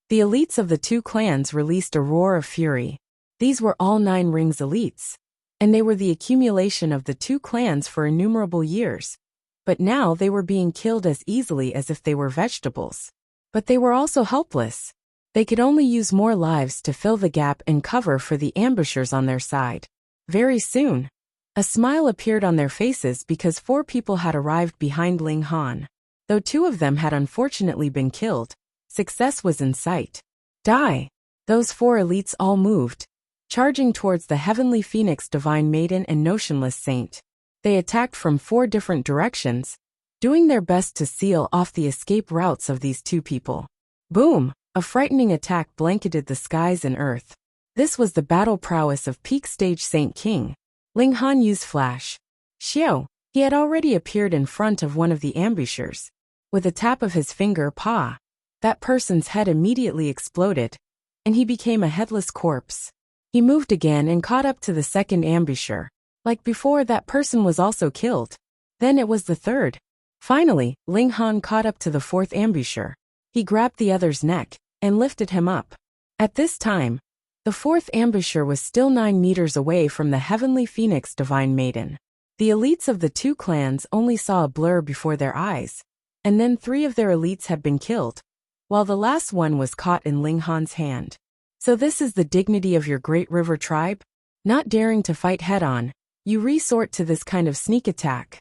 The elites of the two clans released a roar of fury. These were all 9 rings elites, and they were the accumulation of the two clans for innumerable years. But now they were being killed as easily as if they were vegetables. But they were also helpless. They could only use more lives to fill the gap and cover for the ambushers on their side. Very soon, a smile appeared on their faces because 4 people had arrived behind Ling Han. Though 2 of them had unfortunately been killed, success was in sight. Die! Those 4 elites all moved, charging towards the heavenly phoenix divine maiden and notionless saint. They attacked from 4 different directions, doing their best to seal off the escape routes of these 2 people. Boom! A frightening attack blanketed the skies and earth. This was the battle prowess of peak stage Saint King. Ling Han used flash. Xiao, he had already appeared in front of one of the ambushers. With a tap of his finger paw, that person's head immediately exploded, and he became a headless corpse. He moved again and caught up to the second ambusher. Like before, that person was also killed. Then it was the third. Finally, Ling Han caught up to the 4th ambusher. He grabbed the other's neck and lifted him up. At this time, the 4th ambusher was still 9 meters away from the heavenly phoenix divine maiden. The elites of the two clans only saw a blur before their eyes, and then 3 of their elites had been killed, while the last one was caught in Ling Han's hand. So this is the dignity of your great river tribe? Not daring to fight head-on, you resort to this kind of sneak attack.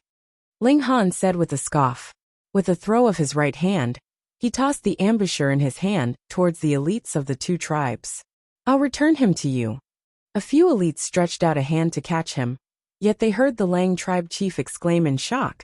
Ling Han said with a scoff. With a throw of his right hand, he tossed the ambusher in his hand towards the elites of the 2 tribes. I'll return him to you. A few elites stretched out a hand to catch him, yet they heard the Lang tribe chief exclaim in shock.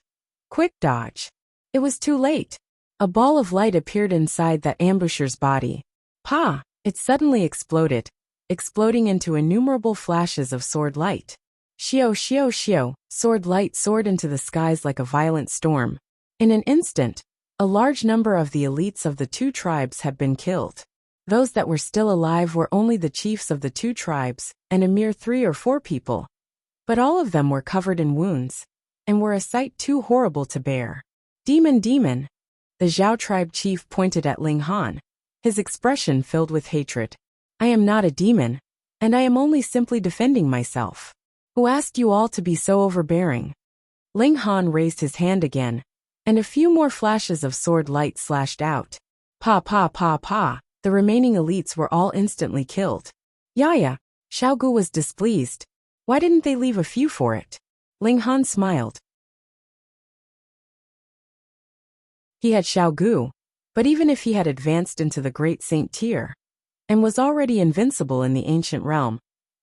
Quick dodge. It was too late. A ball of light appeared inside that ambusher's body. Pa! It suddenly exploded, exploding into innumerable flashes of sword light. Xiao xiao xiao, sword light soared into the skies like a violent storm. In an instant, a large number of the elites of the 2 tribes had been killed. Those that were still alive were only the chiefs of the 2 tribes, and a mere 3 or 4 people. But all of them were covered in wounds, and were a sight too horrible to bear. Demon! The Zhao tribe chief pointed at Ling Han, his expression filled with hatred. I am not a demon, and I am only simply defending myself. Who asked you all to be so overbearing? Ling Han raised his hand again, and a few more flashes of sword light slashed out. Pa pa pa pa, the remaining elites were all instantly killed. Yaya, Xiaogu was displeased. Why didn't they leave a few for it? Ling Han smiled. He had Xiaogu, but even if he had advanced into the great saint tier, and was already invincible in the ancient realm,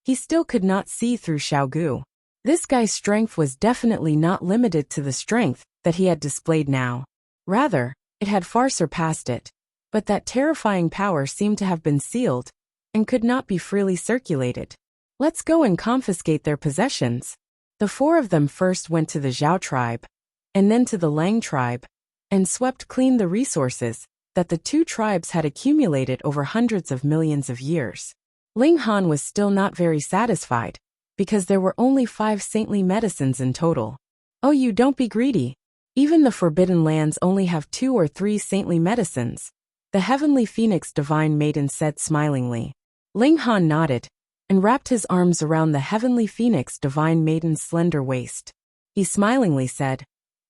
he still could not see through Xiaogu. This guy's strength was definitely not limited to the strength that he had displayed now. Rather, it had far surpassed it. But that terrifying power seemed to have been sealed, and could not be freely circulated. Let's go and confiscate their possessions. The 4 of them first went to the Zhao tribe, and then to the Lang tribe, and swept clean the resources that the two tribes had accumulated over hundreds of millions of years. Ling Han was still not very satisfied, because there were only 5 saintly medicines in total. Oh, you don't be greedy. Even the Forbidden Lands only have 2 or 3 saintly medicines, the Heavenly Phoenix Divine Maiden said smilingly. Ling Han nodded, and wrapped his arms around the Heavenly Phoenix Divine Maiden's slender waist. He smilingly said,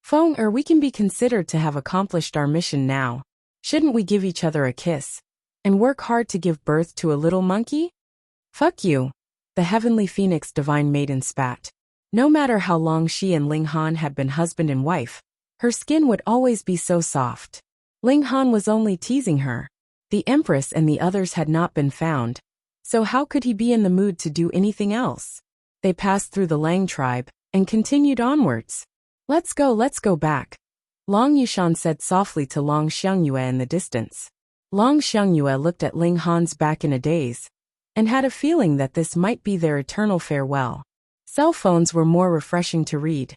Feng we can be considered to have accomplished our mission now. Shouldn't we give each other a kiss, and work hard to give birth to a little monkey? Fuck you, the Heavenly Phoenix Divine Maiden spat. No matter how long she and Ling Han had been husband and wife, her skin would always be so soft. Ling Han was only teasing her. The Empress and the others had not been found, so how could he be in the mood to do anything else? They passed through the Lang tribe and continued onwards. Let's go back, Long Yushan said softly to Long Xiangyue in the distance. Long Xiangyue looked at Ling Han's back in a daze, and had a feeling that this might be their eternal farewell. Cell phones were more refreshing to read.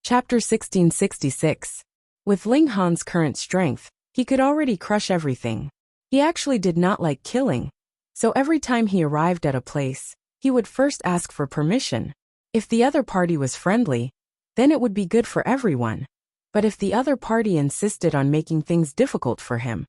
Chapter 1666. With Ling Han's current strength, he could already crush everything. He actually did not like killing, so every time he arrived at a place, he would first ask for permission. If the other party was friendly, then it would be good for everyone. But if the other party insisted on making things difficult for him,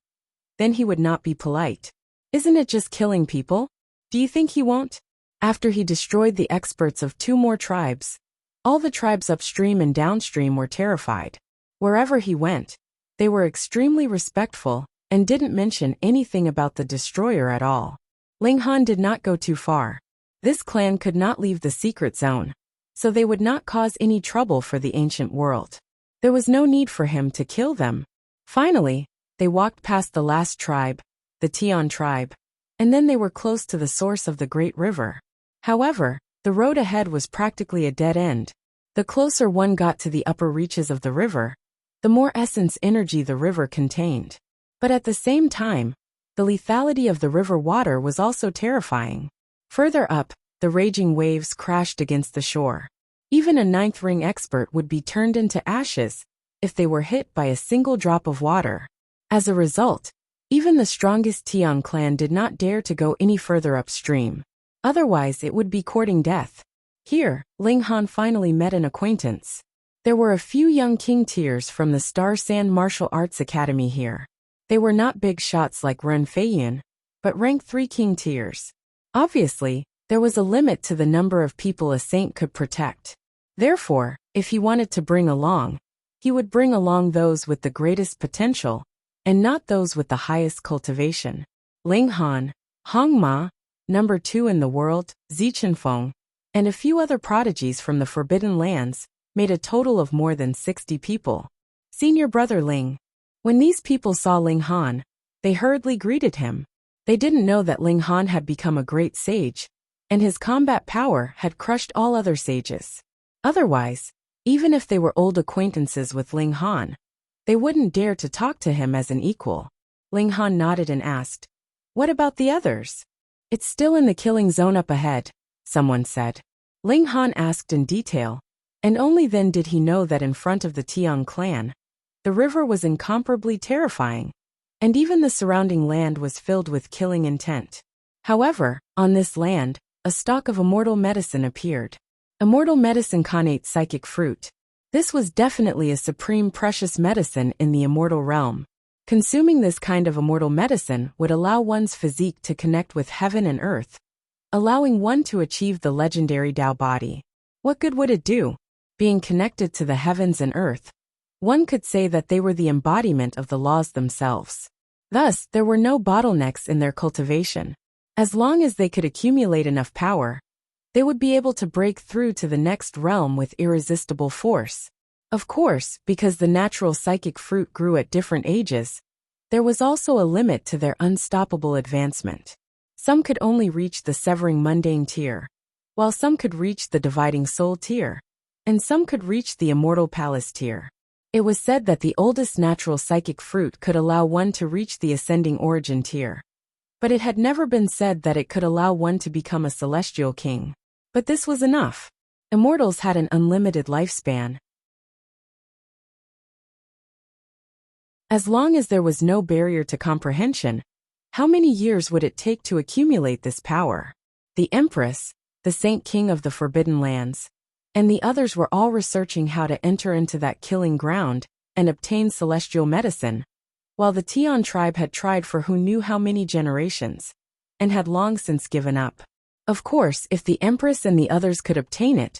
then he would not be polite. Isn't it just killing people? Do you think he won't? After he destroyed the experts of 2 more tribes, all the tribes upstream and downstream were terrified. Wherever he went, they were extremely respectful and didn't mention anything about the destroyer at all. Ling Han did not go too far. This clan could not leave the secret zone, so they would not cause any trouble for the ancient world. There was no need for him to kill them. Finally, they walked past the last tribe, the Tian tribe, and then they were close to the source of the great river. However, the road ahead was practically a dead end. The closer one got to the upper reaches of the river, the more essence energy the river contained. But at the same time, the lethality of the river water was also terrifying. Further up, the raging waves crashed against the shore. Even a 9th ring expert would be turned into ashes if they were hit by a single drop of water. As a result, even the strongest Tian clan did not dare to go any further upstream. Otherwise it would be courting death. Here, Ling Han finally met an acquaintance. There were a few young king tiers from the Star Sand Martial Arts Academy here. They were not big shots like Ren Feiyun, but rank 3 king tiers. Obviously, there was a limit to the number of people a saint could protect. Therefore, if he wanted to bring along, he would bring along those with the greatest potential, and not those with the highest cultivation. Ling Han, Hong Ma, number 2 in the world, Zichenfeng, and a few other prodigies from the Forbidden Lands, made a total of more than 60 people. Senior brother Ling. When these people saw Ling Han, they hurriedly greeted him. They didn't know that Ling Han had become a great sage, and his combat power had crushed all other sages. Otherwise, even if they were old acquaintances with Ling Han, they wouldn't dare to talk to him as an equal. Ling Han nodded and asked, "What about the others?" "It's still in the killing zone up ahead," someone said. Ling Han asked in detail, and only then did he know that in front of the Tian clan, the river was incomparably terrifying, and even the surrounding land was filled with killing intent. However, on this land, a stalk of immortal medicine appeared. Immortal medicine connate psychic fruit. This was definitely a supreme precious medicine in the immortal realm. Consuming this kind of immortal medicine would allow one's physique to connect with heaven and earth, allowing one to achieve the legendary Tao body. What good would it do? Being connected to the heavens and earth, one could say that they were the embodiment of the laws themselves. Thus, there were no bottlenecks in their cultivation. As long as they could accumulate enough power, they would be able to break through to the next realm with irresistible force. Of course, because the natural psychic fruit grew at different ages, there was also a limit to their unstoppable advancement. Some could only reach the severing mundane tier, while some could reach the dividing soul tier, and some could reach the immortal palace tier. It was said that the oldest natural psychic fruit could allow one to reach the ascending origin tier. But it had never been said that it could allow one to become a celestial king. But this was enough. Immortals had an unlimited lifespan. As long as there was no barrier to comprehension, how many years would it take to accumulate this power? The Empress, the Saint King of the Forbidden Lands, and the others were all researching how to enter into that killing ground and obtain celestial medicine, while the Tian tribe had tried for who knew how many generations, and had long since given up. Of course, if the Empress and the others could obtain it,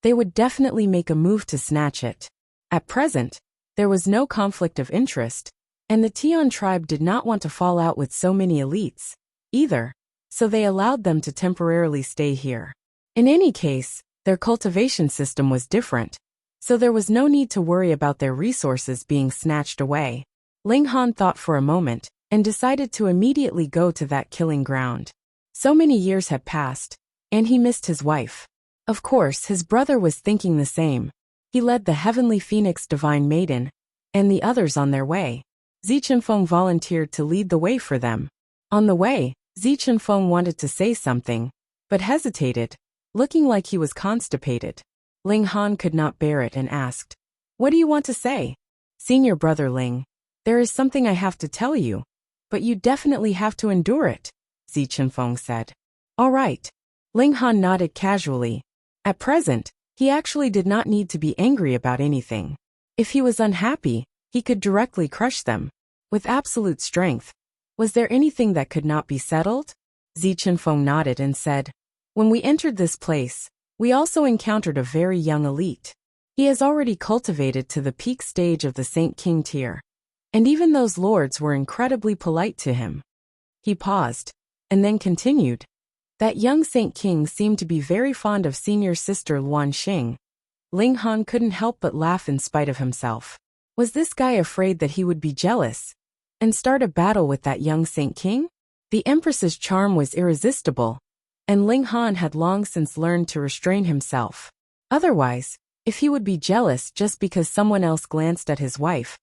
they would definitely make a move to snatch it. At present, there was no conflict of interest, and the Tian tribe did not want to fall out with so many elites, either, so they allowed them to temporarily stay here. In any case, their cultivation system was different, so there was no need to worry about their resources being snatched away. Ling Han thought for a moment, and decided to immediately go to that killing ground. So many years had passed, and he missed his wife. Of course, his brother was thinking the same. He led the Heavenly Phoenix Divine Maiden, and the others on their way. Zi Chenfeng volunteered to lead the way for them. On the way, Zi Chenfeng wanted to say something, but hesitated, looking like he was constipated. Ling Han could not bear it and asked, "What do you want to say?" "Senior brother Ling, there is something I have to tell you, but you definitely have to endure it," Zi Chenfeng said. "All right." Ling Han nodded casually. At present, he actually did not need to be angry about anything. If he was unhappy, he could directly crush them. With absolute strength. Was there anything that could not be settled? Zi Chenfeng nodded and said, "When we entered this place, we also encountered a very young elite. He has already cultivated to the peak stage of the Saint King tier. And even those lords were incredibly polite to him." He paused, and then continued. That young Saint King seemed to be very fond of senior sister Luan Xing. Ling Han couldn't help but laugh in spite of himself. Was this guy afraid that he would be jealous and start a battle with that young Saint King? The Empress's charm was irresistible, and Ling Han had long since learned to restrain himself. Otherwise, if he would be jealous just because someone else glanced at his wife,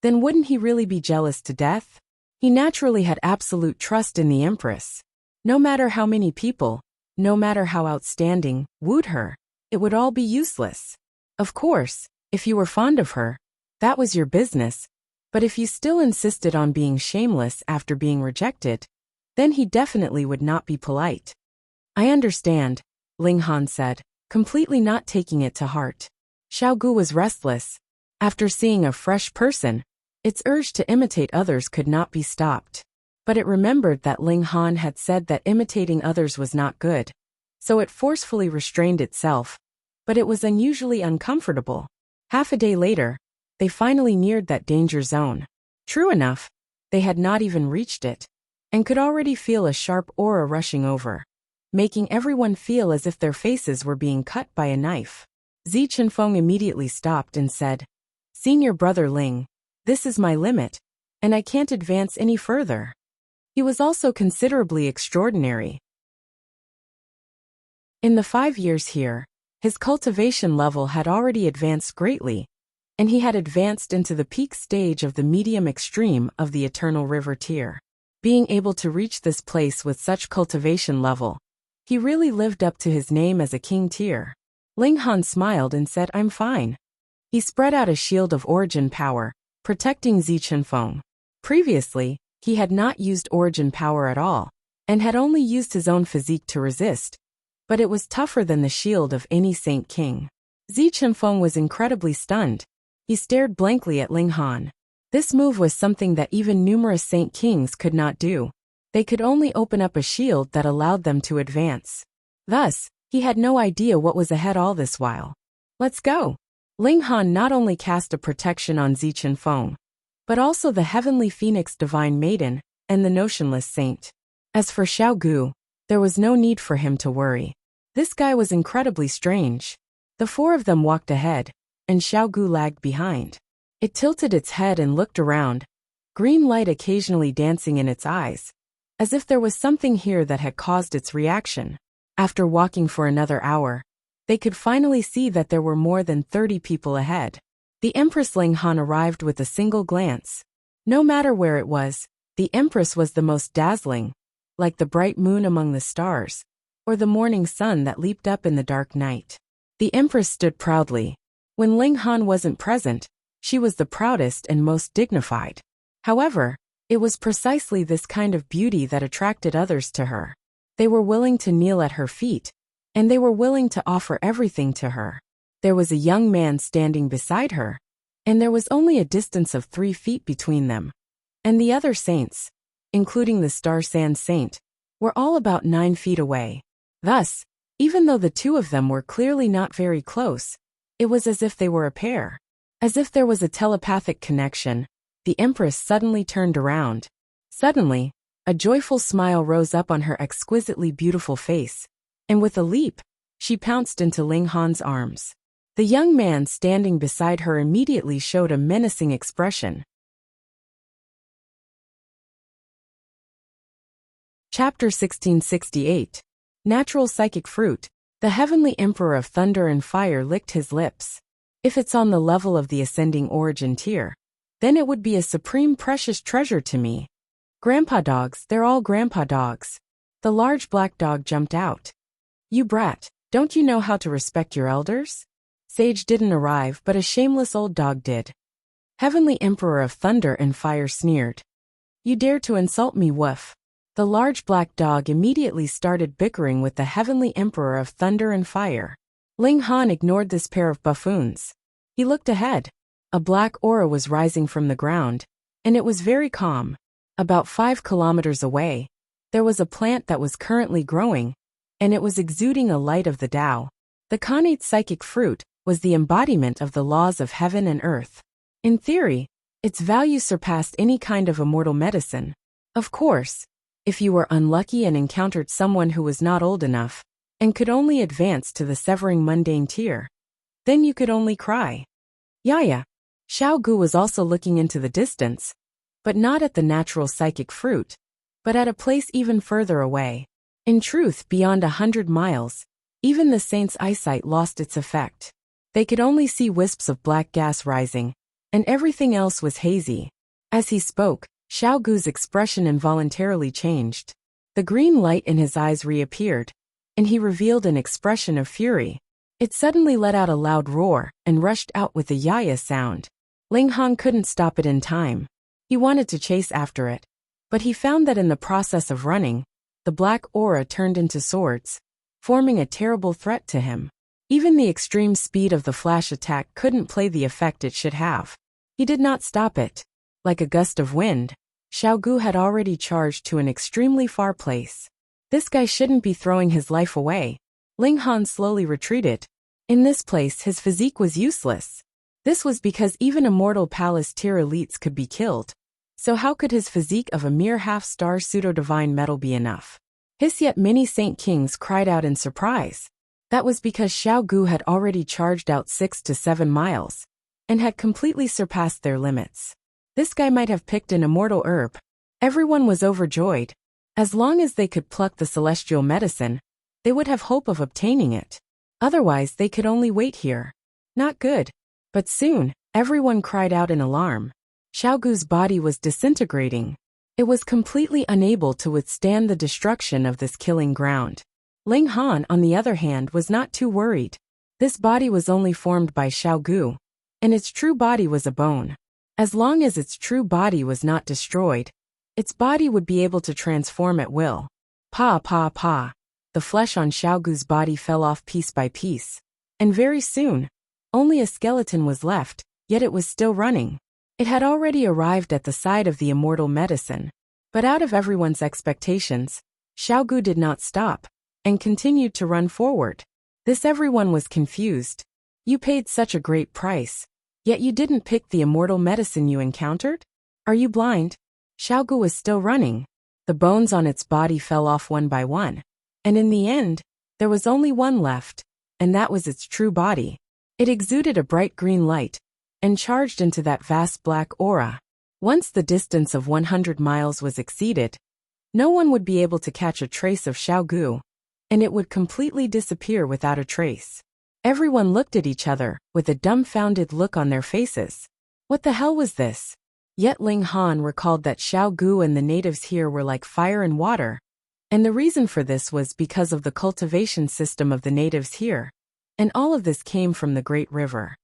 then wouldn't he really be jealous to death? He naturally had absolute trust in the Empress. No matter how many people, no matter how outstanding, wooed her, it would all be useless. Of course, if you were fond of her, that was your business, but if you still insisted on being shameless after being rejected, then he definitely would not be polite. "I understand," Ling Han said, completely not taking it to heart. Xiao Gu was restless. After seeing a fresh person, its urge to imitate others could not be stopped. But it remembered that Ling Han had said that imitating others was not good, so it forcefully restrained itself, but it was unusually uncomfortable. Half a day later, they finally neared that danger zone. True enough, they had not even reached it, and could already feel a sharp aura rushing over, making everyone feel as if their faces were being cut by a knife. Zi Chenfeng immediately stopped and said, "Senior brother Ling, this is my limit, and I can't advance any further." He was also considerably extraordinary. In the 5 years here, his cultivation level had already advanced greatly, and he had advanced into the peak stage of the medium extreme of the Eternal River tier. Being able to reach this place with such cultivation level, he really lived up to his name as a king tier. Ling Han smiled and said, "I'm fine." He spread out a shield of origin power, protecting Zi Chenfeng. Previously, he had not used origin power at all, and had only used his own physique to resist, but it was tougher than the shield of any Saint King. Zi Chenfeng was incredibly stunned. He stared blankly at Ling Han. This move was something that even numerous Saint Kings could not do. They could only open up a shield that allowed them to advance. Thus, he had no idea what was ahead all this while. "Let's go." Ling Han not only cast a protection on Zi Chenfeng, but also the Heavenly Phoenix Divine Maiden and the Notionless Saint. As for Xiao Gu, there was no need for him to worry. This guy was incredibly strange. The 4 of them walked ahead, and Xiao Gu lagged behind. It tilted its head and looked around, green light occasionally dancing in its eyes, as if there was something here that had caused its reaction. After walking for another hour, they could finally see that there were more than 30 people ahead. The Empress Ling Han arrived with a single glance. No matter where it was, the Empress was the most dazzling, like the bright moon among the stars, or the morning sun that leaped up in the dark night. The empress stood proudly. When Ling Han wasn't present, she was the proudest and most dignified. However, it was precisely this kind of beauty that attracted others to her. They were willing to kneel at her feet, and they were willing to offer everything to her. There was a young man standing beside her, and there was only a distance of 3 feet between them. And the other saints, including the Star Sand Saint, were all about 9 feet away. Thus, even though the two of them were clearly not very close, it was as if they were a pair. As if there was a telepathic connection, the Empress suddenly turned around. Suddenly, a joyful smile rose up on her exquisitely beautiful face, and with a leap, she pounced into Ling Han's arms. The young man standing beside her immediately showed a menacing expression. Chapter 1668. Natural Psychic Fruit. The Heavenly Emperor of Thunder and Fire licked his lips. If it's on the level of the ascending origin tier, then it would be a supreme precious treasure to me. Grandpa dogs, they're all grandpa dogs. The large black dog jumped out. You brat, don't you know how to respect your elders? Sage didn't arrive, but a shameless old dog did. Heavenly Emperor of Thunder and Fire sneered. You dare to insult me, woof. The large black dog immediately started bickering with the Heavenly Emperor of Thunder and Fire. Ling Han ignored this pair of buffoons. He looked ahead. A black aura was rising from the ground, and it was very calm. About 5 kilometers away, there was a plant that was currently growing, and it was exuding a light of the Tao. The Khanate psychic fruit was the embodiment of the laws of heaven and earth. In theory, its value surpassed any kind of immortal medicine. Of course, if you were unlucky and encountered someone who was not old enough, and could only advance to the severing mundane tier, then you could only cry. Yaya. Xiao Gu was also looking into the distance, but not at the natural psychic fruit, but at a place even further away. In truth, beyond 100 miles, even the saint's eyesight lost its effect. They could only see wisps of black gas rising, and everything else was hazy. As he spoke, Xiao Gu's expression involuntarily changed. The green light in his eyes reappeared, and he revealed an expression of fury. It suddenly let out a loud roar and rushed out with a yaya sound. Ling Han couldn't stop it in time. He wanted to chase after it, but he found that in the process of running, the black aura turned into swords, forming a terrible threat to him. Even the extreme speed of the flash attack couldn't play the effect it should have. He did not stop it. Like a gust of wind, Xiao Gu had already charged to an extremely far place. This guy shouldn't be throwing his life away. Ling Han slowly retreated. In this place, his physique was useless. This was because even immortal palace tier elites could be killed. So how could his physique of a mere half-star pseudo-divine metal be enough? His yet many saint kings cried out in surprise. That was because Xiao Gu had already charged out 6 to 7 miles, and had completely surpassed their limits. This guy might have picked an immortal herb. Everyone was overjoyed. As long as they could pluck the celestial medicine, they would have hope of obtaining it. Otherwise, they could only wait here. Not good. But soon, everyone cried out in alarm. Xiao Gu's body was disintegrating. It was completely unable to withstand the destruction of this killing ground. Ling Han, on the other hand, was not too worried. This body was only formed by Xiao Gu, and its true body was a bone. As long as its true body was not destroyed, its body would be able to transform at will. Pa pa pa. The flesh on Xiao Gu's body fell off piece by piece. And very soon, only a skeleton was left, yet it was still running. It had already arrived at the side of the immortal medicine. But out of everyone's expectations, Xiao Gu did not stop, and continued to run forward. This everyone was confused. You paid such a great price, yet you didn't pick the immortal medicine you encountered? Are you blind? Xiao Gu was still running. The bones on its body fell off one by one. And in the end, there was only one left, and that was its true body. It exuded a bright green light, and charged into that vast black aura. Once the distance of 100 miles was exceeded, no one would be able to catch a trace of Xiao Gu, and it would completely disappear without a trace. Everyone looked at each other, with a dumbfounded look on their faces. What the hell was this? Yet Ling Han recalled that Xiao Gu and the natives here were like fire and water, and the reason for this was because of the cultivation system of the natives here. And all of this came from the great river.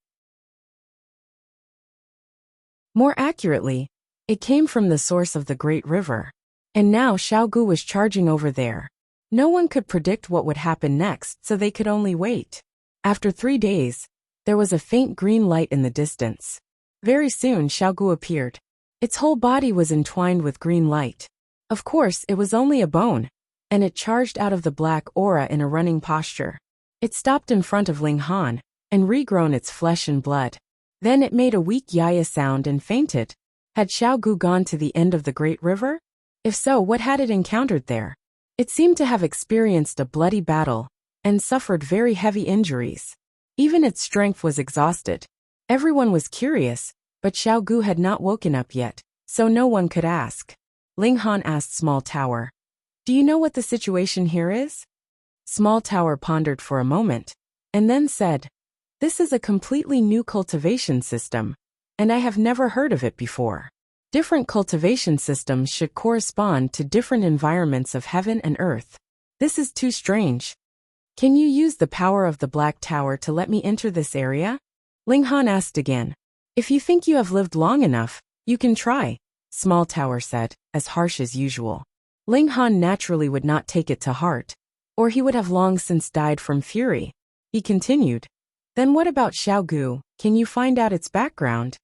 More accurately, it came from the source of the great river. And now Xiao Gu was charging over there. No one could predict what would happen next, so they could only wait. After 3 days, there was a faint green light in the distance. Very soon Xiao Gu appeared. Its whole body was entwined with green light. Of course, it was only a bone, and it charged out of the black aura in a running posture. It stopped in front of Ling Han, and regrown its flesh and blood. Then it made a weak yaya sound and fainted. Had Xiao Gu gone to the end of the great river? If so, what had it encountered there? It seemed to have experienced a bloody battle, and suffered very heavy injuries. Even its strength was exhausted. Everyone was curious, but Xiao Gu had not woken up yet, so no one could ask. Ling Han asked Small Tower, "Do you know what the situation here is?" Small Tower pondered for a moment, and then said, "This is a completely new cultivation system, and I have never heard of it before. Different cultivation systems should correspond to different environments of heaven and earth. This is too strange. Can you use the power of the Black Tower to let me enter this area?" Ling Han asked again. "If you think you have lived long enough, you can try," Small Tower said, as harsh as usual. Ling Han naturally would not take it to heart, or he would have long since died from fury. He continued, "Then what about Xiao Gu? Can you find out its background?"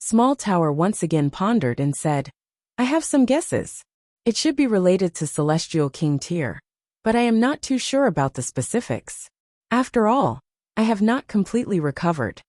Small Tower once again pondered and said, "I have some guesses. It should be related to Celestial King Tyr, but I am not too sure about the specifics. After all, I have not completely recovered."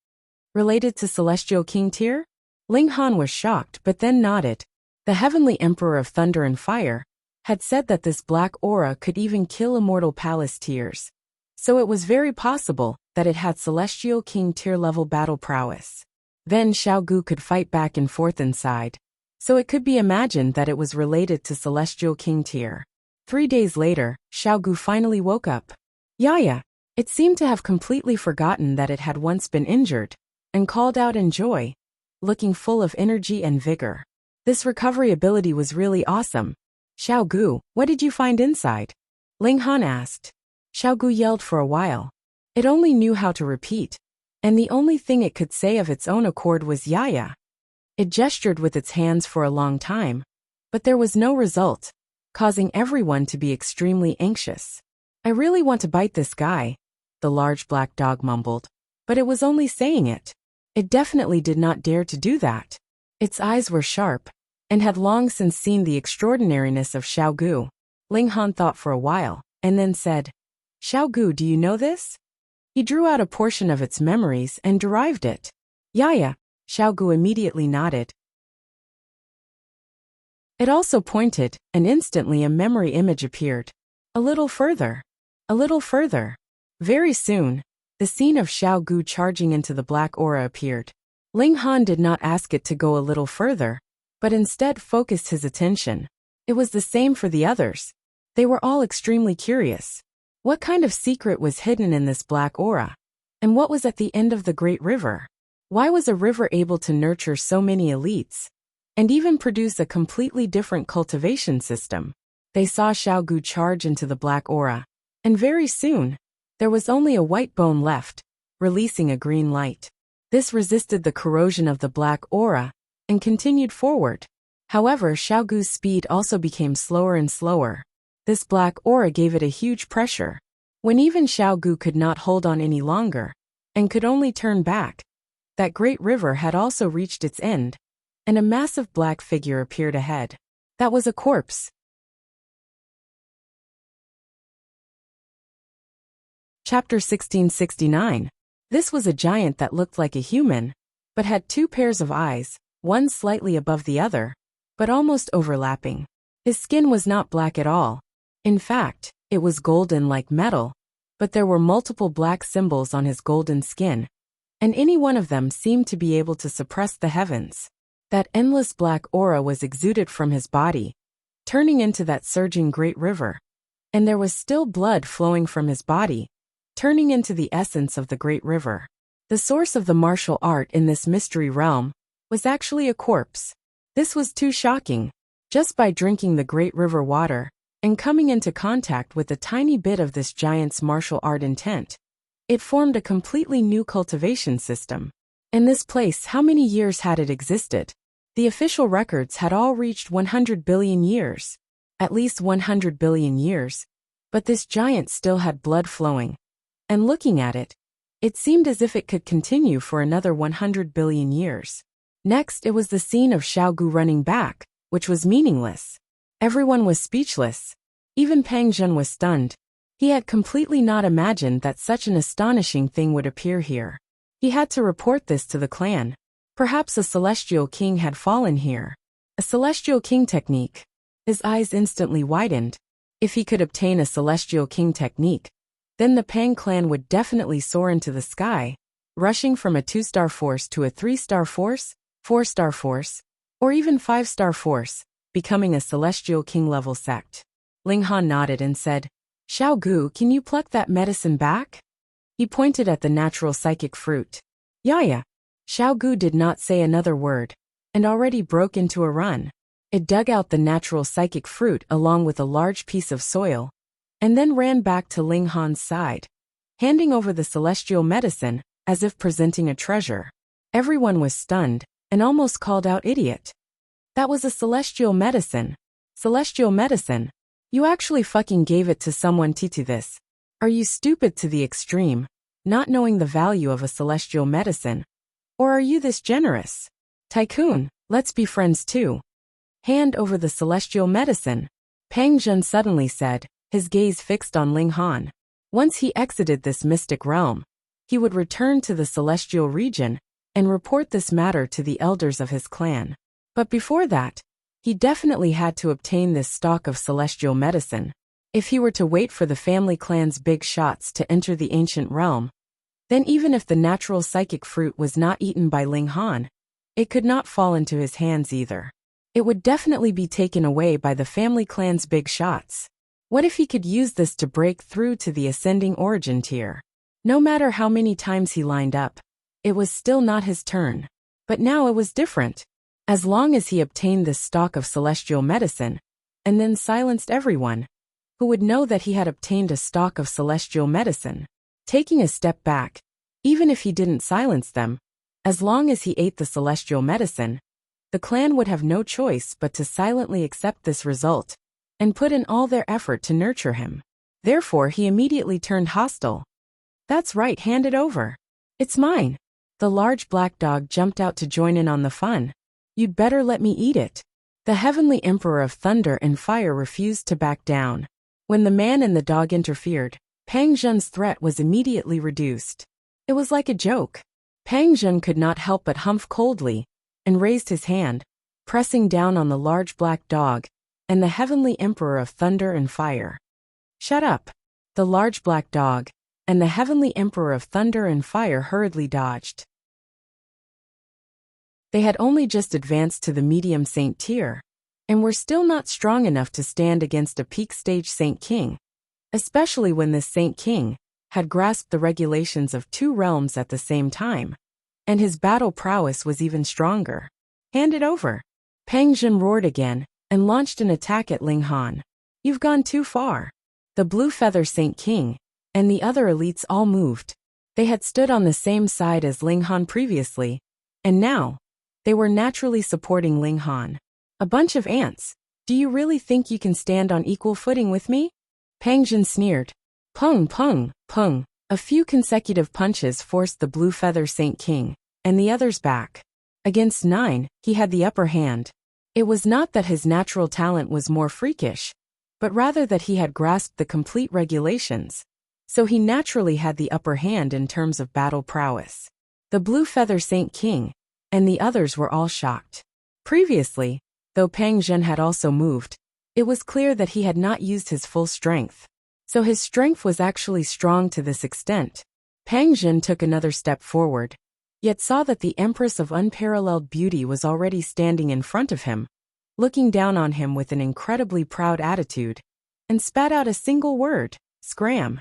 Related to Celestial King Tyr? Ling Han was shocked but then nodded. The Heavenly Emperor of Thunder and Fire had said that this black aura could even kill immortal palace Tyrs, so it was very possible that it had Celestial King Tyr level battle prowess. Then Xiao Gu could fight back and forth inside, so it could be imagined that it was related to Celestial King Tyr. 3 days later, Xiao Gu finally woke up. Yaya! It seemed to have completely forgotten that it had once been injured, and called out in joy, looking full of energy and vigor. This recovery ability was really awesome. "Xiao Gu, what did you find inside?" Ling Han asked. Xiao Gu yelled for a while. It only knew how to repeat, and the only thing it could say of its own accord was Yaya. It gestured with its hands for a long time, but there was no result, causing everyone to be extremely anxious. "I really want to bite this guy," the large black dog mumbled, but it was only saying it. It definitely did not dare to do that. Its eyes were sharp, and had long since seen the extraordinariness of Xiao Gu. Ling Han thought for a while, and then said, "Xiao Gu, do you know this?" He drew out a portion of its memories and derived it. "Yaya," Xiao Gu immediately nodded. It also pointed, and instantly a memory image appeared. A little further. A little further. Very soon, the scene of Xiao Gu charging into the black aura appeared. Ling Han did not ask it to go a little further, but instead focused his attention. It was the same for the others. They were all extremely curious. What kind of secret was hidden in this black aura? And what was at the end of the great river? Why was a river able to nurture so many elites, and even produce a completely different cultivation system? They saw Xiao Gu charge into the black aura, and very soon, there was only a white bone left, releasing a green light. This resisted the corrosion of the black aura, and continued forward. However, Xiao Gu's speed also became slower and slower. This black aura gave it a huge pressure. When even Xiao Gu could not hold on any longer, and could only turn back, that great river had also reached its end, and a massive black figure appeared ahead. That was a corpse. Chapter 1669. This was a giant that looked like a human, but had 2 pairs of eyes, one slightly above the other, but almost overlapping. His skin was not black at all. In fact, it was golden like metal, but there were multiple black symbols on his golden skin, and any one of them seemed to be able to suppress the heavens. That endless black aura was exuded from his body, turning into that surging great river. And there was still blood flowing from his body, turning into the essence of the great river. The source of the martial art in this mystery realm was actually a corpse. This was too shocking. Just by drinking the great river water, and coming into contact with a tiny bit of this giant's martial art intent, It formed a completely new cultivation system. In this place, how many years had it existed? The official records had all reached 100 billion years. At least 100 billion years. But this giant still had blood flowing. And looking at it, it seemed as if it could continue for another 100 billion years. Next, it was the scene of Xiaogu running back, which was meaningless. Everyone was speechless. Even Pang Zhen was stunned. He had completely not imagined that such an astonishing thing would appear here. He had to report this to the clan. Perhaps a celestial king had fallen here. A celestial king technique. His eyes instantly widened. If he could obtain a celestial king technique, then the Pang clan would definitely soar into the sky, rushing from a 2-star force to a 3-star force, 4-star force, or even 5-star force, becoming a celestial king level sect. Ling Han nodded and said, Xiaogu, can you pluck that medicine back? He pointed at the natural psychic fruit. Yeah. Xiaogu did not say another word, and already broke into a run. It dug out the natural psychic fruit along with a large piece of soil, and then ran back to Ling Han's side, handing over the celestial medicine, as if presenting a treasure. Everyone was stunned, and almost called out idiot. That was a celestial medicine. Celestial medicine? You actually fucking gave it to someone to this. Are you stupid to the extreme, not knowing the value of a celestial medicine? Or are you this generous? Tycoon, let's be friends too. Hand over the celestial medicine. Pang Zhen suddenly said, his gaze fixed on Ling Han. Once he exited this mystic realm, he would return to the celestial region and report this matter to the elders of his clan. But before that, he definitely had to obtain this stock of celestial medicine. If he were to wait for the family clan's big shots to enter the ancient realm, then even if the natural psychic fruit was not eaten by Ling Han, it could not fall into his hands either. It would definitely be taken away by the family clan's big shots. What if he could use this to break through to the ascending origin tier? No matter how many times he lined up, it was still not his turn. But now it was different. As long as he obtained this stock of celestial medicine, and then silenced everyone, who would know that he had obtained a stock of celestial medicine. Taking a step back, even if he didn't silence them, as long as he ate the celestial medicine, the clan would have no choice but to silently accept this result, and put in all their effort to nurture him. Therefore he immediately turned hostile. That's right, hand it over. It's mine. The large black dog jumped out to join in on the fun. You'd better let me eat it. The heavenly emperor of thunder and fire refused to back down. When the man and the dog interfered, Pang Zhen's threat was immediately reduced. It was like a joke. Pang Zhen could not help but humph coldly, and raised his hand, pressing down on the large black dog, and the heavenly emperor of thunder and fire. Shut up. The large black dog, and the heavenly emperor of thunder and fire hurriedly dodged. They had only just advanced to the medium saint tier, and were still not strong enough to stand against a peak stage Saint King, especially when this Saint King had grasped the regulations of 2 realms at the same time, and his battle prowess was even stronger. Hand it over. Pang Zhen roared again, and launched an attack at Ling Han. You've gone too far. The Blue Feather Saint King, and the other elites all moved. They had stood on the same side as Ling Han previously, and now, they were naturally supporting Ling Han. A bunch of ants. Do you really think you can stand on equal footing with me? Pang Zhen sneered. Pung, pung, pung. A few consecutive punches forced the Blue Feather Saint King, and the others back. Against 9, he had the upper hand. It was not that his natural talent was more freakish, but rather that he had grasped the complete regulations, so he naturally had the upper hand in terms of battle prowess. The Blue Feather Saint King, and the others were all shocked. Previously, though Pang Zhen had also moved, it was clear that he had not used his full strength. So his strength was actually strong to this extent. Pang Zhen took another step forward, yet saw that the Empress of unparalleled beauty was already standing in front of him, looking down on him with an incredibly proud attitude, and spat out a single word, scram.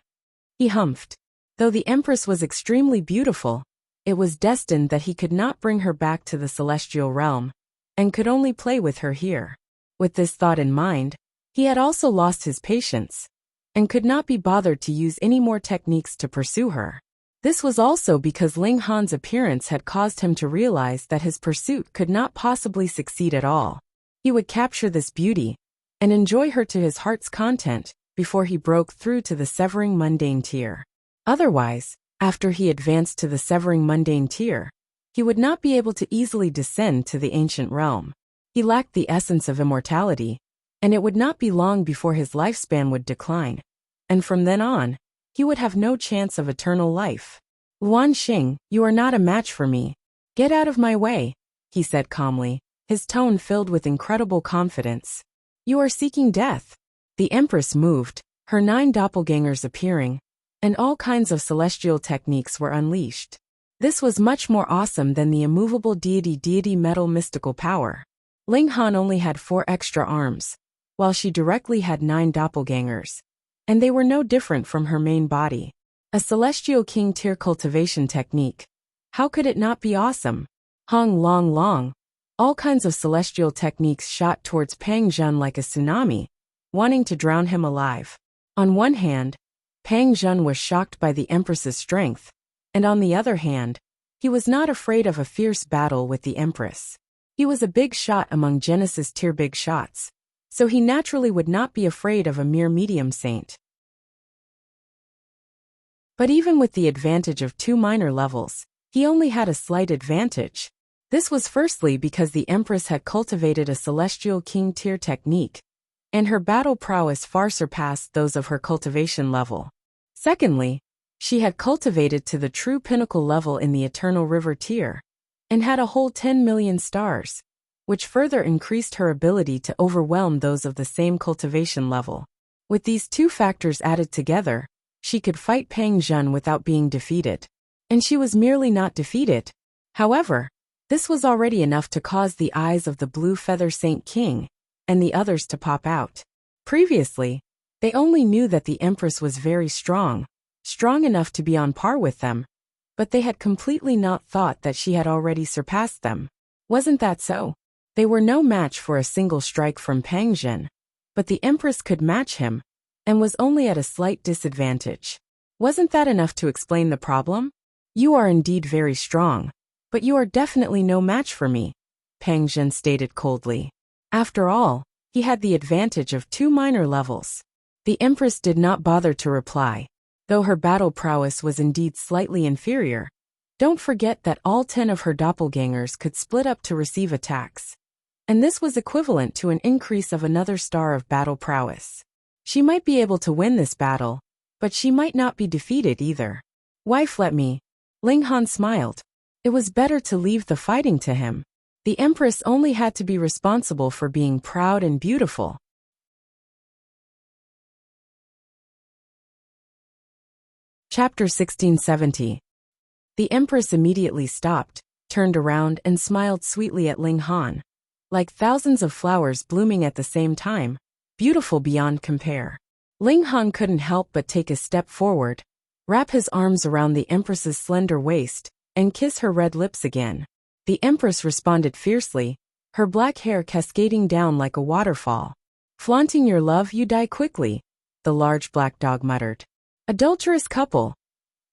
He humphed. Though the Empress was extremely beautiful, it was destined that he could not bring her back to the celestial realm, and could only play with her here. With this thought in mind, he had also lost his patience, and could not be bothered to use any more techniques to pursue her. This was also because Ling Han's appearance had caused him to realize that his pursuit could not possibly succeed at all. He would capture this beauty and enjoy her to his heart's content before he broke through to the severing mundane tier. Otherwise, after he advanced to the severing mundane tier, he would not be able to easily descend to the ancient realm. He lacked the essence of immortality, and it would not be long before his lifespan would decline, and from then on, he would have no chance of eternal life. Luan Xing, you are not a match for me. Get out of my way, he said calmly, his tone filled with incredible confidence. You are seeking death. The Empress moved, her 9 doppelgangers appearing, and all kinds of celestial techniques were unleashed. This was much more awesome than the immovable deity metal mystical power. Ling Han only had 4 extra arms, while she directly had 9 doppelgangers, and they were no different from her main body. A celestial king tier cultivation technique. How could it not be awesome? Hong Long Long. All kinds of celestial techniques shot towards Pang Zhen like a tsunami, wanting to drown him alive. On one hand, Pang Zhen was shocked by the Empress's strength, and on the other hand, he was not afraid of a fierce battle with the Empress. He was a big shot among Genesis tier big shots, so he naturally would not be afraid of a mere medium saint. But even with the advantage of 2 minor levels, he only had a slight advantage. This was firstly because the Empress had cultivated a celestial king tier technique, and her battle prowess far surpassed those of her cultivation level. Secondly, she had cultivated to the true pinnacle level in the Eternal River tier, and had a whole 10 million stars, which further increased her ability to overwhelm those of the same cultivation level. With these 2 factors added together, she could fight Pang Zhen without being defeated. And she was merely not defeated. However, this was already enough to cause the eyes of the Blue Feather Saint King and the others to pop out. Previously, they only knew that the Empress was very strong enough to be on par with them, but they had completely not thought that she had already surpassed them. Wasn't that so? They were no match for a single strike from Pang Zhen, but the Empress could match him, and was only at a slight disadvantage. Wasn't that enough to explain the problem? You are indeed very strong, but you are definitely no match for me, Pang Zhen stated coldly. After all, he had the advantage of 2 minor levels. The Empress did not bother to reply, though her battle prowess was indeed slightly inferior. Don't forget that all 10 of her doppelgangers could split up to receive attacks, and this was equivalent to an increase of another star of battle prowess. She might be able to win this battle, but she might not be defeated either. Wife, let me. Ling Han smiled. It was better to leave the fighting to him. The Empress only had to be responsible for being proud and beautiful. Chapter 1670. The Empress immediately stopped, turned around and smiled sweetly at Ling Han. Like thousands of flowers blooming at the same time, beautiful beyond compare. Ling Han couldn't help but take a step forward, wrap his arms around the Empress's slender waist, and kiss her red lips again. The Empress responded fiercely, her black hair cascading down like a waterfall. Flaunting your love, you die quickly, the large black dog muttered. Adulterous couple.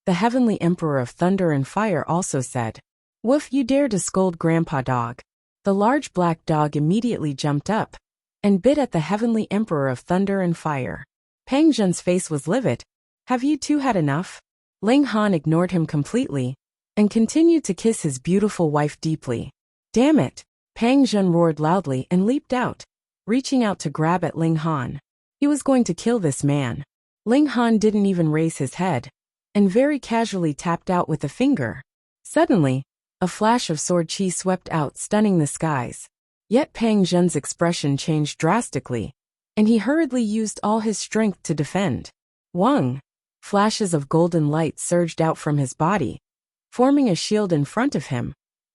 The Heavenly Emperor of Thunder and Fire also said. Woof, you dare to scold Grandpa Dog. The large black dog immediately jumped up and bit at the Heavenly Emperor of Thunder and Fire. Pang Zhen's face was livid. Have you two had enough? Ling Han ignored him completely and continued to kiss his beautiful wife deeply. Damn it! Pang Zhen roared loudly and leaped out, reaching out to grab at Ling Han. He was going to kill this man. Ling Han didn't even raise his head, and very casually tapped out with a finger. Suddenly, a flash of sword chi swept out, stunning the skies. Yet Pang Zhen's expression changed drastically, and he hurriedly used all his strength to defend. Wang! Flashes of golden light surged out from his body, forming a shield in front of him,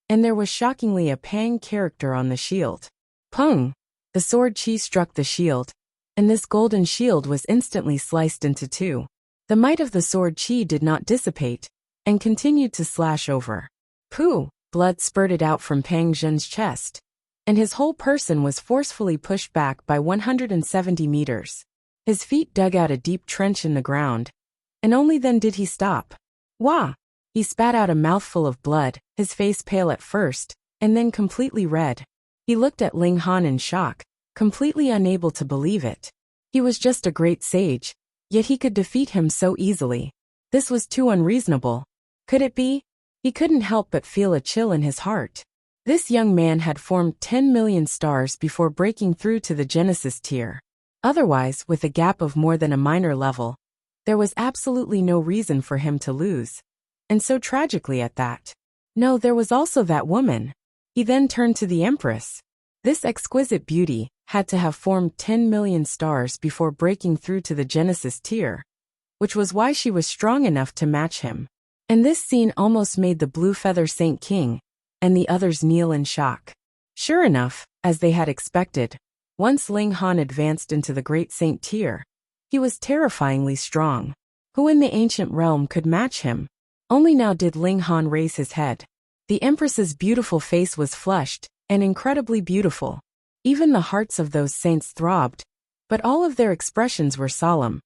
and there was shockingly a Pang character on the shield. Pung! The sword chi struck the shield, and this golden shield was instantly sliced into 2. The might of the sword chi did not dissipate, and continued to slash over. Pooh! Blood spurted out from Pang Zhen's chest, and his whole person was forcefully pushed back by 170 meters. His feet dug out a deep trench in the ground, and only then did he stop. Wah! He spat out a mouthful of blood, his face pale at first, and then completely red. He looked at Ling Han in shock, completely unable to believe it. He was just a great sage, yet he could defeat him so easily. This was too unreasonable. Could it be? He couldn't help but feel a chill in his heart. This young man had formed 10 million stars before breaking through to the Genesis tier. Otherwise, with a gap of more than a minor level, there was absolutely no reason for him to lose. And so tragically at that. No, there was also that woman. He then turned to the Empress. This exquisite beauty had to have formed 10 million stars before breaking through to the Genesis tier, which was why she was strong enough to match him. And this scene almost made the Blue Feather Saint King and the others kneel in shock. Sure enough, as they had expected, once Ling Han advanced into the Great Saint tier, he was terrifyingly strong. Who in the ancient realm could match him? Only now did Ling Han raise his head. The Empress's beautiful face was flushed and incredibly beautiful. Even the hearts of those saints throbbed, but all of their expressions were solemn,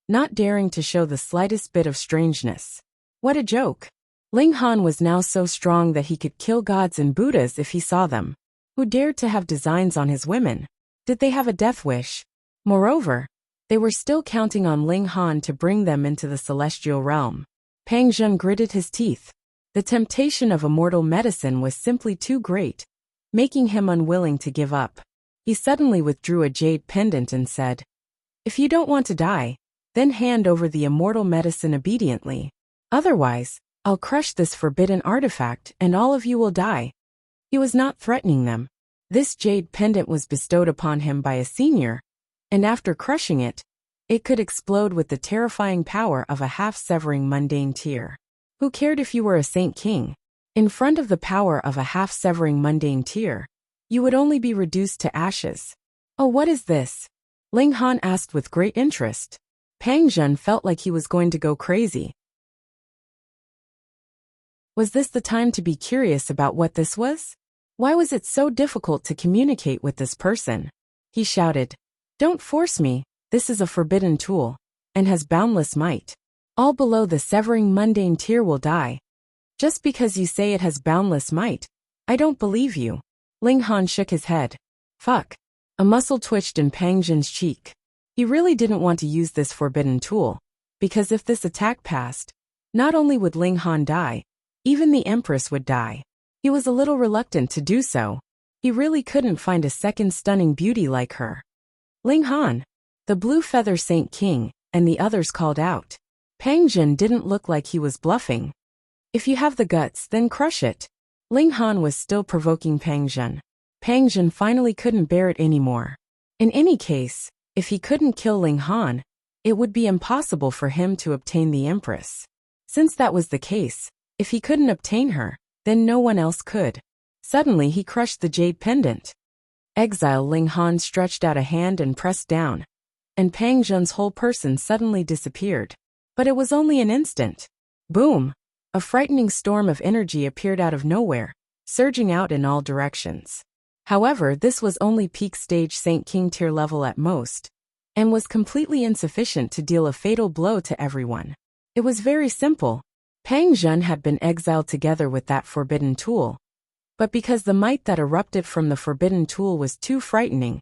not daring to show the slightest bit of strangeness. What a joke! Ling Han was now so strong that he could kill gods and Buddhas if he saw them. Who dared to have designs on his women? Did they have a death wish? Moreover, they were still counting on Ling Han to bring them into the celestial realm. Pang Zhen gritted his teeth. The temptation of immortal medicine was simply too great, making him unwilling to give up. He suddenly withdrew a jade pendant and said, "If you don't want to die, then hand over the immortal medicine obediently. Otherwise, I'll crush this forbidden artifact and all of you will die." He was not threatening them. This jade pendant was bestowed upon him by a senior, and after crushing it, it could explode with the terrifying power of a half-severing mundane tear. Who cared if you were a Saint King? In front of the power of a half-severing mundane tear, you would only be reduced to ashes. Oh, what is this? Ling Han asked with great interest. Pang Zhen felt like he was going to go crazy. Was this the time to be curious about what this was? Why was it so difficult to communicate with this person? He shouted, "Don't force me. This is a forbidden tool, and has boundless might. All below the severing mundane tier will die. Just because you say it has boundless might, I don't believe you." Ling Han shook his head. Fuck. A muscle twitched in Pang Zhen's cheek. He really didn't want to use this forbidden tool, because if this attack passed, not only would Ling Han die, even the Empress would die. He was a little reluctant to do so. He really couldn't find a second stunning beauty like her. Ling Han, the Blue Feather Saint King, and the others called out. Pang Zhen didn't look like he was bluffing. If you have the guts, then crush it. Ling Han was still provoking Pang Zhen. Pang Zhen finally couldn't bear it anymore. In any case, if he couldn't kill Ling Han, it would be impossible for him to obtain the Empress. Since that was the case, if he couldn't obtain her, then no one else could. Suddenly he crushed the jade pendant. Exile Ling Han stretched out a hand and pressed down, and Pang Zhen's whole person suddenly disappeared. But it was only an instant. Boom! A frightening storm of energy appeared out of nowhere, surging out in all directions. However, this was only peak stage Saint King tier level at most, and was completely insufficient to deal a fatal blow to everyone. It was very simple. Pang Zhen had been exiled together with that forbidden tool, but because the might that erupted from the forbidden tool was too frightening,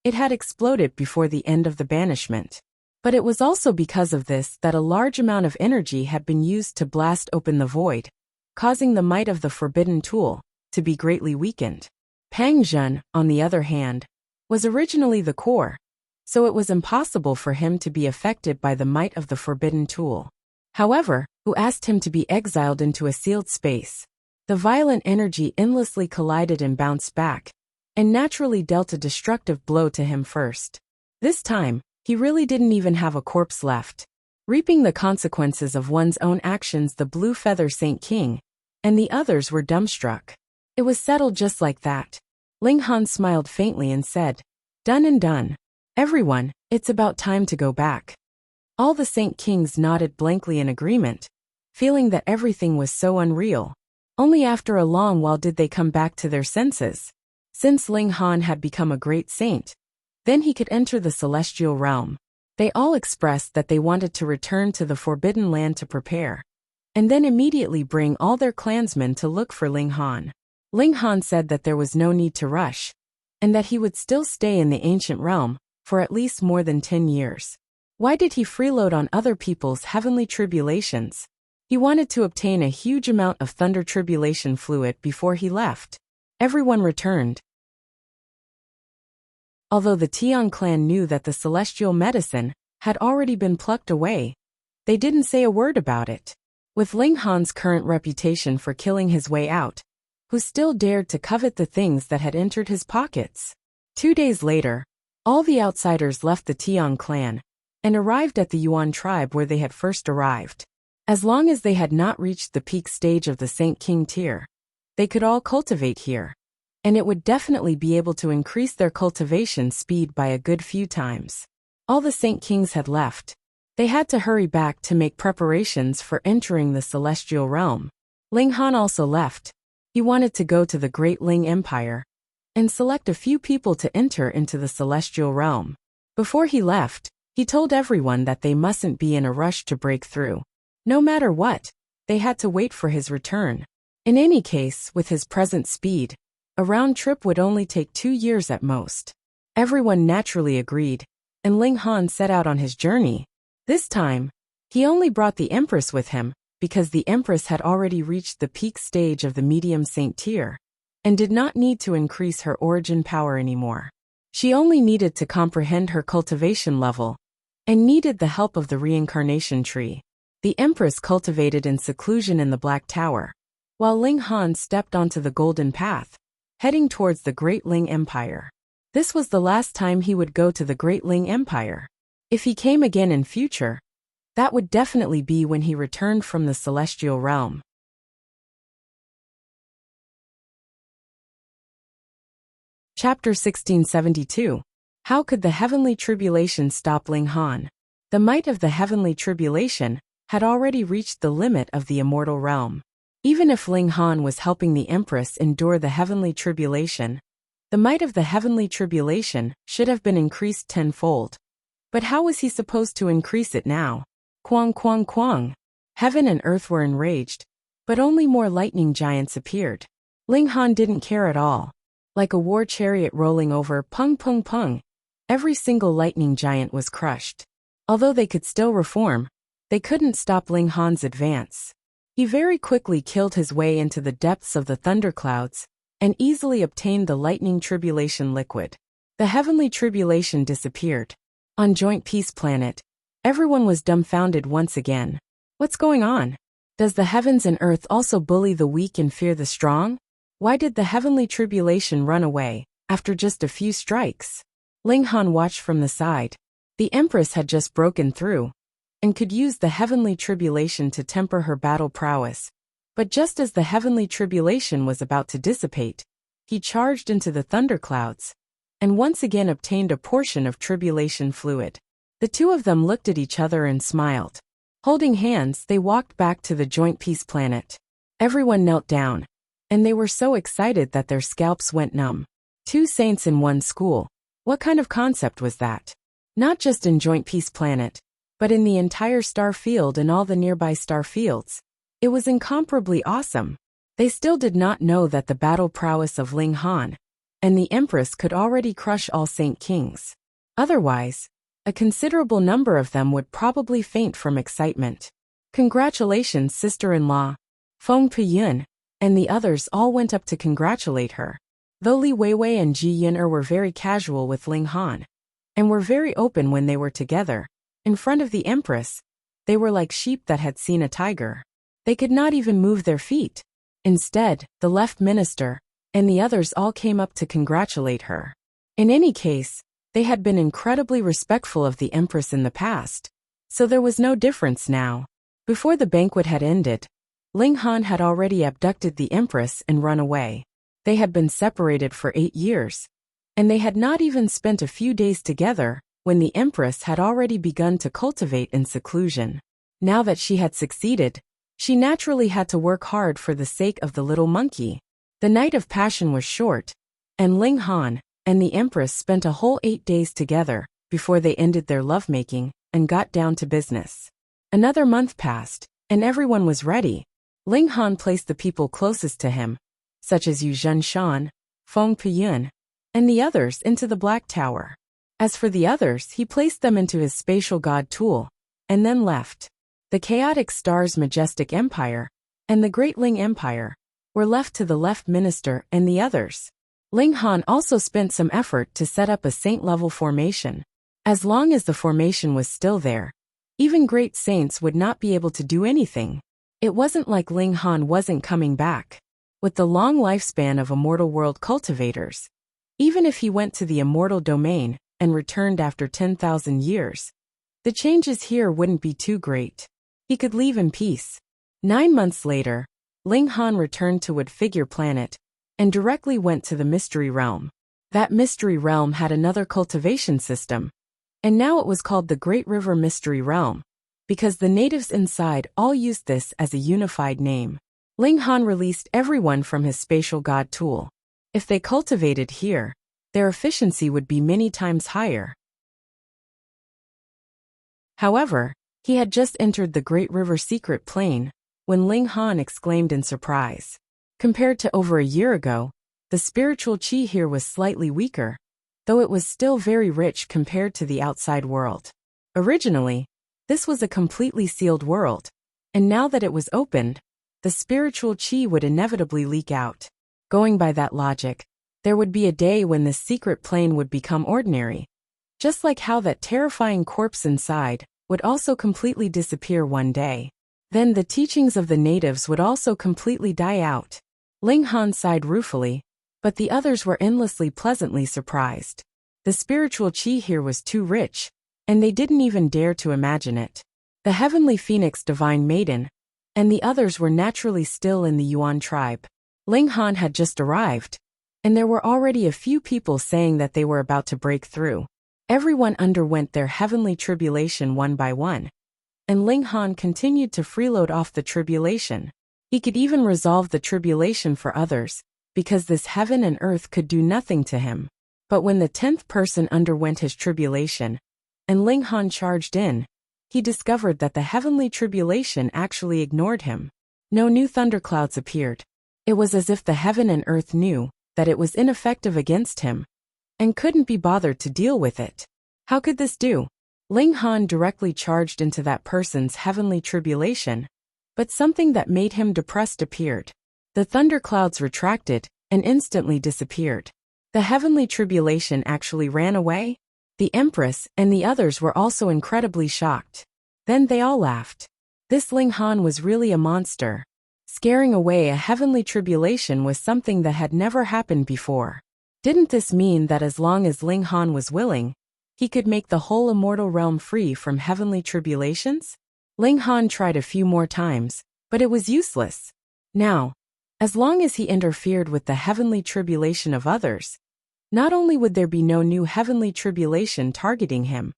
it had exploded before the end of the banishment. But it was also because of this that a large amount of energy had been used to blast open the void, causing the might of the forbidden tool to be greatly weakened. Pang Zhen, on the other hand, was originally the core, so it was impossible for him to be affected by the might of the forbidden tool. However, who asked him to be exiled into a sealed space? The violent energy endlessly collided and bounced back, and naturally dealt a destructive blow to him first. This time, he really didn't even have a corpse left. Reaping the consequences of one's own actions, the Blue Feather Saint King and the others were dumbstruck. It was settled just like that. Ling Han smiled faintly and said, "Done and done. Everyone, it's about time to go back." All the Saint Kings nodded blankly in agreement, feeling that everything was so unreal. Only after a long while did they come back to their senses. Since Ling Han had become a great saint, then he could enter the celestial realm. They all expressed that they wanted to return to the Forbidden Land to prepare. and then immediately bring all their clansmen to look for Ling Han. Ling Han said that there was no need to rush, and that he would still stay in the ancient realm for at least more than 10 years. Why did he freeload on other people's heavenly tribulations? He wanted to obtain a huge amount of thunder tribulation fluid before he left. Everyone returned. Although the Tian clan knew that the celestial medicine had already been plucked away, they didn't say a word about it. With Ling Han's current reputation for killing his way out, who still dared to covet the things that had entered his pockets? 2 days later, all the outsiders left the Tian clan and arrived at the Yuan tribe where they had first arrived. As long as they had not reached the peak stage of the Saint King tier, they could all cultivate here, and it would definitely be able to increase their cultivation speed by a good few times. All the Saint Kings had left. They had to hurry back to make preparations for entering the celestial realm. Ling Han also left. He wanted to go to the Great Ling Empire and select a few people to enter into the celestial realm. Before he left, he told everyone that they mustn't be in a rush to break through. No matter what, they had to wait for his return. In any case, with his present speed, a round trip would only take 2 years at most. Everyone naturally agreed, and Ling Han set out on his journey. This time, he only brought the Empress with him, because the Empress had already reached the peak stage of the medium saint tier, and did not need to increase her origin power anymore. She only needed to comprehend her cultivation level, and needed the help of the reincarnation tree. The Empress cultivated in seclusion in the Black Tower, while Ling Han stepped onto the Golden Path, heading towards the Great Ling Empire. This was the last time he would go to the Great Ling Empire. If he came again in future, that would definitely be when he returned from the celestial realm. Chapter 1672. How could the heavenly tribulation stop Ling Han? The might of the heavenly tribulation had already reached the limit of the immortal realm. Even if Ling Han was helping the Empress endure the heavenly tribulation, the might of the heavenly tribulation should have been increased tenfold. But how was he supposed to increase it now? Quang quang quang. Heaven and earth were enraged, but only more lightning giants appeared. Ling Han didn't care at all. Like a war chariot rolling over, pung pung pung, every single lightning giant was crushed. Although they could still reform, they couldn't stop Ling Han's advance. He very quickly killed his way into the depths of the thunderclouds, and easily obtained the lightning tribulation liquid. The heavenly tribulation disappeared. On Joint Peace Planet, everyone was dumbfounded once again. What's going on? Does the heavens and earth also bully the weak and fear the strong? Why did the heavenly tribulation run away, after just a few strikes? Ling Han watched from the side. The Empress had just broken through, and could use the heavenly tribulation to temper her battle prowess. But just as the heavenly tribulation was about to dissipate, he charged into the thunderclouds, and once again obtained a portion of tribulation fluid. The two of them looked at each other and smiled. Holding hands, they walked back to the Joint Peace Planet. Everyone knelt down, and they were so excited that their scalps went numb. 2 saints in one school. What kind of concept was that? Not just in Joint Peace Planet, but in the entire star field and all the nearby star fields. It was incomparably awesome. They still did not know that the battle prowess of Ling Han and the Empress could already crush all Saint Kings. Otherwise, a considerable number of them would probably faint from excitement. Congratulations, sister-in-law. Feng Piyun and the others all went up to congratulate her. Though Li Weiwei and Ji Yin'er were very casual with Ling Han, and were very open when they were together, in front of the Empress, they were like sheep that had seen a tiger. They could not even move their feet. Instead, the left minister and the others all came up to congratulate her. In any case, they had been incredibly respectful of the Empress in the past, so there was no difference now. Before the banquet had ended, Ling Han had already abducted the Empress and run away. They had been separated for 8 years, and they had not even spent a few days together when the Empress had already begun to cultivate in seclusion. Now that she had succeeded, she naturally had to work hard for the sake of the little monkey. The night of passion was short, and Ling Han and the Empress spent a whole 8 days together before they ended their lovemaking and got down to business. Another month passed, and everyone was ready. Ling Han placed the people closest to him, such as Yu Zhenshan, Feng Piyun, and the others, into the Black Tower. As for the others, he placed them into his spatial god tool, and then left. The chaotic star's majestic empire, and the Great Ling Empire, were left to the left minister and the others. Ling Han also spent some effort to set up a saint-level formation. As long as the formation was still there, even great saints would not be able to do anything. It wasn't like Ling Han wasn't coming back. With the long lifespan of immortal world cultivators, even if he went to the immortal domain and returned after 10,000 years, the changes here wouldn't be too great. He could leave in peace. 9 months later, Ling Han returned to Wood Figure Planet and directly went to the Mystery Realm. That Mystery Realm had another cultivation system, and now it was called the Great River Mystery Realm, because the natives inside all used this as a unified name. Ling Han released everyone from his spatial god tool. If they cultivated here, their efficiency would be many times higher. However, he had just entered the Great River Secret Plain when Ling Han exclaimed in surprise. Compared to over a year ago, the spiritual qi here was slightly weaker, though it was still very rich compared to the outside world. Originally, this was a completely sealed world, and now that it was opened, the spiritual qi would inevitably leak out. Going by that logic, there would be a day when this secret plane would become ordinary, just like how that terrifying corpse inside would also completely disappear one day. Then the teachings of the natives would also completely die out. Ling Han sighed ruefully, but the others were endlessly pleasantly surprised. The spiritual qi here was too rich, and they didn't even dare to imagine it. The Heavenly Phoenix Divine Maiden, and the others were naturally still in the Yuan tribe. Ling Han had just arrived, and there were already a few people saying that they were about to break through. Everyone underwent their heavenly tribulation one by one, and Ling Han continued to freeload off the tribulation. He could even resolve the tribulation for others, because this heaven and earth could do nothing to him. But when the 10th person underwent his tribulation, and Ling Han charged in, he discovered that the heavenly tribulation actually ignored him. No new thunderclouds appeared. It was as if the heaven and earth knew that it was ineffective against him, and couldn't be bothered to deal with it. How could this do? Ling Han directly charged into that person's heavenly tribulation, but something that made him depressed appeared. The thunderclouds retracted and instantly disappeared. The heavenly tribulation actually ran away? The Empress and the others were also incredibly shocked. Then they all laughed. This Ling Han was really a monster. Scaring away a heavenly tribulation was something that had never happened before. Didn't this mean that as long as Ling Han was willing, he could make the whole immortal realm free from heavenly tribulations? Ling Han tried a few more times, but it was useless. Now, as long as he interfered with the heavenly tribulation of others, not only would there be no new heavenly tribulation targeting him,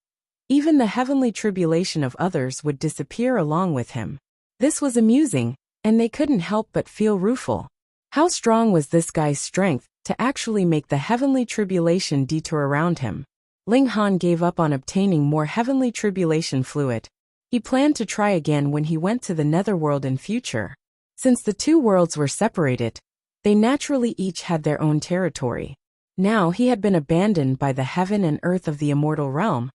even the heavenly tribulation of others would disappear along with him. This was amusing, and they couldn't help but feel rueful. How strong was this guy's strength to actually make the heavenly tribulation detour around him? Ling Han gave up on obtaining more heavenly tribulation fluid. He planned to try again when he went to the netherworld in future. Since the two worlds were separated, they naturally each had their own territory. Now he had been abandoned by the heaven and earth of the immortal realm,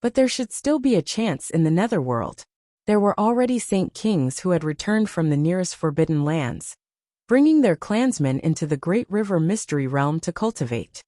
but there should still be a chance in the netherworld. There were already Saint Kings who had returned from the nearest forbidden lands, bringing their clansmen into the Great River Mystery Realm to cultivate.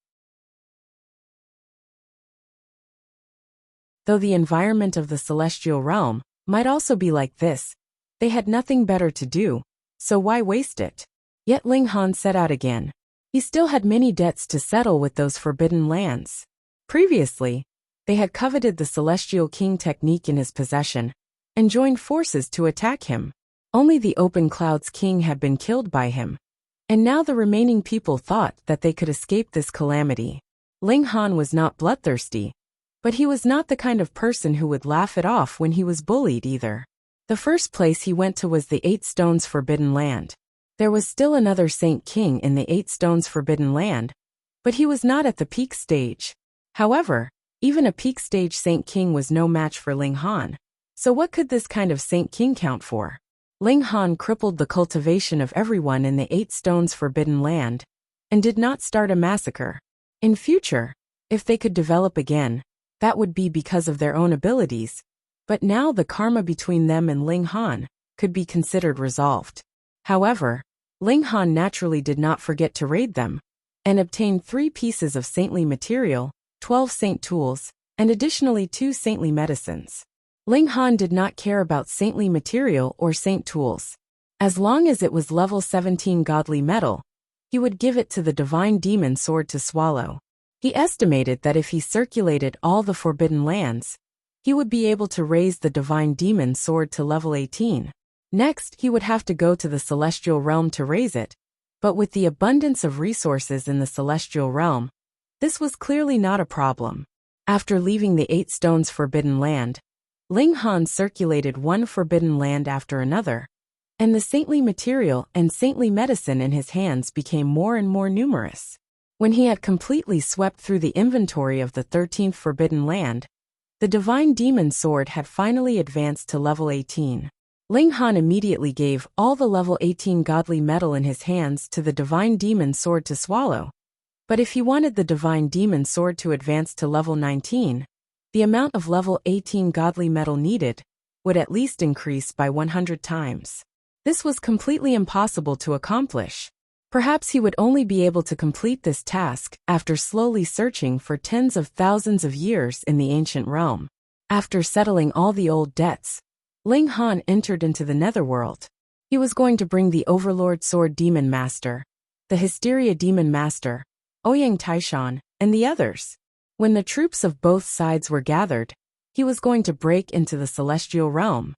Though the environment of the celestial realm might also be like this, they had nothing better to do, so why waste it? Yet Ling Han set out again. He still had many debts to settle with those forbidden lands. Previously, they had coveted the Celestial King technique in his possession, and joined forces to attack him. Only the Open Clouds King had been killed by him, and now the remaining people thought that they could escape this calamity. Ling Han was not bloodthirsty, but he was not the kind of person who would laugh it off when he was bullied either. The first place he went to was the 8 Stones Forbidden Land. There was still another Saint King in the 8 Stones Forbidden Land, but he was not at the peak stage. However, even a peak stage Saint King was no match for Ling Han. So what could this kind of Saint King count for? Ling Han crippled the cultivation of everyone in the 8 Stones Forbidden Land, and did not start a massacre. In future, if they could develop again, that would be because of their own abilities, but now the karma between them and Ling Han could be considered resolved. However, Ling Han naturally did not forget to raid them, and obtained 3 pieces of saintly material, 12 saint tools, and additionally 2 saintly medicines. Ling Han did not care about saintly material or saint tools. As long as it was level 17 godly metal, he would give it to the divine demon sword to swallow. He estimated that if he circulated all the forbidden lands, he would be able to raise the divine demon sword to level 18. Next, he would have to go to the celestial realm to raise it, but with the abundance of resources in the celestial realm, this was clearly not a problem. After leaving the 8 Stones Forbidden Land, Ling Han circulated one forbidden land after another, and the saintly material and saintly medicine in his hands became more and more numerous. When he had completely swept through the inventory of the 13th Forbidden Land, the divine demon sword had finally advanced to level 18. Ling Han immediately gave all the level 18 godly metal in his hands to the divine demon sword to swallow. But if he wanted the divine demon sword to advance to level 19, the amount of level 18 godly metal needed would at least increase by 100 times. This was completely impossible to accomplish. Perhaps he would only be able to complete this task after slowly searching for tens of thousands of years in the ancient realm. After settling all the old debts, Ling Han entered into the netherworld. He was going to bring the Overlord Sword Demon Master, the Hysteria Demon Master, Ouyang Taishan, and the others. When the troops of both sides were gathered, he was going to break into the celestial realm.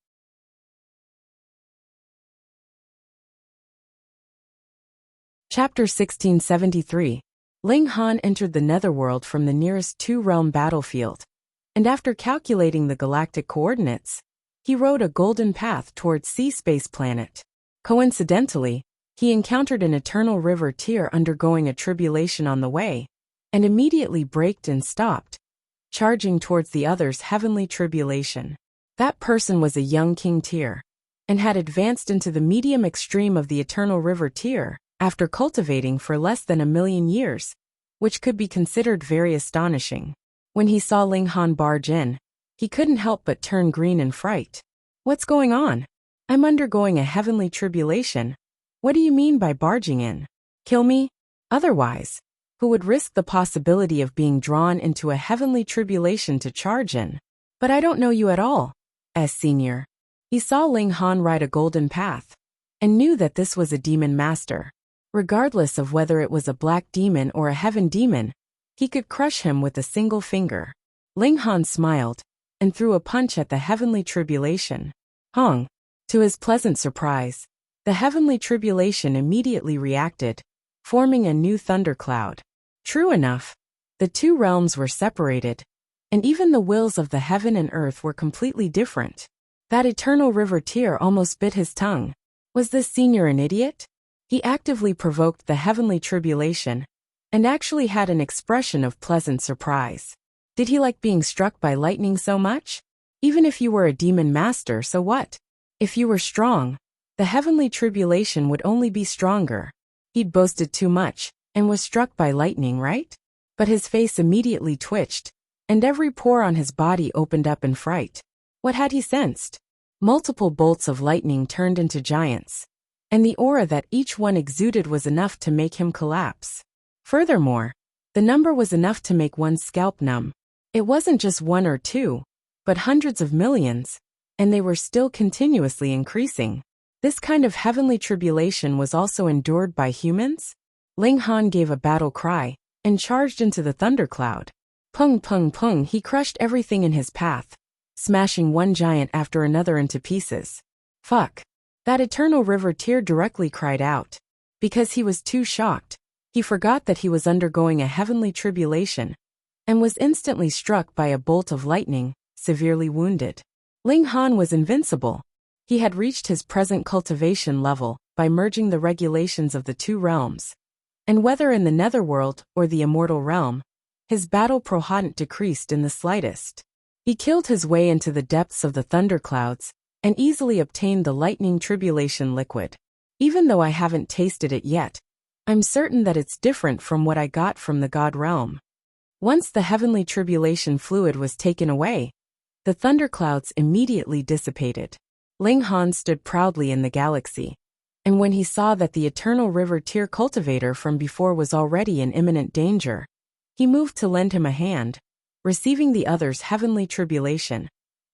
Chapter 1673. Ling Han entered the netherworld from the nearest 2-realm battlefield, and after calculating the galactic coordinates, he rode a golden path towards Sea-Space Planet. Coincidentally, he encountered an eternal river Tyr undergoing a tribulation on the way, and immediately braked and stopped, charging towards the other's heavenly tribulation. That person was a young King Tyr, and had advanced into the medium extreme of the eternal river Tyr after cultivating for less than 1,000,000 years, which could be considered very astonishing. When he saw Ling Han barge in, he couldn't help but turn green in fright. "What's going on? I'm undergoing a heavenly tribulation. What do you mean by barging in? Kill me? Otherwise, who would risk the possibility of being drawn into a heavenly tribulation to charge in? But I don't know you at all, Senior." He saw Ling Han ride a golden path, and knew that this was a demon master. Regardless of whether it was a black demon or a heaven demon, he could crush him with a single finger. Ling Han smiled, and threw a punch at the heavenly tribulation. Hong! To his pleasant surprise, the heavenly tribulation immediately reacted, forming a new thundercloud. True enough, the 2 realms were separated, and even the wills of the heaven and earth were completely different. That eternal river Tyr almost bit his tongue. Was this senior an idiot? He actively provoked the heavenly tribulation, and actually had an expression of pleasant surprise. Did he like being struck by lightning so much? Even if you were a demon master, so what? If you were strong, the heavenly tribulation would only be stronger. He'd boasted too much, and was struck by lightning, right? But his face immediately twitched, and every pore on his body opened up in fright. What had he sensed? Multiple bolts of lightning turned into giants, and the aura that each one exuded was enough to make him collapse. Furthermore, the number was enough to make one's scalp numb. It wasn't just 1 or 2, but hundreds of millions, and they were still continuously increasing. This kind of heavenly tribulation was also endured by humans? Ling Han gave a battle cry, and charged into the thundercloud. Pung pung pung, he crushed everything in his path, smashing one giant after another into pieces. Fuck! That eternal river Tyr directly cried out. Because he was too shocked, he forgot that he was undergoing a heavenly tribulation, and was instantly struck by a bolt of lightning, severely wounded. Ling Han was invincible. He had reached his present cultivation level by merging the regulations of the 2 realms. And whether in the netherworld or the immortal realm, his battle pro hadn't decreased in the slightest. He killed his way into the depths of the thunderclouds, and easily obtained the lightning tribulation liquid. Even though I haven't tasted it yet, I'm certain that it's different from what I got from the God realm. Once the heavenly tribulation fluid was taken away, the thunderclouds immediately dissipated. Ling Han stood proudly in the galaxy, and when he saw that the eternal river tear cultivator from before was already in imminent danger, he moved to lend him a hand, receiving the other's heavenly tribulation,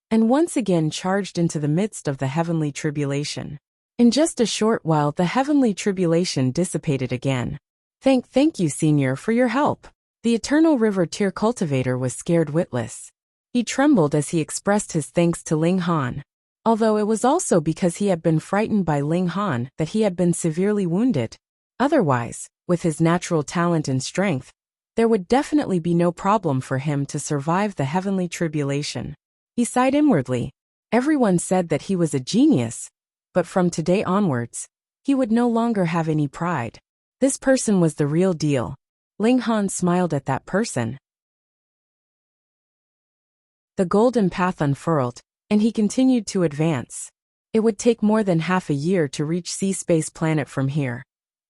and once again charged into the midst of the heavenly tribulation. In just a short while the heavenly tribulation dissipated again. Thank you, Senior, for your help. The eternal river tear cultivator was scared witless. He trembled as he expressed his thanks to Ling Han, although it was also because he had been frightened by Ling Han that he had been severely wounded. Otherwise, with his natural talent and strength, there would definitely be no problem for him to survive the heavenly tribulation. He sighed inwardly. Everyone said that he was a genius, but from today onwards, he would no longer have any pride. This person was the real deal. Ling Han smiled at that person. The golden path unfurled, and he continued to advance. It would take more than half a year to reach Sea-Space Planet from here.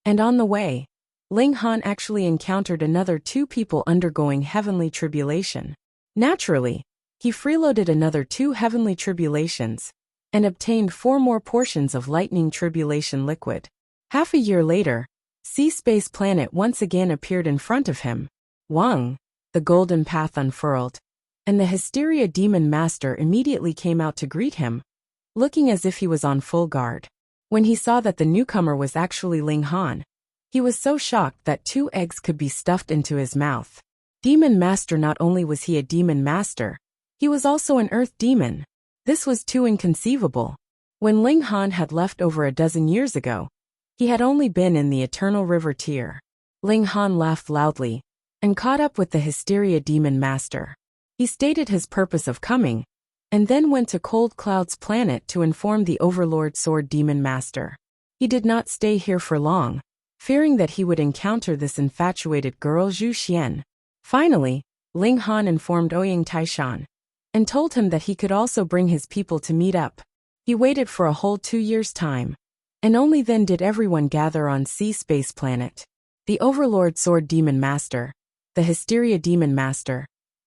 And on the way, Ling Han actually encountered another 2 people undergoing heavenly tribulation. Naturally, he freeloaded another 2 heavenly tribulations, and obtained 4 more portions of lightning tribulation liquid. Half a year later, Sea-Space Planet once again appeared in front of him. Wang, the golden path unfurled, and the Hysteria Demon Master immediately came out to greet him, looking as if he was on full guard. When he saw that the newcomer was actually Ling Han, he was so shocked that 2 eggs could be stuffed into his mouth. Demon Master, not only was he a demon master, he was also an earth demon. This was too inconceivable. When Ling Han had left over a dozen years ago, he had only been in the Eternal River tier. Ling Han laughed loudly, and caught up with the Hysteria Demon Master. He stated his purpose of coming, and then went to Cold Cloud's planet to inform the Overlord Sword Demon Master. He did not stay here for long, fearing that he would encounter this infatuated girl Zhu Xian. Finally, Ling Han informed Ouyang Taishan, and told him that he could also bring his people to meet up. He waited for a whole 2 years' time, and only then did everyone gather on Sea-Space Planet. The Overlord Sword Demon Master, the Hysteria Demon Master,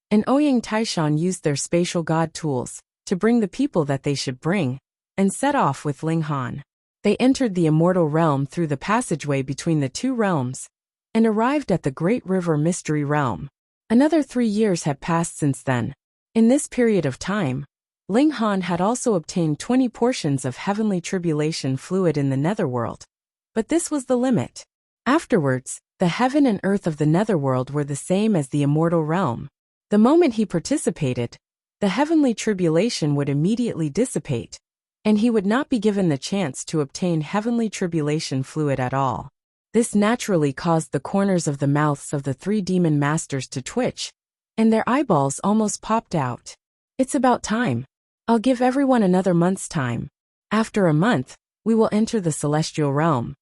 and Ouyang Taishan used their spatial god tools to bring the people that they should bring, and set off with Ling Han. They entered the immortal realm through the passageway between the 2 realms, and arrived at the Great River Mystery Realm. Another 3 years had passed since then. In this period of time, Ling Han had also obtained 20 portions of heavenly tribulation fluid in the netherworld. But this was the limit. Afterwards, the heaven and earth of the netherworld were the same as the immortal realm. The moment he participated, the heavenly tribulation would immediately dissipate, and he would not be given the chance to obtain heavenly tribulation fluid at all. This naturally caused the corners of the mouths of the 3 demon masters to twitch, and their eyeballs almost popped out. It's about time. I'll give everyone another month's time. After a month, we will enter the celestial realm.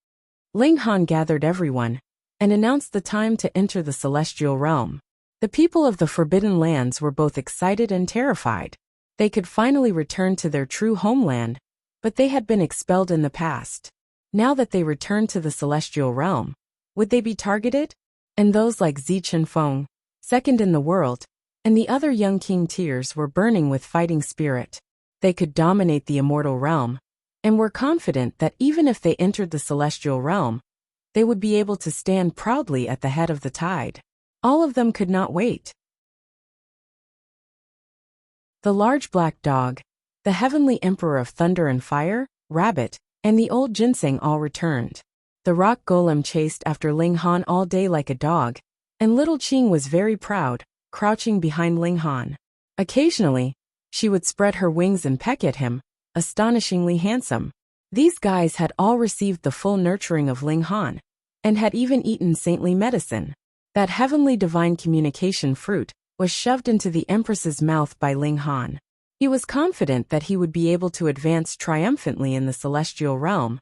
Ling Han gathered everyone, and announced the time to enter the celestial realm. The people of the Forbidden Lands were both excited and terrified. They could finally return to their true homeland, but they had been expelled in the past. Now that they returned to the celestial realm, would they be targeted? And those like Zi Chenfeng, second in the world, and the other young king tiers were burning with fighting spirit. They could dominate the immortal realm, and were confident that even if they entered the celestial realm, they would be able to stand proudly at the head of the tide. All of them could not wait. The large black dog, the heavenly emperor of thunder and fire, Rabbit, and the old ginseng all returned. The rock golem chased after Ling Han all day like a dog, and little Qing was very proud, crouching behind Ling Han. Occasionally, she would spread her wings and peck at him, astonishingly handsome. These guys had all received the full nurturing of Ling Han, and had even eaten saintly medicine. That heavenly divine communication fruit was shoved into the Empress's mouth by Ling Han. He was confident that he would be able to advance triumphantly in the celestial realm,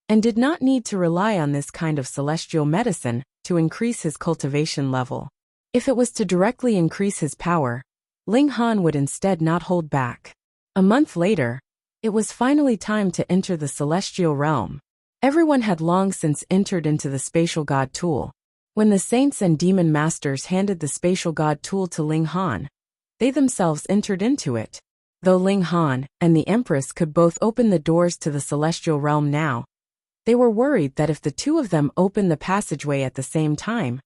and did not need to rely on this kind of celestial medicine to increase his cultivation level. If it was to directly increase his power, Ling Han would instead not hold back. A month later, It was finally time to enter the celestial realm. Everyone had long since entered into the spatial god tool. When the saints and demon masters handed the spatial god tool to Ling Han, they themselves entered into it. Though Ling Han and the Empress could both open the doors to the celestial realm now, they were worried that if the two of them opened the passageway at the same time,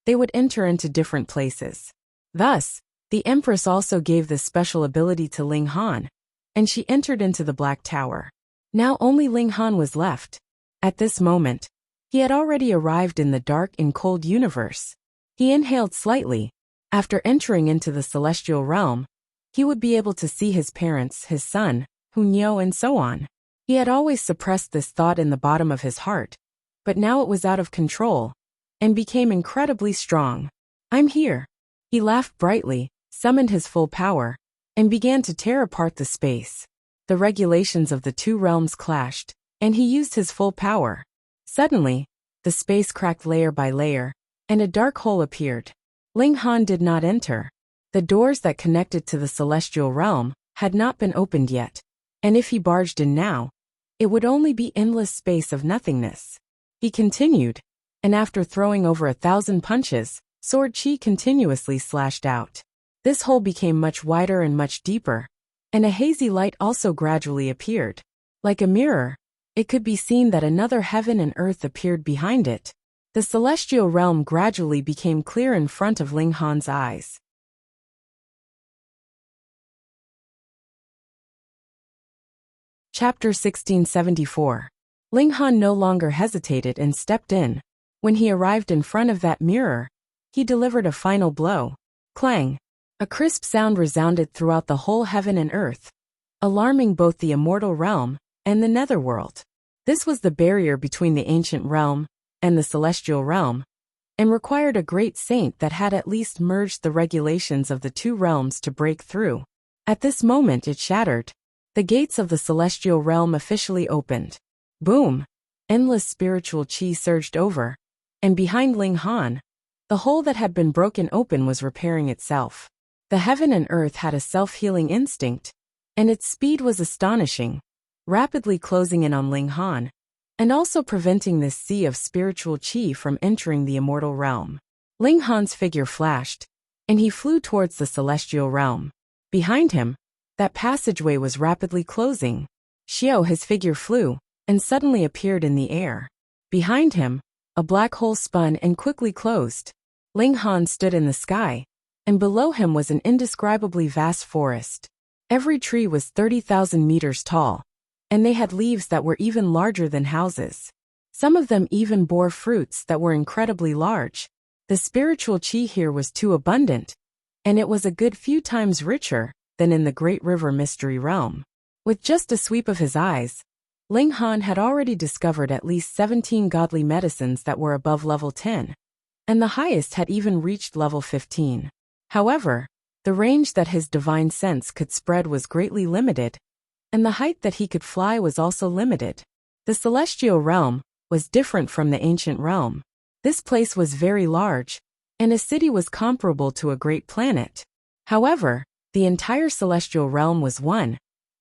they would enter into different places. Thus, the Empress also gave this special ability to Ling Han, and she entered into the Black Tower. Now only Ling Han was left. At this moment, he had already arrived in the dark and cold universe. He inhaled slightly. After entering into the celestial realm, he would be able to see his parents, his son, Hunyo, and so on. He had always suppressed this thought in the bottom of his heart, but now it was out of control, and became incredibly strong. "I'm here." He laughed brightly, summoned his full power, and began to tear apart the space. The regulations of the two realms clashed, and he used his full power. Suddenly, the space cracked layer by layer, and a dark hole appeared. Ling Han did not enter. The doors that connected to the celestial realm had not been opened yet, and if he barged in now, it would only be endless space of nothingness. He continued, and after throwing over 1,000 punches, sword chi continuously slashed out. This hole became much wider and much deeper, and a hazy light also gradually appeared. Like a mirror, it could be seen that another heaven and earth appeared behind it. The celestial realm gradually became clear in front of Ling Han's eyes. Chapter 1674. Ling Han no longer hesitated and stepped in. When he arrived in front of that mirror, he delivered a final blow. Clang! A crisp sound resounded throughout the whole heaven and earth, alarming both the immortal realm and the netherworld. This was the barrier between the ancient realm and the celestial realm, and required a great saint that had at least merged the regulations of the two realms to break through. At this moment it shattered. The gates of the celestial realm officially opened. Boom! Endless spiritual chi surged over, and behind Ling Han, the hole that had been broken open was repairing itself. The heaven and earth had a self-healing instinct, and its speed was astonishing, rapidly closing in on Ling Han, and also preventing this sea of spiritual chi from entering the immortal realm. Ling Han's figure flashed, and he flew towards the celestial realm. Behind him, that passageway was rapidly closing. Xiao, his figure flew, and suddenly appeared in the air. Behind him, a black hole spun and quickly closed. Ling Han stood in the sky, and below him was an indescribably vast forest. Every tree was 30,000 meters tall, and they had leaves that were even larger than houses. Some of them even bore fruits that were incredibly large. The spiritual chi here was too abundant, and it was a good few times richer than in the Great River Mystery Realm. With just a sweep of his eyes, Ling Han had already discovered at least 17 godly medicines that were above level 10, and the highest had even reached level 15. However, the range that his divine sense could spread was greatly limited, and the height that he could fly was also limited. The celestial realm was different from the ancient realm. This place was very large, and a city was comparable to a great planet. However, the entire celestial realm was one,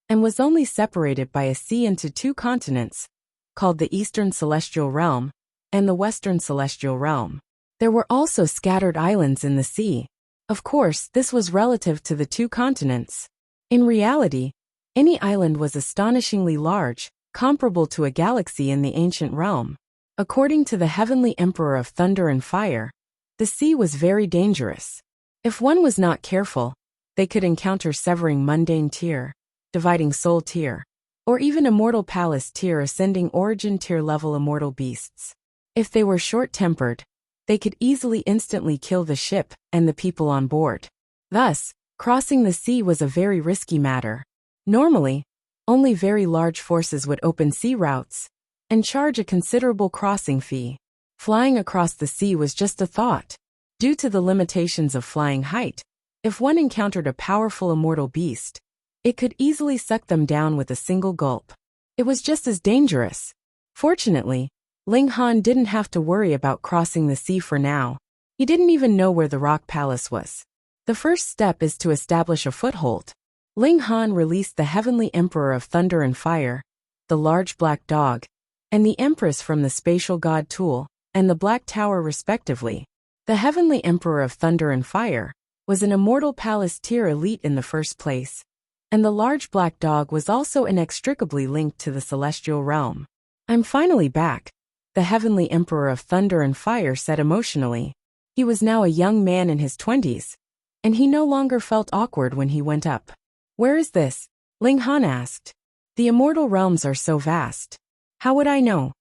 and was only separated by a sea into two continents, called the Eastern Celestial Realm and the Western Celestial Realm. There were also scattered islands in the sea. Of course, this was relative to the two continents. In reality, any island was astonishingly large, comparable to a galaxy in the ancient realm. According to the heavenly emperor of thunder and fire, the sea was very dangerous. If one was not careful, they could encounter severing mundane tier, dividing soul tier, or even immortal palace tier ascending origin tier level immortal beasts. If they were short-tempered, they could easily instantly kill the ship and the people on board. Thus, crossing the sea was a very risky matter. Normally, only very large forces would open sea routes and charge a considerable crossing fee. Flying across the sea was just a thought. Due to the limitations of flying height, if one encountered a powerful immortal beast, it could easily suck them down with a single gulp. It was just as dangerous. Fortunately, Ling Han didn't have to worry about crossing the sea for now. He didn't even know where the rock palace was. The first step is to establish a foothold. Ling Han released the Heavenly Emperor of Thunder and Fire, the large black dog, and the Empress from the Spatial God Tool, and the Black Tower respectively. The Heavenly Emperor of Thunder and Fire was an immortal palace tier elite in the first place, and the large black dog was also inextricably linked to the celestial realm. "I'm finally back," the Heavenly Emperor of Thunder and Fire said emotionally. He was now a young man in his 20s, and he no longer felt awkward when he went up. "Where is this?" Ling Han asked. "The immortal realms are so vast. How would I know?"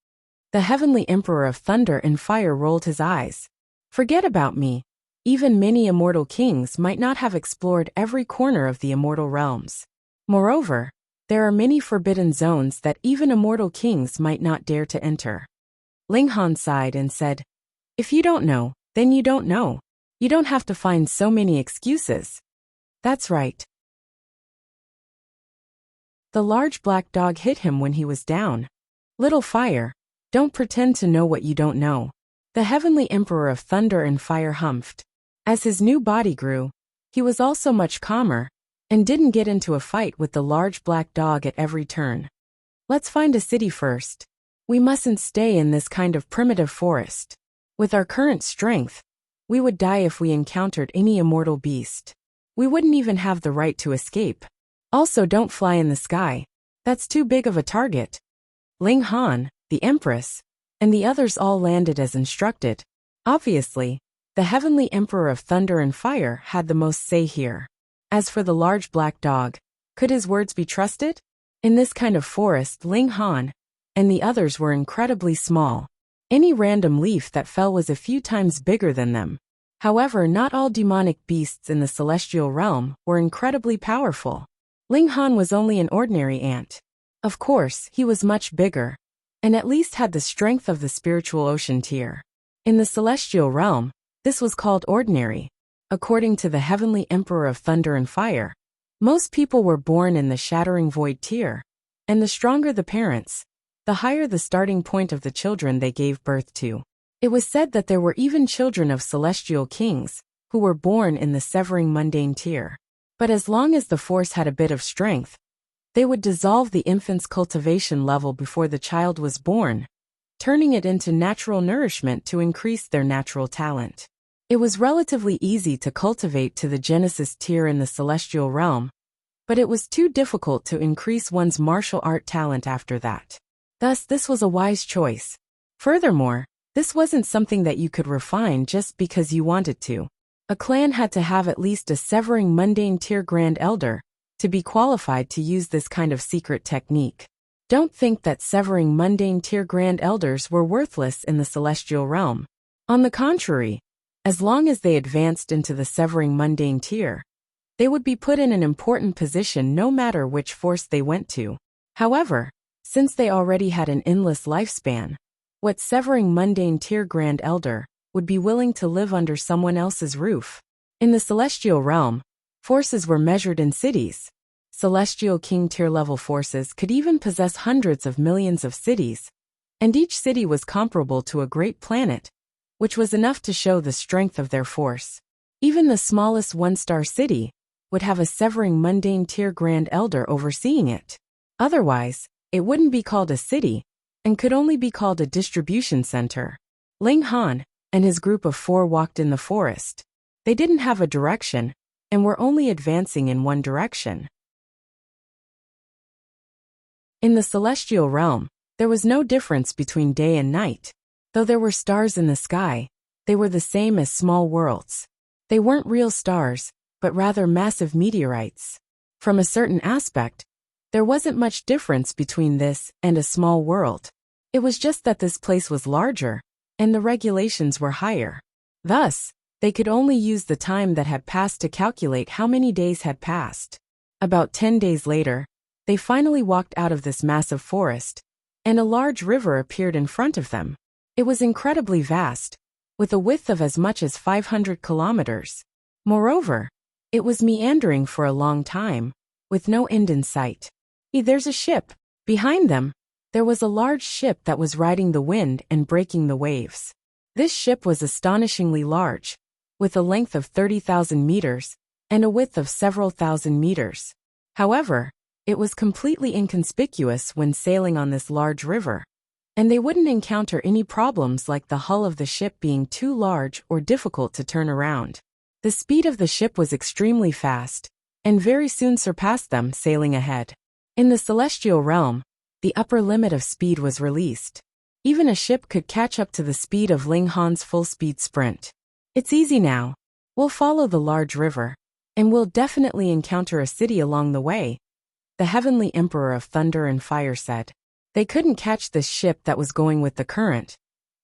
The Heavenly Emperor of Thunder and Fire rolled his eyes. "Forget about me. Even many immortal kings might not have explored every corner of the immortal realms. Moreover, there are many forbidden zones that even immortal kings might not dare to enter." Ling Han sighed and said, "If you don't know, then you don't know. You don't have to find so many excuses." "That's right." The large black dog hit him when he was down. "Little fire, don't pretend to know what you don't know." The Heavenly Emperor of Thunder and Fire humphed. As his new body grew, he was also much calmer, and didn't get into a fight with the large black dog at every turn. "Let's find a city first. We mustn't stay in this kind of primitive forest. With our current strength, we would die if we encountered any immortal beast. We wouldn't even have the right to escape. Also, don't fly in the sky. That's too big of a target." Ling Han, the Empress, and the others all landed as instructed. Obviously, the Heavenly Emperor of Thunder and Fire had the most say here. As for the large black dog, could his words be trusted? In this kind of forest, Ling Han and the others were incredibly small. Any random leaf that fell was a few times bigger than them. However, not all demonic beasts in the celestial realm were incredibly powerful. Ling Han was only an ordinary ant. Of course, he was much bigger, and at least had the strength of the spiritual ocean tier. In the celestial realm, this was called ordinary. According to the Heavenly Emperor of Thunder and Fire, most people were born in the shattering void tier, and the stronger the parents, the higher the starting point of the children they gave birth to. It was said that there were even children of celestial kings who were born in the severing mundane tier. But as long as the force had a bit of strength, they would dissolve the infant's cultivation level before the child was born, turning it into natural nourishment to increase their natural talent. It was relatively easy to cultivate to the Genesis tier in the celestial realm, but it was too difficult to increase one's martial art talent after that. Thus, this was a wise choice. Furthermore, this wasn't something that you could refine just because you wanted to. A clan had to have at least a severing mundane tier Grand Elder to be qualified to use this kind of secret technique. Don't think that severing mundane tier Grand Elders were worthless in the celestial realm. On the contrary, as long as they advanced into the severing mundane tier, they would be put in an important position no matter which force they went to. However, since they already had an endless lifespan, what severing mundane tier Grand Elder would be willing to live under someone else's roof? In the celestial realm, forces were measured in cities. Celestial king tier level forces could even possess hundreds of millions of cities, and each city was comparable to a great planet, which was enough to show the strength of their force. Even the smallest one-star city would have a severing mundane tier Grand Elder overseeing it. Otherwise, it wouldn't be called a city, and could only be called a distribution center. Ling Han and his group of 4 walked in the forest. They didn't have a direction, and were only advancing in one direction. In the celestial realm, there was no difference between day and night. Though there were stars in the sky, they were the same as small worlds. They weren't real stars, but rather massive meteorites. From a certain aspect, there wasn't much difference between this and a small world. It was just that this place was larger, and the regulations were higher. Thus, they could only use the time that had passed to calculate how many days had passed. About 10 days later, they finally walked out of this massive forest, and a large river appeared in front of them. It was incredibly vast, with a width of as much as 500 kilometers. Moreover, it was meandering for a long time, with no end in sight. There's a ship. Behind them, there was a large ship that was riding the wind and breaking the waves. This ship was astonishingly large, with a length of 30,000 meters and a width of several thousand meters. However, it was completely inconspicuous when sailing on this large river, and they wouldn't encounter any problems like the hull of the ship being too large or difficult to turn around. The speed of the ship was extremely fast, and very soon surpassed them sailing ahead. In the celestial realm, the upper limit of speed was released. Even a ship could catch up to the speed of Ling Han's full-speed sprint. It's easy now. We'll follow the large river, and we'll definitely encounter a city along the way, the Heavenly Emperor of Thunder and Fire said. They couldn't catch this ship that was going with the current,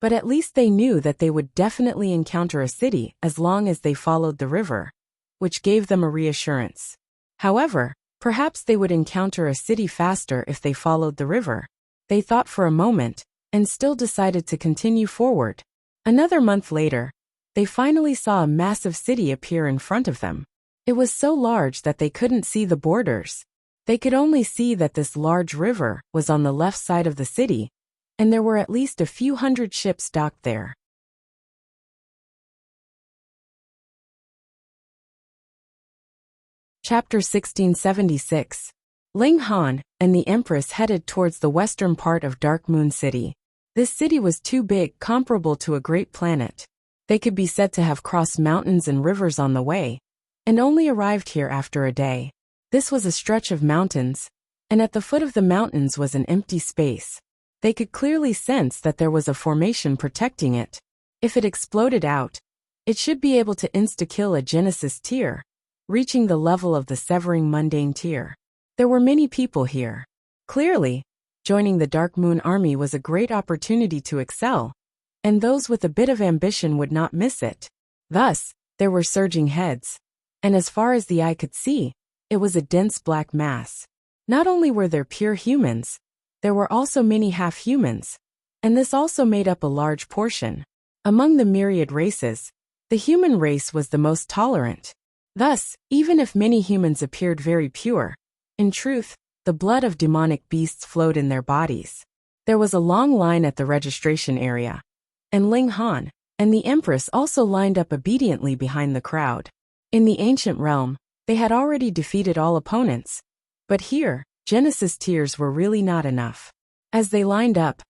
but at least they knew that they would definitely encounter a city as long as they followed the river, which gave them a reassurance. However, perhaps they would encounter a city faster if they followed the river. They thought for a moment, and still decided to continue forward. Another month later, they finally saw a massive city appear in front of them. It was so large that they couldn't see the borders. They could only see that this large river was on the left side of the city, and there were at least a few hundred ships docked there. Chapter 1676. Ling Han and the Empress headed towards the western part of Dark Moon City. This city was too big, comparable to a great planet. They could be said to have crossed mountains and rivers on the way, and only arrived here after a day. This was a stretch of mountains, and at the foot of the mountains was an empty space. They could clearly sense that there was a formation protecting it. If it exploded out, it should be able to insta-kill a Genesis tier, reaching the level of the Severing Mundane tier. There were many people here. Clearly, joining the Dark Moon Army was a great opportunity to excel, and those with a bit of ambition would not miss it. Thus, there were surging heads, and as far as the eye could see, it was a dense black mass. Not only were there pure humans, there were also many half-humans, and this also made up a large portion. Among the myriad races, the human race was the most tolerant. Thus, even if many humans appeared very pure, in truth, the blood of demonic beasts flowed in their bodies. There was a long line at the registration area, and Ling Han and the Empress also lined up obediently behind the crowd. In the ancient realm, they had already defeated all opponents, but here, Genesis tiers were really not enough. As they lined up,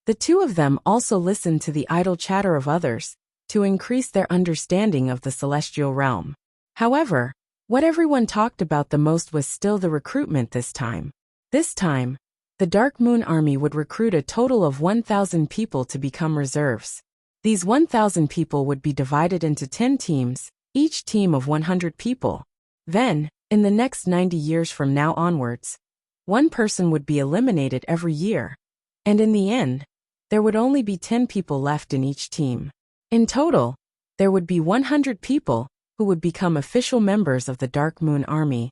the two of them also listened to the idle chatter of others to increase their understanding of the celestial realm. However, what everyone talked about the most was still the recruitment this time. This time, the Dark Moon Army would recruit a total of 1,000 people to become reserves. These 1,000 people would be divided into 10 teams, each team of 100 people. Then, in the next 90 years from now onwards, one person would be eliminated every year, and in the end, there would only be 10 people left in each team. In total, there would be 100 people who would become official members of the Dark Moon Army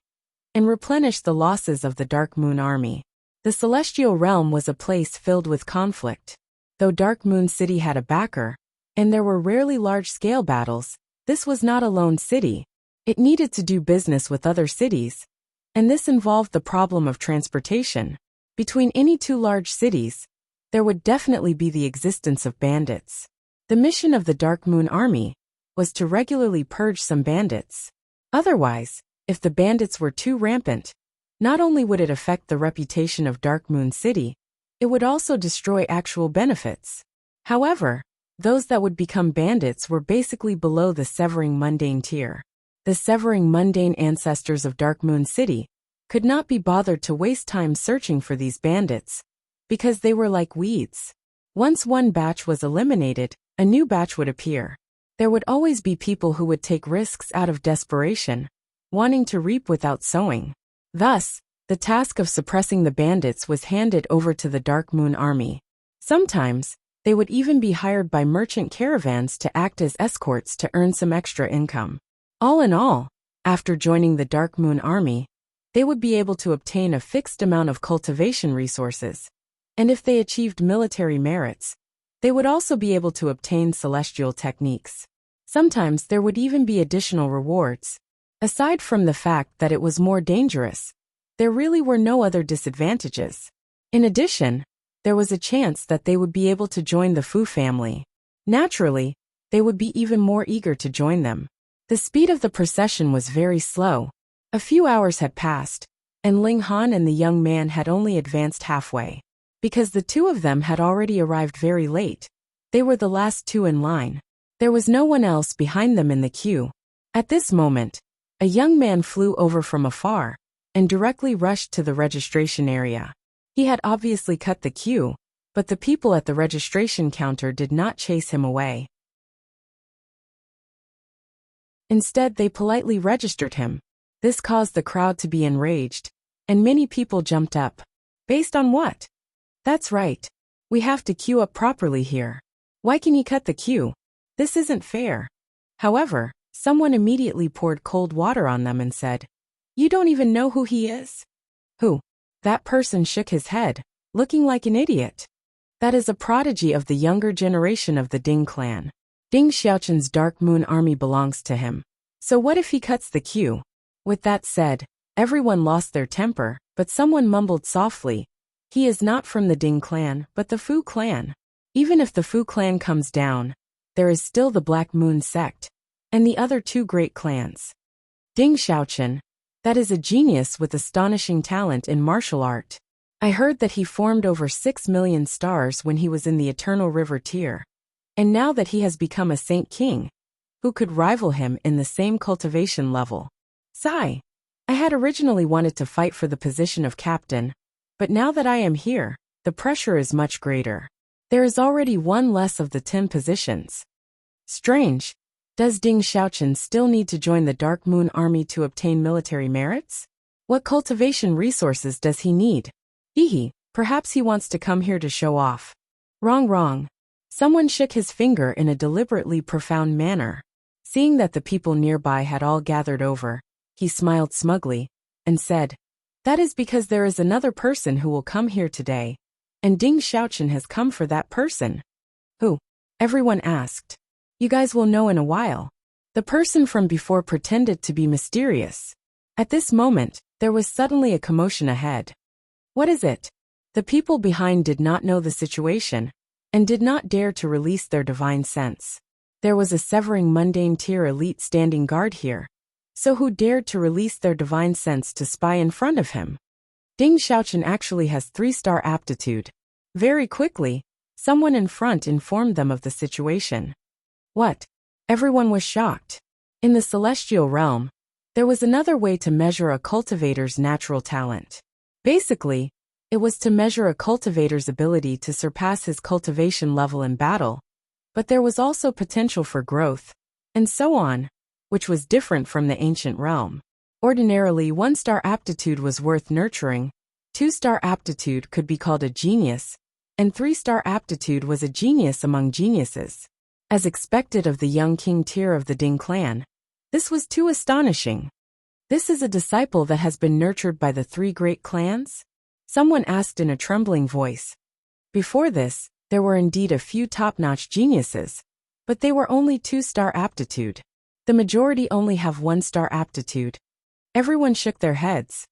and replenish the losses of the Dark Moon Army. The Celestial Realm was a place filled with conflict. Though Dark Moon City had a backer, and there were rarely large-scale battles, this was not a lone city. It needed to do business with other cities, and this involved the problem of transportation. Between any two large cities, there would definitely be the existence of bandits. The mission of the Dark Moon Army was to regularly purge some bandits. Otherwise, if the bandits were too rampant, not only would it affect the reputation of Dark Moon City, it would also destroy actual benefits. However, those that would become bandits were basically below the Severing Mundane tier. The Severing Mundane ancestors of Dark Moon City could not be bothered to waste time searching for these bandits, because they were like weeds. Once one batch was eliminated, a new batch would appear. There would always be people who would take risks out of desperation, wanting to reap without sowing. Thus, the task of suppressing the bandits was handed over to the Dark Moon Army. Sometimes, they would even be hired by merchant caravans to act as escorts to earn some extra income. All in all, after joining the Dark Moon Army, they would be able to obtain a fixed amount of cultivation resources, and if they achieved military merits, they would also be able to obtain celestial techniques. Sometimes there would even be additional rewards. Aside from the fact that it was more dangerous, there really were no other disadvantages. In addition, there was a chance that they would be able to join the Fu family. Naturally, they would be even more eager to join them. The speed of the procession was very slow. A few hours had passed, and Ling Han and the young man had only advanced halfway. Because the two of them had already arrived very late, they were the last two in line. There was no one else behind them in the queue. At this moment, a young man flew over from afar and directly rushed to the registration area. He had obviously cut the queue, but the people at the registration counter did not chase him away. Instead, they politely registered him. This caused the crowd to be enraged, and many people jumped up. Based on what? That's right. We have to queue up properly here. Why can he cut the queue? This isn't fair. However, someone immediately poured cold water on them and said, "You don't even know who he is?" Who? That person shook his head, looking like an idiot. That is a prodigy of the younger generation of the Ding clan. Ding Xiaoqin's Dark Moon army belongs to him. So what if he cuts the queue? With that said, everyone lost their temper, but someone mumbled softly, "He is not from the Ding clan, but the Fu clan." Even if the Fu clan comes down, there is still the Black Moon sect, and the other two great clans. Ding Xiaoqin, that is a genius with astonishing talent in martial art. I heard that he formed over 6 million stars when he was in the Eternal River tier. And now that he has become a Saint King, who could rival him in the same cultivation level? Sigh. I had originally wanted to fight for the position of captain, but now that I am here, the pressure is much greater. There is already one less of the 10 positions. Strange. Does Ding Xiaoqin still need to join the Dark Moon army to obtain military merits? What cultivation resources does he need? Hehe, perhaps he wants to come here to show off. Wrong. Someone shook his finger in a deliberately profound manner. Seeing that the people nearby had all gathered over, he smiled smugly and said, "That is because there is another person who will come here today, and Ding Xiaoqin has come for that person." Who? Everyone asked. You guys will know in a while. The person from before pretended to be mysterious. At this moment, there was suddenly a commotion ahead. What is it? The people behind did not know the situation, and did not dare to release their divine sense. There was a severing mundane tier elite standing guard here. So who dared to release their divine sense to spy in front of him? Ding Xiaoqin actually has 3-star aptitude. Very quickly, someone in front informed them of the situation. What? Everyone was shocked. In the celestial realm, there was another way to measure a cultivator's natural talent. Basically, it was to measure a cultivator's ability to surpass his cultivation level in battle, but there was also potential for growth, and so on, which was different from the ancient realm. Ordinarily, 1-star aptitude was worth nurturing, 2-star aptitude could be called a genius, and 3-star aptitude was a genius among geniuses. As expected of the young king tier of the Ding clan, this was too astonishing. This is a disciple that has been nurtured by the 3 great clans? Someone asked in a trembling voice. Before this, there were indeed a few top-notch geniuses, but they were only 2-star aptitude. The majority only have 1-star aptitude. Everyone shook their heads.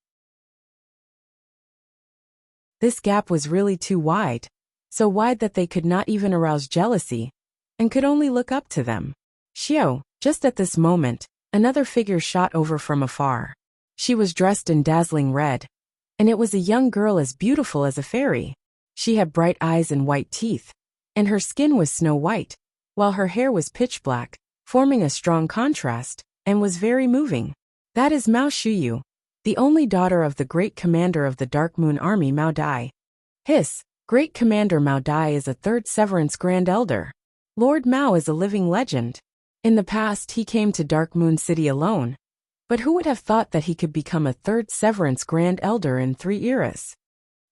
This gap was really too wide, so wide that they could not even arouse jealousy, and could only look up to them. Xiao, just at this moment, another figure shot over from afar. She was dressed in dazzling red, and it was a young girl as beautiful as a fairy. She had bright eyes and white teeth, and her skin was snow white, while her hair was pitch black, forming a strong contrast, and was very moving. That is Mao Shuyu, the only daughter of the great commander of the Dark Moon Army, Mao Dai. Hiss, Great Commander Mao Dai is a 3rd Severance Grand Elder. Lord Mao is a living legend. In the past he came to Dark Moon City alone, but who would have thought that he could become a 3rd Severance Grand Elder in 3 eras?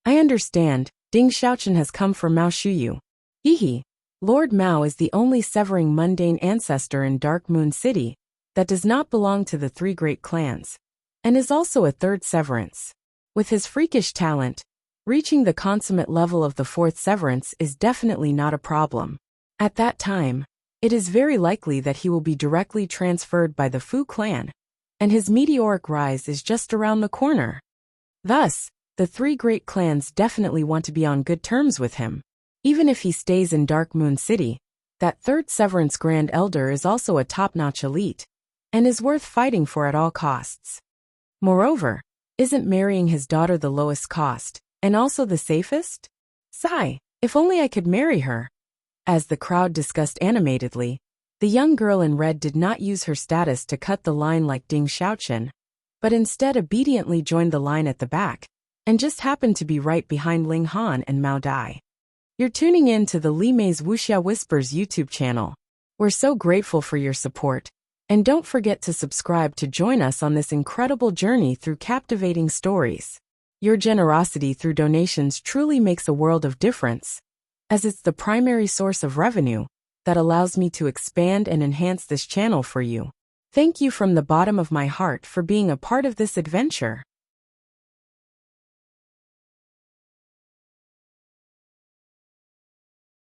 I understand, Ding Xiaoqin has come for Mao Shuyu. Hehe, Lord Mao is the only severing mundane ancestor in Dark Moon City that does not belong to the 3 great clans, and is also a 3rd Severance. With his freakish talent, reaching the consummate level of the 4th Severance is definitely not a problem. At that time, it is very likely that he will be directly transferred by the Fu clan, and his meteoric rise is just around the corner. Thus, the 3 great clans definitely want to be on good terms with him. Even if he stays in Dark Moon City, that 3rd Severance Grand Elder is also a top-notch elite, and is worth fighting for at all costs. Moreover, Isn't marrying his daughter the lowest cost, and also the safest? Sigh, if only I could marry her. As the crowd discussed animatedly, the young girl in red did not use her status to cut the line like Ding Xiaochen, but instead obediently joined the line at the back, and just happened to be right behind Ling Han and Mao Dai. You're tuning in to the Li Mei's Wuxia Whispers YouTube channel. We're so grateful for your support, and don't forget to subscribe to join us on this incredible journey through captivating stories. Your generosity through donations truly makes a world of difference, as it's the primary source of revenue that allows me to expand and enhance this channel for you. Thank you from the bottom of my heart for being a part of this adventure.